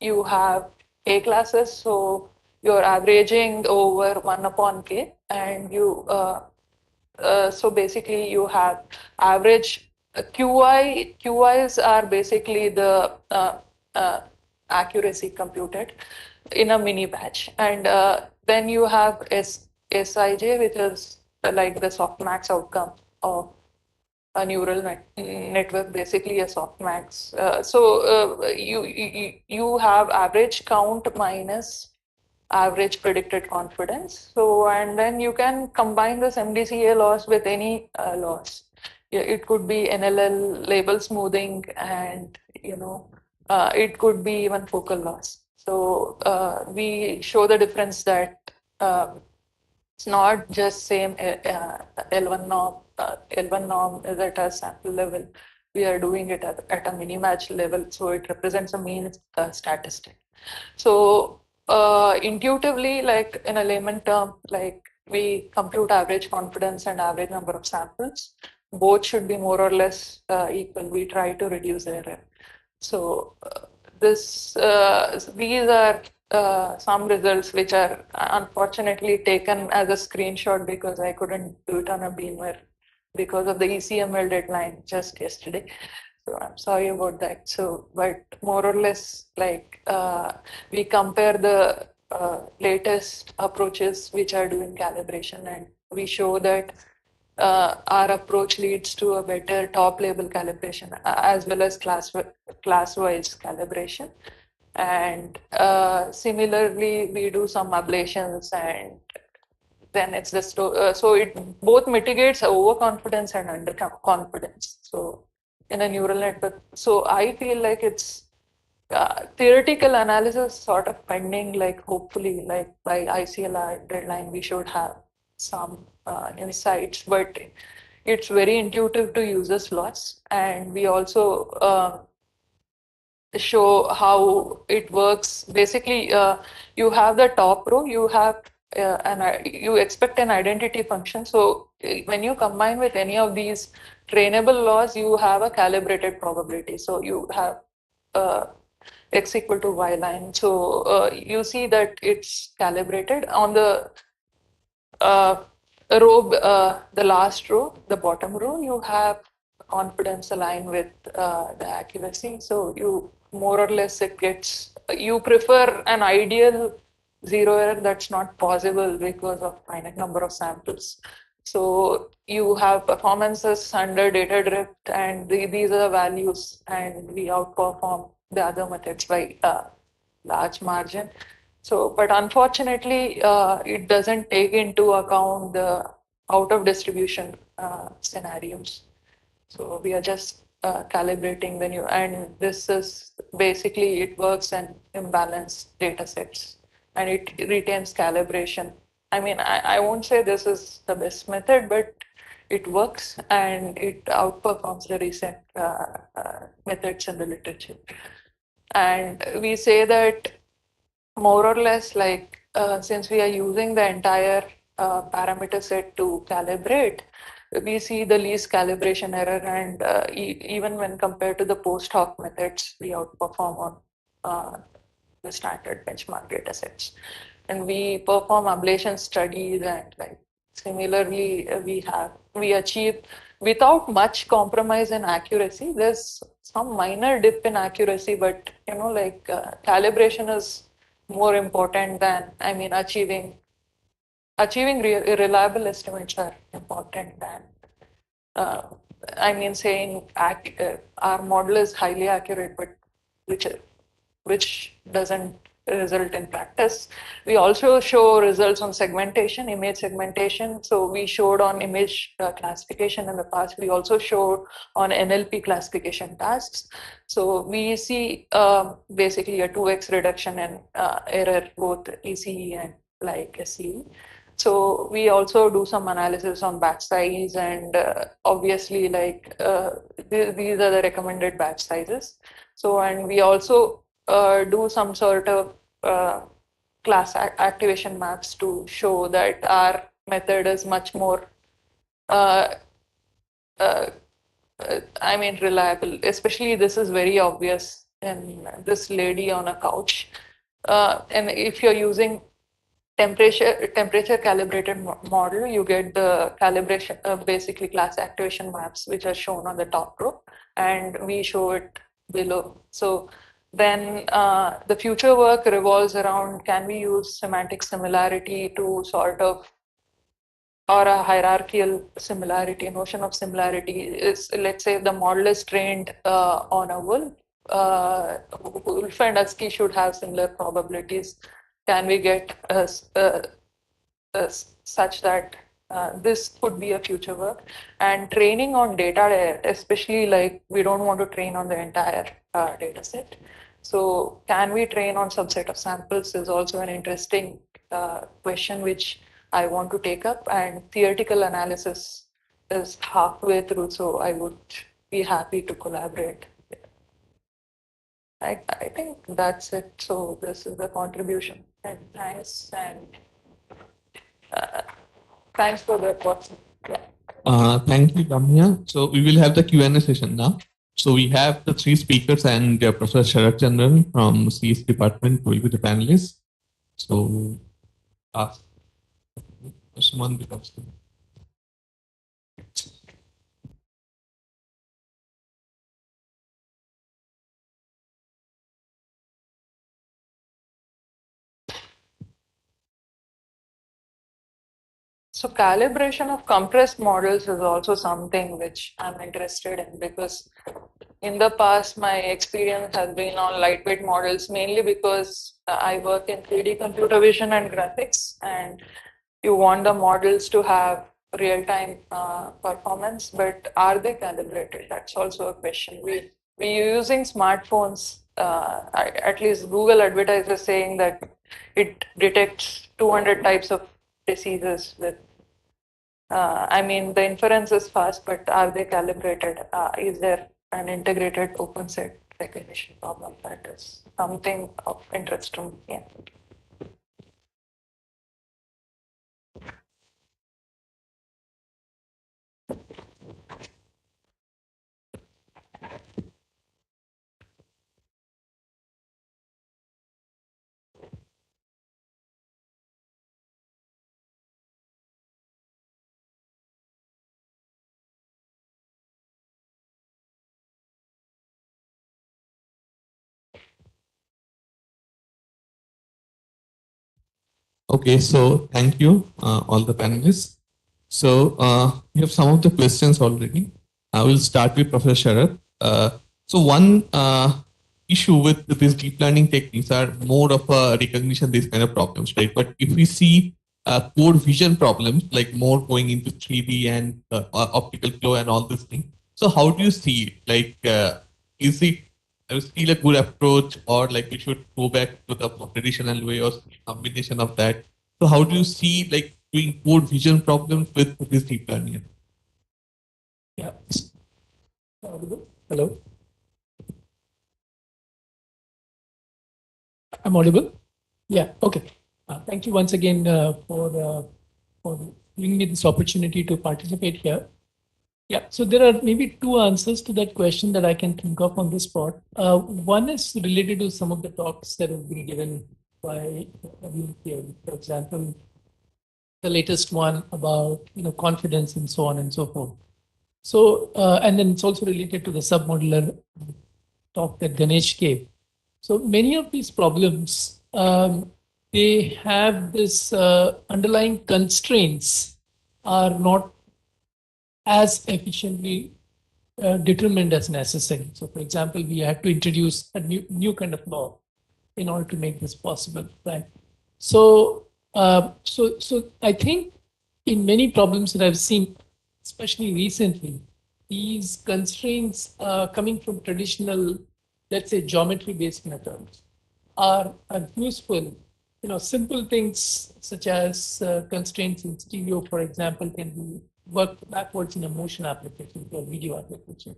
you have K classes, so you're averaging over 1 upon K, and you, so basically you have average QIs are basically the accuracy computed in a mini batch. And then you have Sij, which is like the softmax outcome of a neural network, basically a softmax. You have average count minus average predicted confidence. So, and then you can combine this MDCA loss with any loss. It could be NLL, label smoothing, and it could be even focal loss. So we show the difference that it's not just same L1 norm. L1 norm is at a sample level. We are doing it at a mini-match level, so it represents a mean statistic. So intuitively, like in a layman term, like we compute average confidence and average number of samples. Both should be more or less equal. We try to reduce the error. So these are some results which are unfortunately taken as a screenshot because I couldn't do it on a beamer because of the ECML deadline just yesterday. So I'm sorry about that. So, but more or less, like we compare the latest approaches which are doing calibration, and we show that our approach leads to a better top level calibration as well as class-wise calibration. And similarly, we do some ablations, and then it's the so it both mitigates overconfidence and underconfidence. So in a neural network, so I feel like it's theoretical analysis sort of pending. Like hopefully, like by ICLR deadline, we should have some insights, but it's very intuitive to use this loss, and we also show how it works. Basically, you have the top row, you have you expect an identity function. So when you combine with any of these trainable laws, you have a calibrated probability. So you have x equal to y line. So you see that it's calibrated on the row, the last row, the bottom row, you have confidence aligned with the accuracy. So you more or less it gets, you prefer an ideal zero error that's not possible because of finite number of samples. So you have performances under data drift, and these are the values, and we outperform the other methods by large margin. So, but unfortunately, it doesn't take into account the out of distribution scenarios. So we are just calibrating the new, and this is basically it works in imbalanced data sets, and it retains calibration. I mean, I won't say this is the best method, but it works and it outperforms the recent methods in the literature. And we say that more or less, like since we are using the entire parameter set to calibrate, we see the least calibration error, and even when compared to the post hoc methods, we outperform on the standard benchmark data sets. And we perform ablation studies, and like similarly, we achieve without much compromise in accuracy. There's some minor dip in accuracy, but like calibration is more important than, I mean, achieving reliable estimates are important than, I mean, saying our model is highly accurate, but which doesn't result in practice. We also show results on segmentation, image segmentation. So we showed on image classification in the past. We also showed on NLP classification tasks. So we see basically a 2x reduction in error, both ECE and like SCE. So we also do some analysis on batch size, and obviously like these are the recommended batch sizes. So, and we also do some sort of class activation maps to show that our method is much more, I mean, reliable. Especially this is very obvious in this lady on a couch. And if you're using temperature calibrated model, you get the calibration, basically class activation maps, which are shown on the top row, and we show it below. So then the future work revolves around, can we use semantic similarity to sort of, or a hierarchical similarity, notion of similarity is, let's say the model is trained on a wolf, wolf and husky should have similar probabilities. Can we get such that this could be a future work? And training on data, especially like we don't want to train on the entire data set. So can we train on subset of samples is also an interesting question which I want to take up, and theoretical analysis is halfway through, so I would be happy to collaborate. I think that's it. So this is the contribution, and thanks, and thanks for the question. Yeah. Thank you, Damya. So we will have the Q&A session now. So we have the three speakers and Professor Sharat Chandran from CS department will be the panelists. So Suman becomes the So calibration of compressed models is also something which I'm interested in, because in the past my experience has been on lightweight models, mainly because I work in 3D computer vision and graphics, and you want the models to have real-time performance, but are they calibrated? That's also a question. We're using smartphones, at least Google advertises saying that it detects 200 types of diseases with, I mean, the inference is fast, but are they calibrated? Is there an integrated open set recognition problem? That is something of interest to me. Yeah. Okay, so thank you, all the panelists. So we have some of the questions already. I will start with Professor Sharath. So one issue with these deep learning techniques are more of a recognition, these kind of problems, right? But if we see code vision problems, like more going into 3D and optical flow and all these things. So how do you see it? Like, is it still a good approach, or like we should go back to the traditional way or combination of that? So how do you see like doing code vision problems with this deep learning? Yeah. Hello. I'm audible? Yeah. Okay. Thank you once again for giving me this opportunity to participate here. Yeah. So there are maybe two answers to that question that I can think of on the spot. One is related to some of the talks that have been given by everyone here. For example, the latest one about confidence and so on and so forth. So and then it's also related to the submodular talk that Ganesh gave. So many of these problems, they have this underlying constraints are not as efficiently determined as necessary. So for example, we had to introduce a new kind of law in order to make this possible, right? So, so I think in many problems that I've seen, especially recently, these constraints coming from traditional, let's say, geometry-based methods are useful. Simple things such as constraints in stereo, for example, can be worked backwards in a motion application or video application.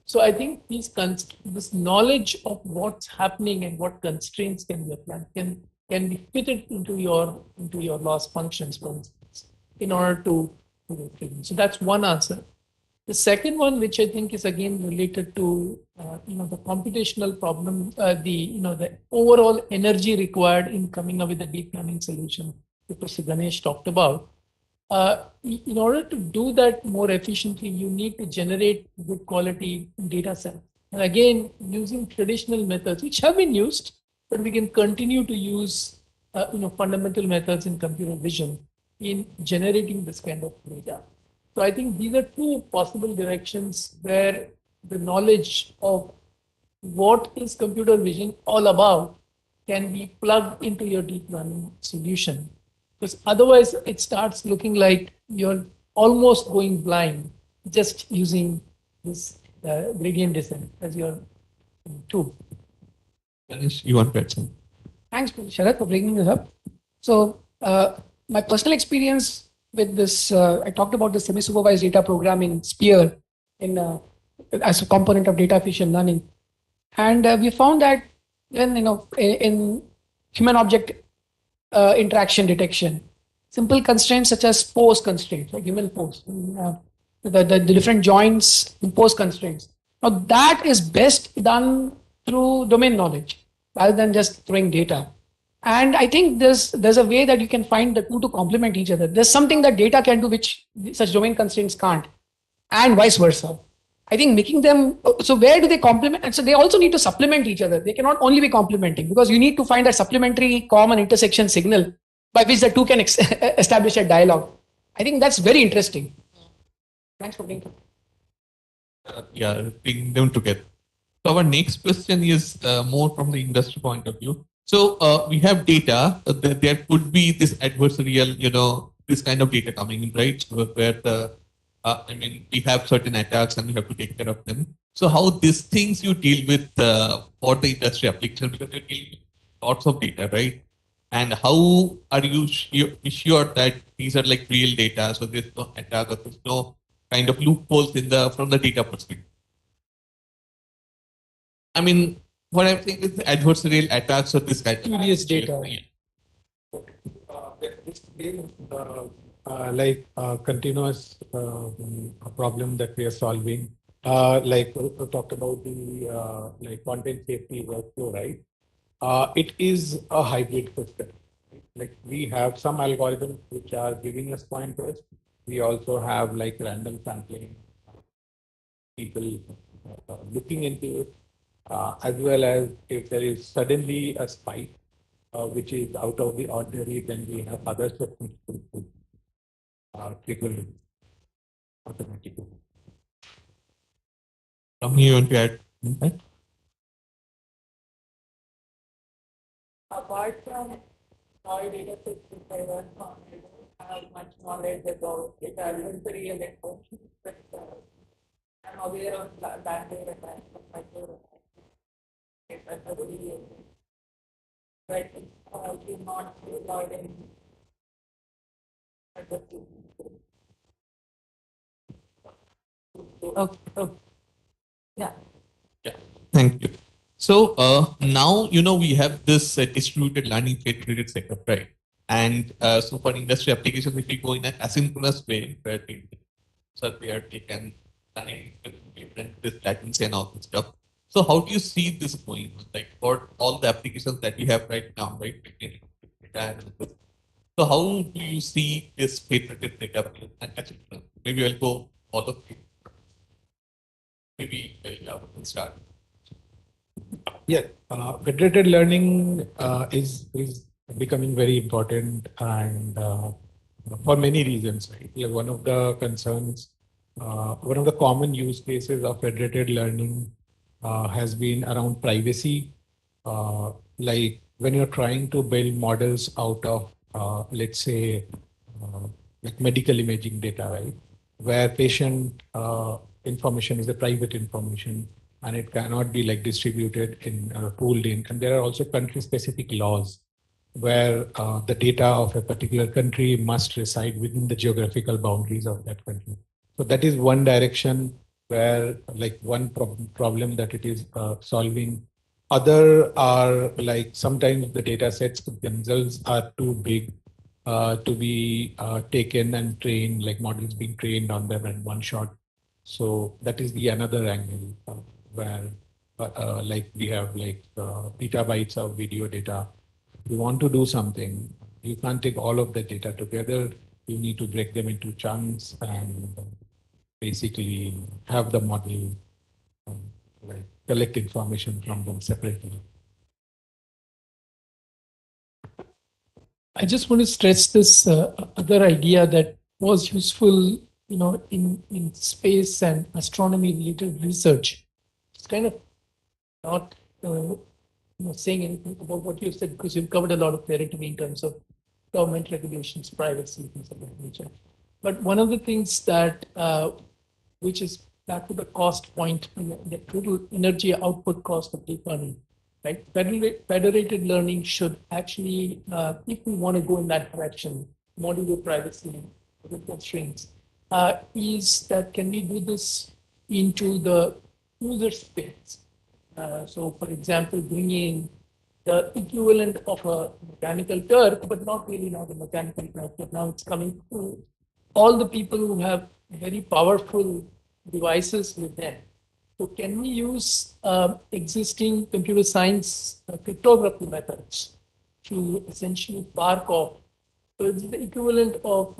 So I think this knowledge of what's happening and what constraints can be applied can be fitted into your loss functions, for instance, in order to so that's one answer. The second one, which I think is again related to the computational problem, the overall energy required in coming up with a deep learning solution, that Professor Ganesh talked about. In order to do that more efficiently, you need to generate good quality data set. And again, using traditional methods, which have been used, but we can continue to use fundamental methods in computer vision in generating this kind of data. So I think these are two possible directions where the knowledge of what is computer vision all about can be plugged into your deep learning solution. Because otherwise it starts looking like you're almost going blind just using this gradient descent as your tool. Ganesh, you want to add something? Thanks, Sharath, for bringing this up. So my personal experience with this, I talked about the semi-supervised data programming SPEAR as a component of data efficient learning. And we found that when, in human object interaction detection, simple constraints such as pose constraints, like human pose, the different joints impose constraints. Now that is best done through domain knowledge rather than just throwing data. And I think there's a way that you can find the two to complement each other. There's something that data can do which such domain constraints can't, and vice versa. I think making them, so where do they complement? And so they also need to supplement each other. They cannot only be complementing, because you need to find that supplementary common intersection signal by which the two can establish a dialogue. I think that's very interesting. Thanks for being here. Yeah, bring them together. So our next question is more from the industry point of view. So we have data that there could be this adversarial, this kind of data coming in, right? Where we have certain attacks and we have to take care of them. So how these things you deal with for the industry application, because you deal with lots of data, right? And how are you sure that these are like real data? So there's no attack or there's no kind of loopholes from the data perspective. I mean, what I think is adversarial attacks or this kind of curious data. Continuous problem that we are solving. Like we talked about the content safety workflow, right? It is a hybrid system. Like we have some algorithms which are giving us pointers. We also have like random sampling, people looking into it, as well as if there is suddenly a spike, which is out of the ordinary, then we have other systems to trigger automatically. Something you want to add? Okay. Apart from all data sets which I work on, I don't have much knowledge about data inventory and enforcement, but I'm aware of that data management, but I do not allowed any. Okay. Yeah. Yeah. Thank you. So now we have this distributed learning federated setup, right? And so for industry applications, if we go in an asynchronous way, where we are taken different this latency and all this stuff. So how do you see this going? Like for all the applications that we have right now, right? So how do you see this federated setup and asynchronous? Maybe I'll go all of you. Maybe we'll start. Yeah, federated learning is becoming very important, and for many reasons. Right? Like one of the concerns, one of the common use cases of federated learning has been around privacy. Like when you're trying to build models out of, let's say, like medical imaging data, right, where patient information is the private information, and it cannot be like distributed in pooled in. And there are also country-specific laws where the data of a particular country must reside within the geographical boundaries of that country. So that is one direction where, like, one problem that it is solving. Other are like sometimes the data sets themselves are too big to be taken and trained, like models being trained on them in one shot. So that is the another angle where like we have like petabytes of video data. If you want to do something, you can't take all of the data together. You need to break them into chunks and basically have the model like collect information from them separately. I just want to stress this other idea that was useful, in space and astronomy related research. It's kind of not saying anything about what you said, because you've covered a lot of territory in terms of government regulations, privacy, things of that nature. But one of the things that, which is back to the cost point, the total energy output cost of deep learning, right? Federated learning should actually, if we want to go in that direction, modular privacy with constraints, is that can we do this into the user space? So, for example, bringing the equivalent of a mechanical Turk, but not really now the mechanical Turk, but now it's coming to all the people who have very powerful devices with them. So can we use existing computer science cryptography methods to essentially park off? So it's the equivalent of,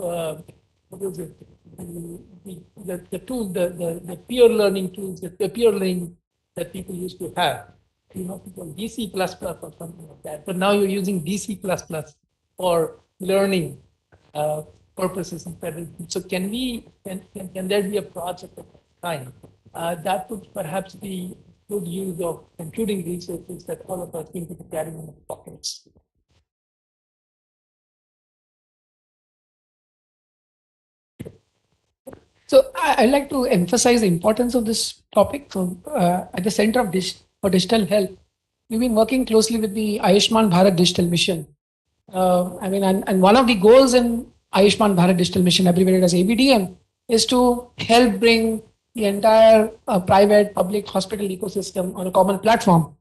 what is it? The tool, the peer learning tools, the peer learning that people used to have, DC++ or something like that. But now you're using DC++ for learning purposes and federalism. So can there be a project of kind that would perhaps be good use of computing resources that all of us seem to be carrying in our pockets? So I like to emphasize the importance of this topic. So at the Center of for Digital Health, we've been working closely with the Ayushman Bharat Digital Mission. And one of the goals in Ayushman Bharat Digital Mission, abbreviated as ABDM, is to help bring the entire private public hospital ecosystem on a common platform.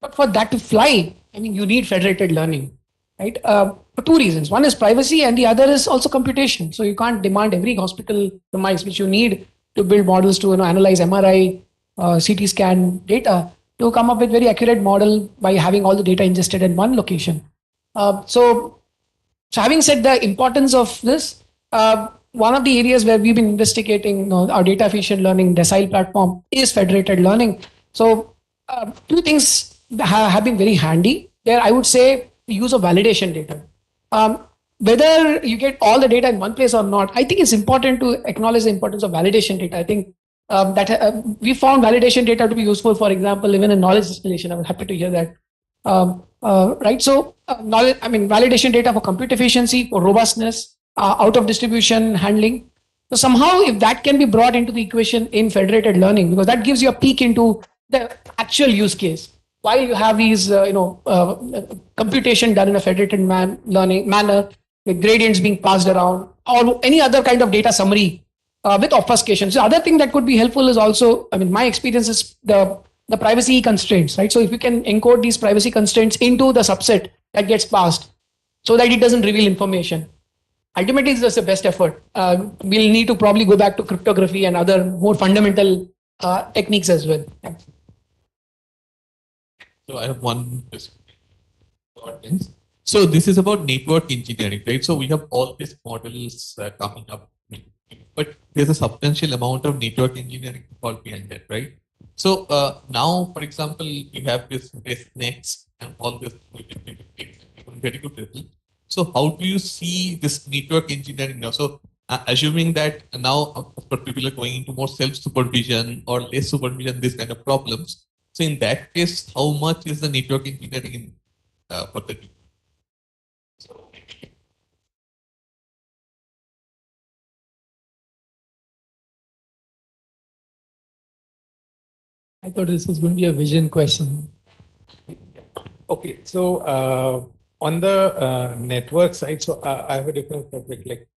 But for that to fly, you need federated learning, right? For two reasons. One is privacy, and the other is also computation. So you can't demand every hospital premise, which you need to build models to analyze MRI, CT scan data, to come up with very accurate model by having all the data ingested in one location. So having said the importance of this, one of the areas where we've been investigating our data efficient learning decile platform is federated learning. So two things have been very handy there. I would say use of validation data. Whether you get all the data in one place or not, I think it's important to acknowledge the importance of validation data. I think that we found validation data to be useful, for example, even in knowledge distillation. I'm happy to hear that. Right. So, knowledge, I mean, validation data for compute efficiency, for robustness, out of distribution handling. So somehow, if that can be brought into the equation in federated learning, because that gives you a peek into the actual use case. While you have these, computation done in a federated learning manner, with gradients being passed around, or any other kind of data summary with obfuscation. So other thing that could be helpful is also, I mean, my experience is the privacy constraints, right? So if you can encode these privacy constraints into the subset that gets passed, so that it doesn't reveal information. Ultimately, it's just the best effort. We'll need to probably go back to cryptography and other more fundamental techniques as well. Thanks. So I have one question. So this is about network engineering, right? So we have all these models coming up, but there's a substantial amount of network engineering involved behind that, right? So now, for example, we have this nets and all this very good result. So how do you see this network engineering now? So assuming that now people are going into more self-supervision or less supervision, this kind of problems. So in that case, how much is the network engineering for the team? I thought this was going to be a vision question. Okay, so on the network side, so I have a different topic. Like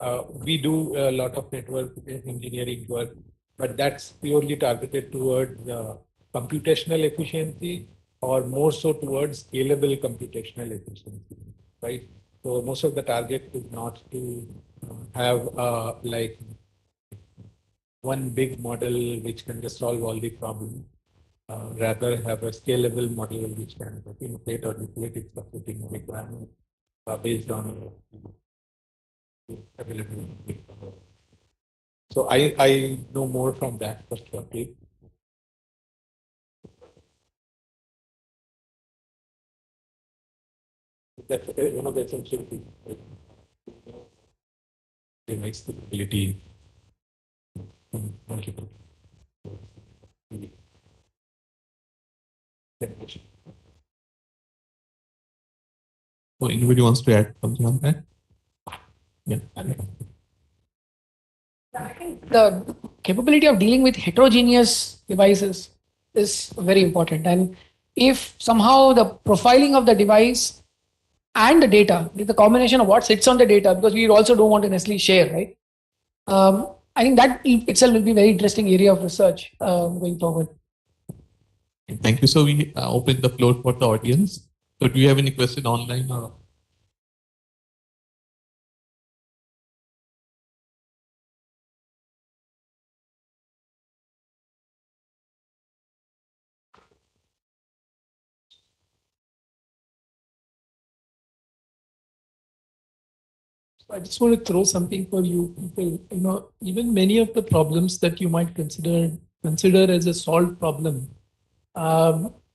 we do a lot of network engineering work, but that's purely targeted towards computational efficiency, or more so towards scalable computational efficiency, right? So most of the target is not to have like one big model which can just solve all the problems. Rather have a scalable model which can inflate or deflate its computing requirements based on availability. So I know more from that perspective. That one of the essential things. Device stability. Multiple. So anybody wants to add something on that? Yeah. I think the capability of dealing with heterogeneous devices is very important. And if somehow the profiling of the device and the data, the combination of what sits on the data, because we also don't want to necessarily share, right? I think that itself will be a very interesting area of research going forward. Thank you. So we open the floor for the audience. So do you have any question online or? I just want to throw something for you people. You know, even many of the problems that you might consider as a solved problem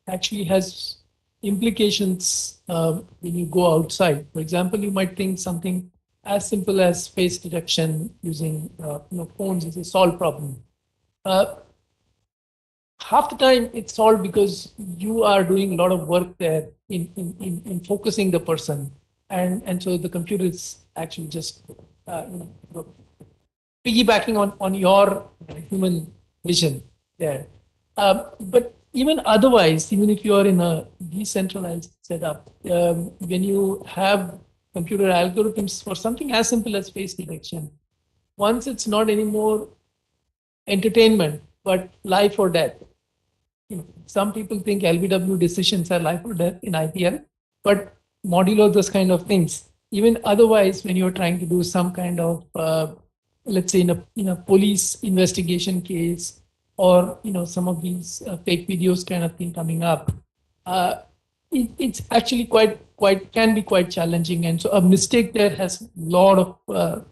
actually has implications when you go outside. For example, you might think something as simple as face detection using phones is a solved problem. Half the time it's solved because you are doing a lot of work there in focusing the person, and so the computer is actually just piggybacking on your human vision there. But even otherwise, even if you are in a decentralized setup, when you have computer algorithms for something as simple as face detection, once it's not anymore entertainment, but life or death. Some people think LBW decisions are life or death in IPL, but modulo those kind of things. Even otherwise, when you're trying to do some kind of, let's say in a police investigation case, or some of these fake videos kind of thing coming up, it's actually can be quite challenging, and so a mistake there has a lot of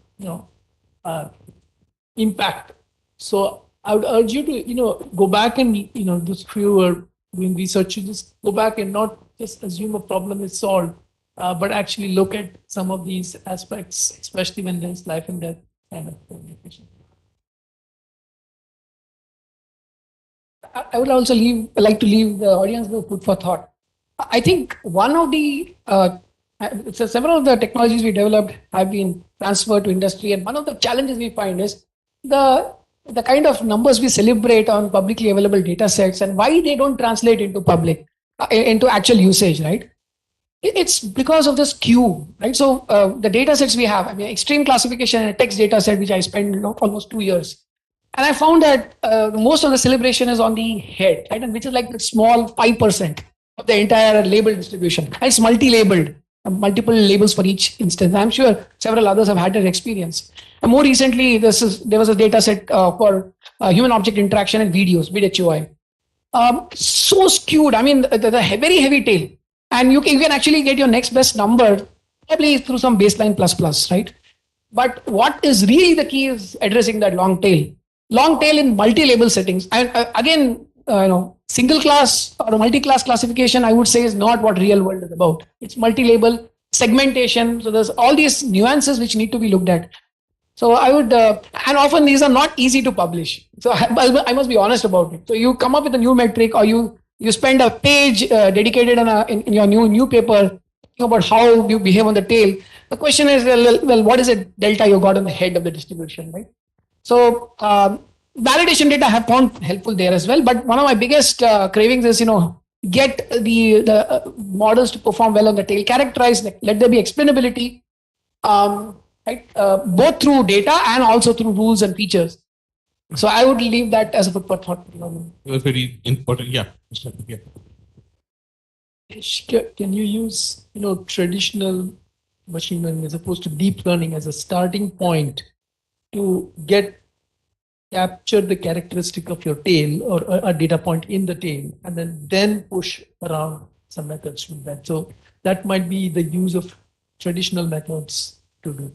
impact. So I would urge you to go back and those who are doing research, you just go back and not just assume a problem is solved, but actually look at some of these aspects, especially when there's life and death kind of communication. I would also like to leave the audience with food for thought. I think one of the so several of the technologies we developed have been transferred to industry, and one of the challenges we find is the kind of numbers we celebrate on publicly available data sets and why they don't translate into public into actual usage, right? It's because of this queue, right? So the data sets we have, I mean, extreme classification and a text data set, which I spent almost 2 years. And I found that most of the celebration is on the head, right? And which is like the small 5% of the entire label distribution. And it's multi-labeled, multiple labels for each instance. I'm sure several others have had that experience. And more recently, there was a data set for human object interaction and videos, VidHOI. So skewed, I mean, the very heavy tail. And you can actually get your next best number probably through some baseline plus, right? But what is really the key is addressing that long tail. Long tail in multi-label settings. And again, single class or multi-class classification, I would say, is not what real world is about. It's multi-label segmentation. So there's all these nuances which need to be looked at. So I would, and often these are not easy to publish. So I must be honest about it. So you come up with a new metric, or you spend a page dedicated in your new paper about how you behave on the tail. The question is, well, what is it delta you got on the head of the distribution, right? So validation data I have found helpful there as well. But one of my biggest cravings is, get the models to perform well on the tail, characterize, let there be explainability, right? Both through data and also through rules and features. So I would leave that as a food for thought. Very important, yeah. Can you use traditional machine learning as opposed to deep learning as a starting point to capture the characteristic of your tail or a data point in the tail, and then push around some methods with that? So that might be the use of traditional methods to do.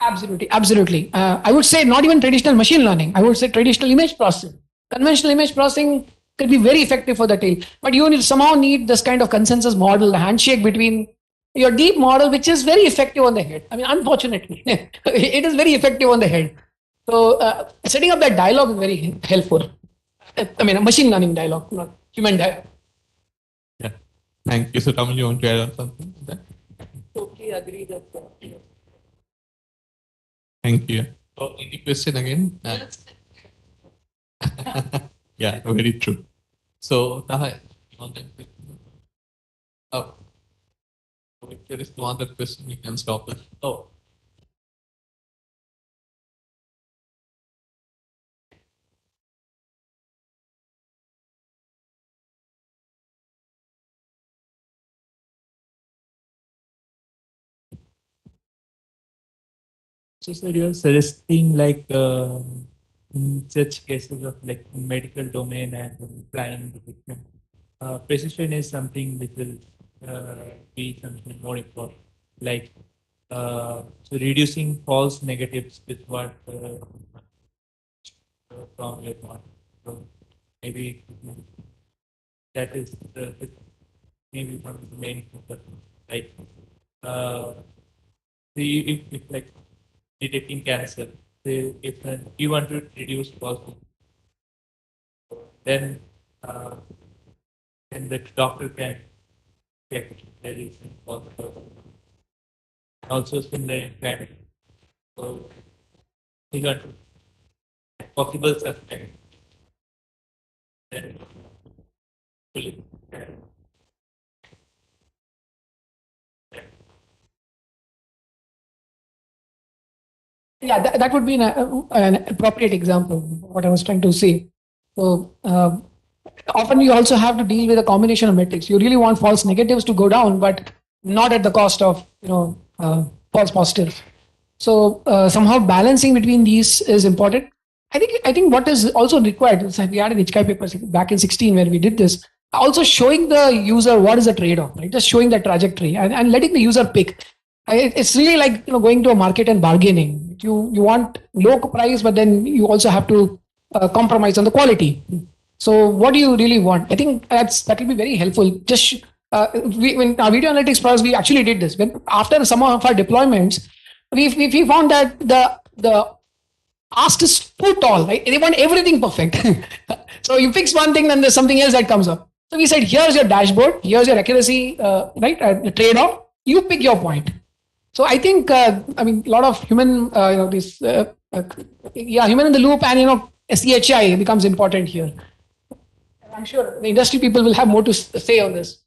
Absolutely. I would say not even traditional machine learning. I would say traditional image processing. Conventional image processing could be very effective for the tail, but you somehow need this kind of consensus model, a handshake between your deep model, which is very effective on the head. I mean, unfortunately, it is very effective on the head. So setting up that dialogue is very helpful. I mean, a machine learning dialogue, not human dialogue. Yeah. Thank you. So, Kamal, you want to add on something? Totally agree that. Thank you. So, any question again? Yeah, very true. So, Taha, oh, if there is no other question, we can stop it. Oh. So, sir, you're suggesting like in such cases of like medical domain and planning detection, precision is something which will be something more important. Like so reducing false negatives with what from your model. So maybe that is maybe one of the main focus. Like if like detecting cancer, if you want to reduce false, then the doctor can check there is false. Also similar kind. So you got possible suspect. Then Yeah, that would be an appropriate example of what I was trying to say. So often you also have to deal with a combination of metrics. You really want false negatives to go down, but not at the cost of false positives. So somehow balancing between these is important. I think what is also required is we had an HK paper back in 16 where we did this. Also showing the user what is the trade-off, right? Just showing the trajectory and letting the user pick. It's really like going to a market and bargaining. You want low price, but then you also have to compromise on the quality. So what do you really want? I think that will be very helpful. Just when our video analytics process, we actually did this. When after some of our deployments, we found that the ask is too tall, right? They want everything perfect. So you fix one thing, then there's something else that comes up. So we said, here's your dashboard, here's your accuracy, right? The trade-off. You pick your point. So I think, a lot of human, human in the loop, and CHI becomes important here. I'm sure the industry people will have more to say on this.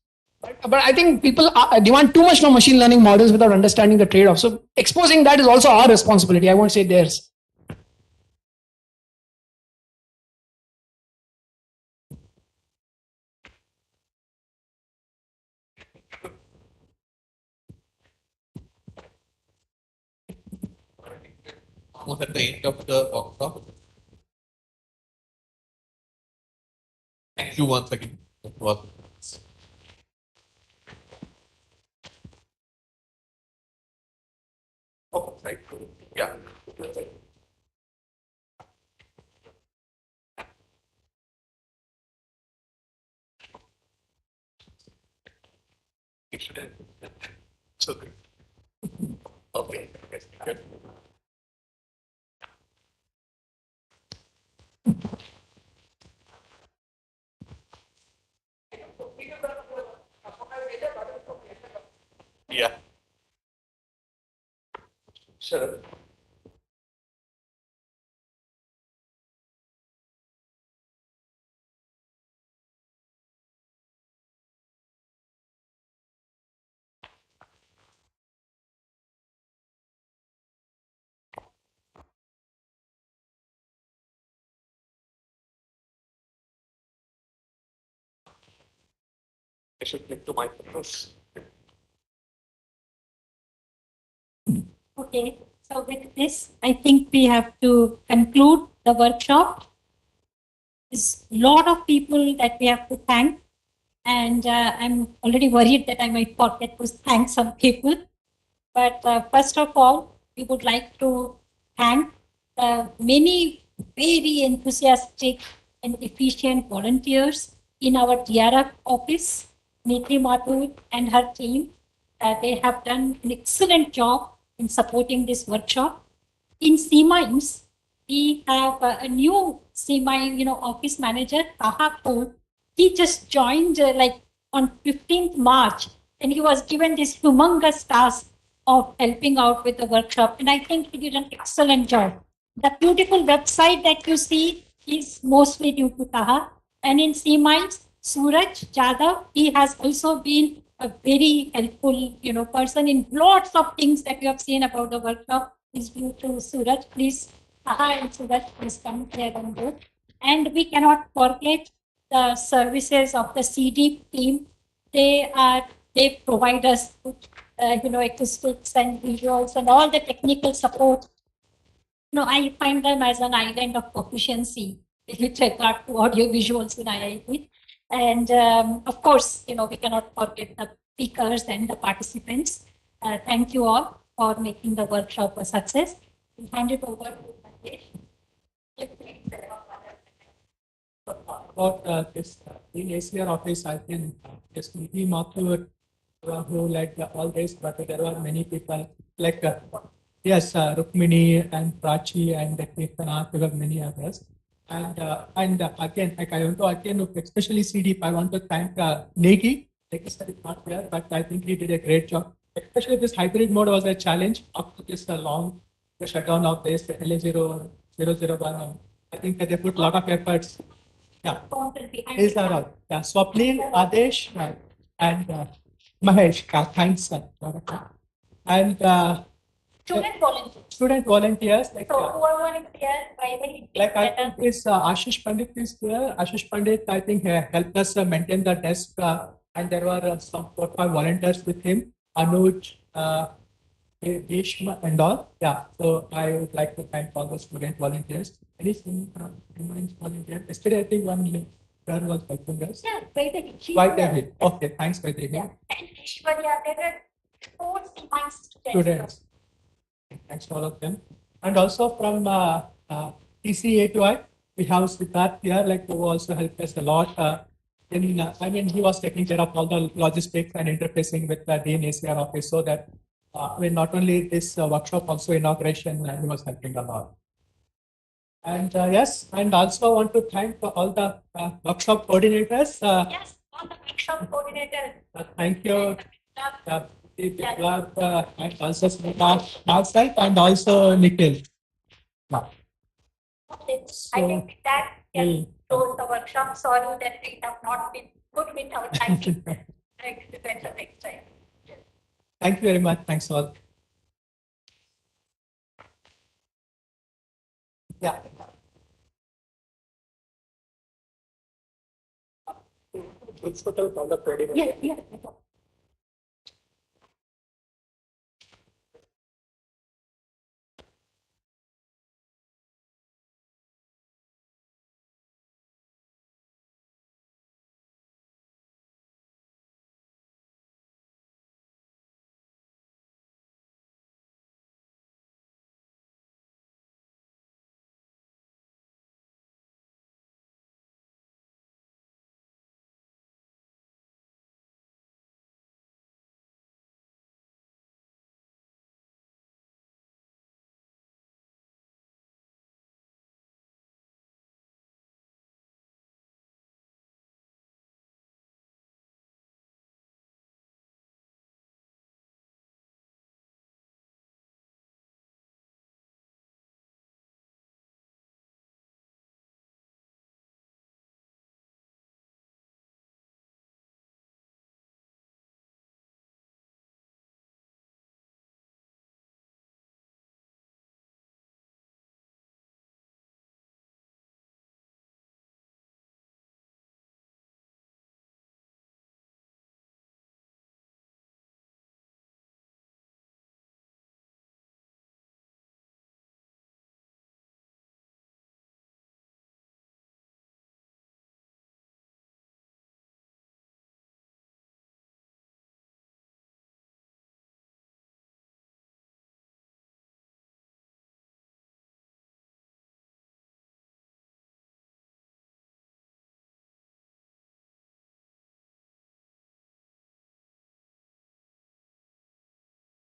But I think people demand too much from machine learning models without understanding the trade-off. So exposing that is also our responsibility. I won't say theirs. Almost at the end of the workshop. Thank you once again. Oh, right. Yeah. So good. Okay. Good. Yeah. Sure. I should click to my purpose. Okay, so with this, I think we have to conclude the workshop. There's a lot of people that we have to thank, and I'm already worried that I might forget to thank some people. But first of all, we would like to thank many very enthusiastic and efficient volunteers in our DRF office, Neeti Mathur and her team. They have done an excellent job in supporting this workshop. In C-Minds, we have a new C-Mind, office manager, Taha Kaur. He just joined on 15th March, and he was given this humongous task of helping out with the workshop. And I think he did an excellent job. The beautiful website that you see is mostly due to Taha. And in C-Minds, Suraj Jadhav, he has also been a very helpful, person in lots of things that you have seen about the workshop is due to Suraj. Please, Taha and Suraj, please come here and go. And we cannot forget the services of the CD team. They provide us with, acoustics and visuals and all the technical support. I find them as an island of proficiency with regard to audio visuals in IIT. And of course, we cannot forget the speakers and the participants. Thank you all for making the workshop a success. We'll hand it over to Ganesh. About this in ACR office, I think just Preethi Rao who led all this, but there were many people like Rukmini and Prachi and Kirtana, there were many others. And again, like I want to again, especially CDP, I want to thank Negi. Like I said, it's not there, but I think he did a great job. Especially this hybrid mode was a challenge after this long shutdown of this LA001. I think that they put a lot of efforts. Yeah, these are all. Yeah, Swapnil, Adesh, and Mahesh. Thanks. And student volunteers. Like, so who are volunteers? Like I think this Ashish Pandit is there. Ashish Pandit, I think, helped us maintain the desk, and there were some 4-5 volunteers with him. Anuj, Deshma and all. Yeah, so I would like to thank all the student volunteers. Anything volunteer? Yesterday, I think one girl was helping us. Yeah, Vaidehi. Vaidehi. Okay, thanks, Vaidehi. Yeah. And Ishwarya, there were 4 students. Thanks to all of them. And also from TCA to I, we have Siddharth here, like who also helped us a lot. I mean, he was taking care of all the logistics and interfacing with the Dean ACR office, so that I mean, not only this workshop, also inauguration, and he was helping a lot. And yes, and also want to thank all the workshop coordinators. Yes, all the workshop coordinators. Thank you. And also myself and also Nikhil. Yeah. I think that close the workshop. Sorry that we have not been good with our timing. Better next time. Thank you very much. Thanks all. Yeah. Yeah.